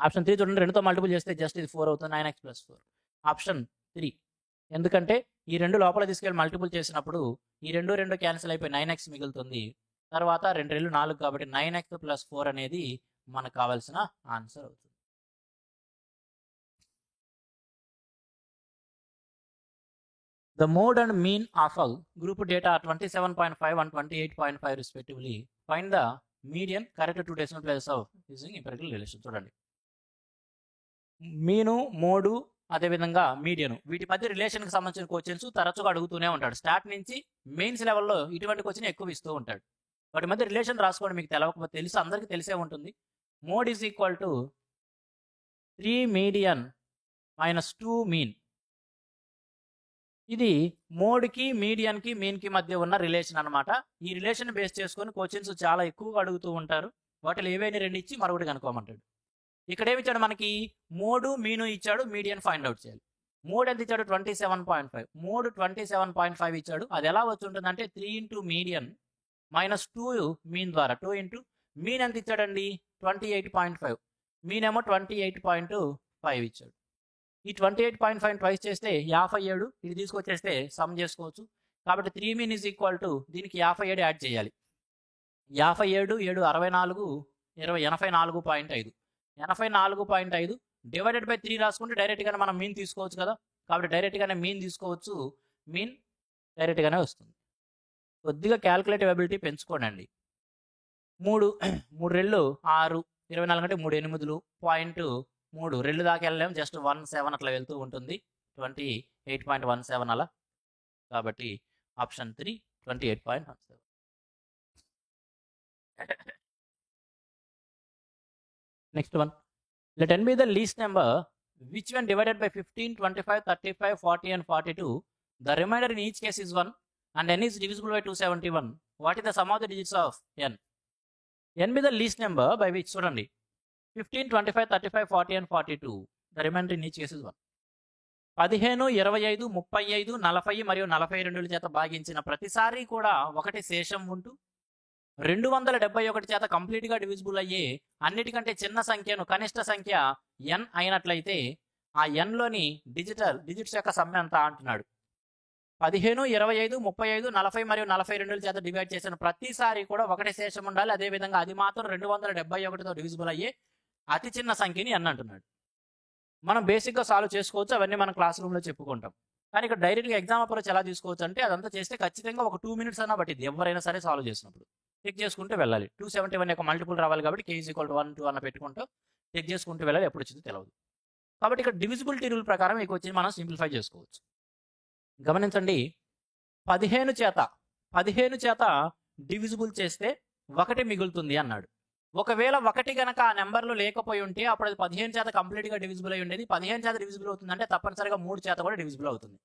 ఆప్షన్ 3 చూడండి. 2తో మల్టిపుల్ చేస్తే జస్ట్ ఇది 4 అవుతుంది. 9x plus 4 option 3. ఎందుకంటే ఈ 2 లోపల తీసుకెళ్ళి మల్టిపుల్ చేసినప్పుడు ఈ 2 క్యాన్సిల్ అయిపోయి 9x మిగులుతుంది. తర్వాత 2 2 4 కాబట్టి 9x ప్లస్ 4 అనేది మనకు కావాల్సిన ఆన్సర్ అవుతుంది. The mode and mean of a group data are 27.5 and 28.5 respectively. Find the median correct to decimal places of using empirical relation. చూడండి, మీను, మోడు, అదేవిధంగా మీడియన్, వీటి మధ్య రిలేషన్కి సంబంధించిన క్వశ్చన్స్ తరచుగా అడుగుతూనే ఉంటాడు. స్టార్ట్ నుంచి మెయిన్స్ లెవెల్లో ఇటువంటి క్వశ్చన్ ఎక్కువ ఇస్తూ ఉంటాడు. వాటి మధ్య రిలేషన్ రాసుకోండి, మీకు తెలవకపోతే తెలుసు, అందరికీ తెలిసే ఉంటుంది. Mode is equal to 3 median minus 2 mean. ఇది మోడ్కి, మీడియన్కి, మీన్కి మధ్య ఉన్న రిలేషన్ అనమాట. ఈ రిలేషన్ బేస్ చేసుకొని క్వశ్చన్స్ చాలా ఎక్కువగా అడుగుతూ ఉంటారు. వాటిలో ఏవైనా రెండు ఇచ్చి మరొకటి కనుక్కోమంటాడు. ఇక్కడ ఏమి ఇచ్చాడు మనకి? మోడు, మీను ఇచ్చాడు, మీడియన్ ఫైండ్ అవుట్ చేయాలి. మోడ్ ఎంత ఇచ్చాడు? 27.5. మోడ్ 27.5 ఇచ్చాడు. అది ఎలా వచ్చి ఉంటుందంటే 3 ఇంటూ మీడియన్ మైనస్ 2 మీన్ ద్వారా 2 ఇంటూ మీన్ ఎంత ఇచ్చాడండి? 28.5. మీన్ ఏమో 28.5 ఇచ్చాడు. ఈ 28.5 ట్వైస్ చేస్తే 57. ఇది తీసుకొచ్చేస్తే సమ్ చేసుకోవచ్చు. కాబట్టి 3 మీన్ ఈజ్ ఈక్వల్ టు దీనికి 57 యాడ్ చేయాలి. 57, 7, 64, 84.5. 84.5 డివైడెడ్ బై 3 రాసుకుంటే డైరెక్ట్గానే మనం మీన్ తీసుకోవచ్చు కదా. కాబట్టి డైరెక్ట్గానే మీన్ తీసుకోవచ్చు. మీన్ డైరెక్ట్గానే వస్తుంది. కొద్దిగా క్యాల్కులేటివ్ అబిలిటీ పెంచుకోండి. 3 రెళ్ళు 6, 24 అంటే 3 8 .3 రెళ్ళు దాకా వెళ్ళలేము, జస్ట్ 17 అట్లా వెళ్తూ ఉంటుంది. 28.17 అలా. కాబట్టి option 3 28.17. Next one. Let n be the least number which when divided by 15, 25, 35, 40 and 42, the remainder in each case is 1 and n is divisible by 271. What is the sum of the digits of n? n be the least number by which, చూడండి, 15, 25, 35, 40 and 42, the remainder in each case is 1. 15, 25, 35, 40 మరియు 42 చేత భాగించిన ప్రతిసారి కూడా ఒకటి శేషం ఉంటూ 271 చేత కంప్లీట్గా డివిజిబుల్ అయ్యే అన్నిటికంటే చిన్న సంఖ్యను కనిష్ట సంఖ్య n అయినట్లయితే ఆ n-లోని డిజిట్స్ యొక్క సమ్ ఎంత అంటున్నాడు. 15, 25, 35, 40 మరియు 42 చేత డివైడ్ చేసిన ప్రతిసారి కూడా ఒకటి శేషం ఉండాలి. అదేవిధంగా అది మాత్రం 271తో డివిజిబుల్ అయ్యే అతి చిన్న సంఖ్యని n అంటున్నాడు. మనం బేసిక్గా సాల్వ్ చేసుకోవచ్చు, అవన్నీ మనం క్లాస్ రూమ్లో చెప్పుకుంటాం. కానీ ఇక్కడ డైరెక్ట్గా ఎగ్జామ్ అప్రోచ్ ఎలా తీసుకోవచ్చు అంటే అదంతా చేస్తే ఖచ్చితంగా ఒక 2 minutes అన్నా పట్టింది ఎవరైనా సరే సాల్వ్ చేసినప్పుడు. చెక్ చేసుకుంటూ వెళ్ళాలి. 271 యొక్క మల్టిపుల్ రావాలి కాబట్టి k = 1, 2 అన్న పెట్టుకుంటూ చెక్ చేసుకుంటూ వెళ్ళాలి, ఎప్పుడు వచ్చిందో తెలియదు. కాబట్టి ఇక్కడ డివిజిబిలిటీ రూల్ ప్రకారం మీకు వచ్చి మనం సింప్లిఫై చేసుకోవచ్చు. గమనించండి, 15 చేత డివిజిబుల్ చేస్తే 1 మిగులుతుంది అన్నాడు. ఒకవేళ 1 కనుక ఆ నెంబర్లో లేకపోయి ఉంటే అప్పుడు అది 15 చేత కంప్లీట్గా డివిజిబుల్ అయి ఉండేది. 15 చేత డివిజిబుల్ అవుతుందంటే తప్పనిసరిగా 3 చేత కూడా డివిజిబుల్ అవుతుంది.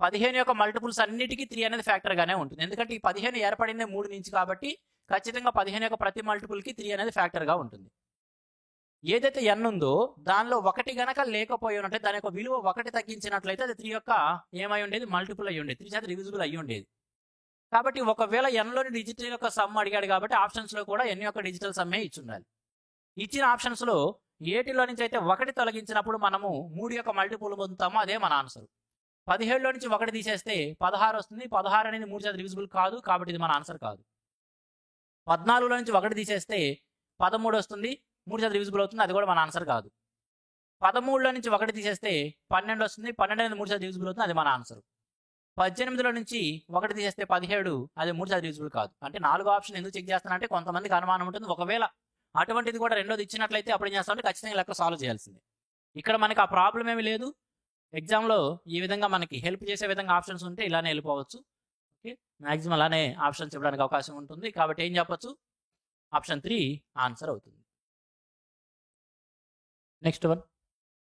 15 యొక్క మల్టిపుల్స్ అన్నిటికీ 3 అనేది ఫ్యాక్టర్గానే ఉంటుంది. ఎందుకంటే ఈ 15 ఏర్పడిందే 3 నుంచి కాబట్టి ఖచ్చితంగా 15 యొక్క ప్రతి మల్టిపుల్కి 3 అనేది ఫ్యాక్టర్గా ఉంటుంది. ఏదైతే n ఉందో దానిలో 1 గనక లేకపోయి ఉన్నట్టే దాని యొక్క విలువ 1 తగ్గించినట్లయితే అది 3 యొక్క ఏమై ఉండేది? మల్టిపుల్ అయ్యి ఉండేది, 3 చేత డివిజిబుల్ అయ్యి ఉండేది. కాబట్టి ఒకవేళ n-లోని డిజిటల్ యొక్క సమ్ అడిగాడు కాబట్టి ఆప్షన్స్లో కూడా n యొక్క డిజిటల్ సమ్మే ఇచ్చి ఉండాలి. ఇచ్చిన ఆప్షన్స్లో ఏటిలో నుంచి అయితే 1 తొలగించినప్పుడు మనము 3 యొక్క మల్టిపుల్ పొందుతామో అదే మన ఆన్సర్. 17లో నుంచి 1 తీసేస్తే 16 వస్తుంది. 16 అనేది 3 చేత డివిజిబుల్ కాదు కాబట్టి ఇది మన ఆన్సర్ కాదు. 14లో నుంచి 1 తీసేస్తే 13 వస్తుంది, 3 చేత డివిజిబుల్ అవుతుంది, అది కూడా మన ఆన్సర్ కాదు. 13లో నుంచి 1 తీసేస్తే 12 వస్తుంది, 12 అనేది 3 చేత డివిజిబుల్ అవుతుంది, అది మన ఆన్సర్. 18లో నుంచి 1 తీసేస్తే 17, అది 3 చేత డివిజిబుల్ కాదు. అంటే 4వ ఆప్షన్ ఎందుకు చెక్ చేస్తానంటే కొంతమందికి అనుమానం ఉంటుంది, ఒకవేళ అటువంటిది కూడా రెండోది ఇచ్చినట్లయితే అప్పుడు ఏం చేస్తామంటే ఖచ్చితంగా లెక్క సాల్వ్ చేయాల్సిందే. ఇక్కడ మనకి ఆ ప్రాబ్లం ఏమీ లేదు. ఎగ్జామ్లో ఈ విధంగా మనకి హెల్ప్ చేసే విధంగా ఆప్షన్స్ ఉంటే ఇలానే వెళ్ళిపోవచ్చు. ఓకే, మ్యాక్సిమం అలానే ఆప్షన్స్ ఇవ్వడానికి అవకాశం ఉంటుంది. కాబట్టి ఏం చెప్పొచ్చు? ఆప్షన్ 3 ఆన్సర్ అవుతుంది. Next one.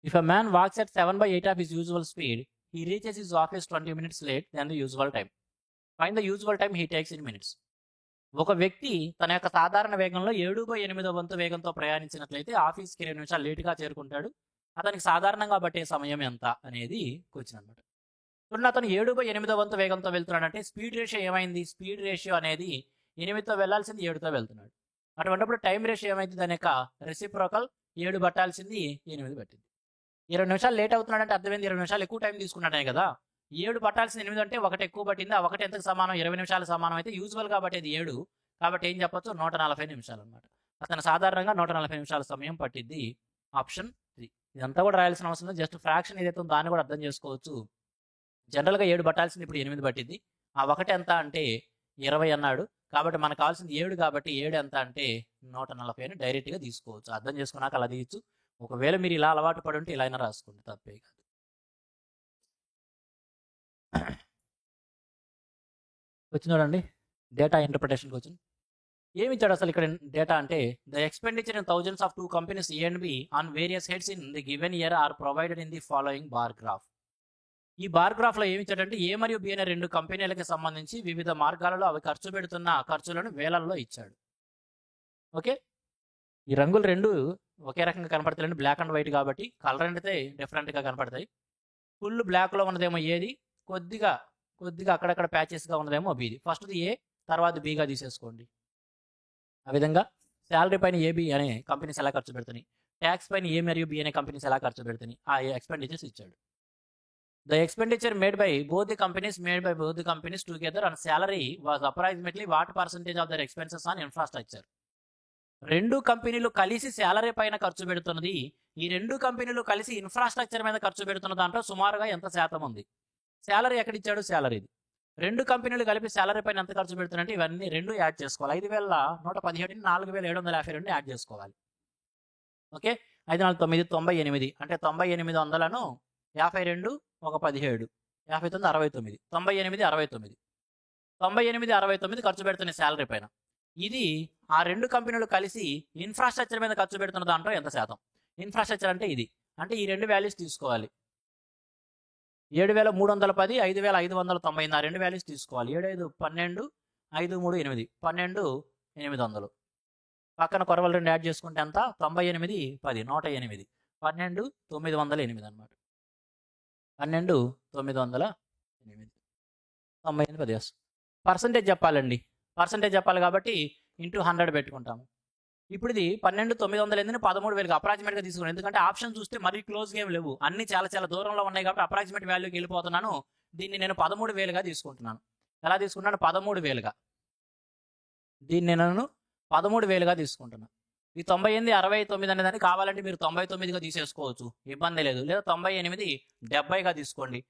If a man walks at 7/8 of his usual speed, he reaches his office 20 minutes late than the usual time. Find the usual time he takes in minutes. ఒక వ్యక్తి తన యొక్క సాధారణ వేగంలో 7/8 వంతు వేగంతో ప్రయాణించినట్లయితే ఆఫీస్కి 20 నిమిషాలు లేటుగా చేరుకుంటాడు. అతనికి సాధారణంగా పట్టే సమయం ఎంత అనేది క్వశ్చన్ అనమాట. చూడండి, అతను 7/8 వంతు వేగంతో వెళ్తున్నాడంటే స్పీడ్ రేషియో ఏమైంది? స్పీడ్ రేషియో అనేది 8తో వెళ్లాల్సింది 7తో వెళ్తున్నాడు. అటువంటిప్పుడు టైం రేషియో ఏమైంది? దాని యొక్క రెసిప్రోకల్ 7 పట్టాల్సింది 8 పట్టింది. 20 నిమిషాలు లేట్ అవుతున్నాడంటే అర్థమైంది 20 నిమిషాలు ఎక్కువ టైం తీసుకున్నాడే కదా. 7 పట్టాల్సింది 8 అంటే 1 ఎక్కువ పట్టింది. ఆ 1 ఎంతకు సమానం? 20 నిమిషాలు సమానం. అయితే యూజువల్గా పట్టేది 7, కాబట్టి ఏం చెప్పొచ్చు? 140 నిమిషాలు అనమాట. అతను సాధారణంగా 140 నిమిషాల సమయం పట్టింది. ఆప్షన్ 3. ఇదంతా కూడా రాయాల్సిన అవసరం లేదు, జస్ట్ ఫ్రాక్షన్ ఏదైతే ఉందో దాన్ని కూడా అర్థం చేసుకోవచ్చు. జనరల్గా 7 పట్టాల్సింది ఇప్పుడు 8 పట్టింది. ఆ 1 ఎంత అంటే 20 అన్నాడు, కాబట్టి మనకు కావాల్సింది 7 కాబట్టి 7 ఎంత అంటే 140 అని డైరెక్ట్గా తీసుకోవచ్చు. అర్థం చేసుకున్నాక అలా తీయచ్చు. ఒకవేళ మీరు ఇలా అలవాటు పడి ఉంటే ఇలా అయినా రాసుకోండి, తప్పే కాదు. వచ్చింది చూడండి, డేటా ఇంటర్ప్రిటేషన్ క్వశ్చన్. ఏమి ఇచ్చాడు అసలు ఇక్కడ డేటా అంటే, the expenditure in thousands of 2 companies A and be on various heads in the given year are provided in the following bar graph. ఈ బార్ గ్రాఫ్లో ఏమి ఇచ్చాడంటే ఏ మరియు బి అనే 2 కంపెనీలకి సంబంధించి వివిధ మార్గాలలో అవి ఖర్చు పెడుతున్న ఖర్చులను వేలల్లో ఇచ్చాడు. ఓకే, ఈ రంగులు రెండు ఒకే రకంగా కనపడతాయండి, బ్లాక్ అండ్ వైట్ కాబట్టి. కలర్ అయితే డిఫరెంట్గా కనపడతాయి. ఫుల్ బ్లాక్లో ఉన్నదేమో ఏది, కొద్దిగా అక్కడక్కడ ప్యాచెస్గా ఉన్నదేమో బిది. ఫస్ట్ది ఏ, తర్వాత బిగా తీసేసుకోండి. ఆ విధంగా శాలరీ పైన ఏబి అనే కంపెనీస్ ఎలా ఖర్చు పెడుతున్నాయి, ట్యాక్స్ పైన ఏ మరియు బి అనే కంపెనీస్ ఎలా ఖర్చు పెడుతున్నాయి, ఆ ఎక్స్పెండిచర్స్ ఇచ్చాడు. The expenditure made by both the companies together on salary was approximately what percentage of their expenses on infrastructure. 2 కంపెనీలు కలిసి శాలరీ పైన ఖర్చు పెడుతున్నది, ఈ 2 కంపెనీలు కలిసి ఇన్ఫ్రాస్ట్రక్చర్ మీద ఖర్చు పెడుతున్న దాంట్లో సుమారుగా ఎంత శాతం ఉంది. శాలరీ ఎక్కడ ఇచ్చాడు, శాలరీది. 2 కంపెనీలు కలిపి శాలరీ పైన ఎంత ఖర్చు పెడుతున్నట్టు ఇవన్నీ 2 యాడ్ చేసుకోవాలి. 5,117 4,758 యాడ్ చేసుకోవాలి. ఓకే, 5 4 9 98, అంటే 9800ను 52 ఒక 17 59 69 98 69 98 69 ఖర్చు పెడుతున్న శాలరీ పైన. ఇది ఆ 2 కంపెనీలు కలిసి ఇన్ఫ్రాస్ట్రక్చర్ మీద ఖర్చు పెడుతున్న దాంట్లో ఎంత శాతం. ఇన్ఫ్రాస్ట్రక్చర్ అంటే ఇది, అంటే ఈ 2 వాల్యూస్ తీసుకోవాలి. 7,310 5,590 ఆ 2 వాల్యూస్ తీసుకోవాలి. 7 5 12 5 3 8 12 800. పక్కన కొరవలు 2 యాడ్ చేసుకుంటే ఎంత, 98 10 108 12 908 అనమాట. 12 908 98 10. పర్సంటేజ్ చెప్పాలండి, పర్సంటేజ్ చెప్పాలి కాబట్టి ఇంటూ 100 పెట్టుకుంటాము. ఇప్పుడు ఇది 12 908 13,000 అప్రాక్సిమేట్గా తీసుకున్నాను, ఎందుకంటే ఆప్షన్ చూస్తే మరీ క్లోజ్గా ఏమి లేవు, అన్ని చాలా దూరంలో ఉన్నాయి కాబట్టి అప్రాక్సిమేట్ వాల్యూకి వెళ్ళిపోతున్నాను. దీన్ని నేను 13,000గా తీసుకుంటున్నాను. ఎలా తీసుకుంటున్నాను, 13,000గా. దీన్ని నేను 13,000గా తీసుకుంటున్నాను. ఈ 98 69 అనే దాన్ని కావాలంటే మీరు 99గా తీసేసుకోవచ్చు, ఇబ్బంది లేదు. లేదా 98 70గా తీసుకోండి,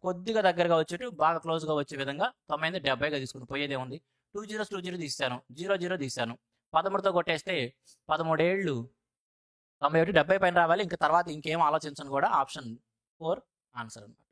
కొద్దిగా దగ్గరగా వచ్చేట్టు బాగా క్లోజ్గా వచ్చే విధంగా 98 70గా తీసుకుని పోయేదే ఉంది. 2 zeros 2 0 తీసాను, 0 0 తీసాను, 13తో కొట్టేస్తే 13 ఏళ్ళు 91 70 పైన రావాలి. ఇంకా తర్వాత ఇంకేం ఆలోచించను కూడా. ఆప్షన్ 4 ఆన్సర్ అనమాట.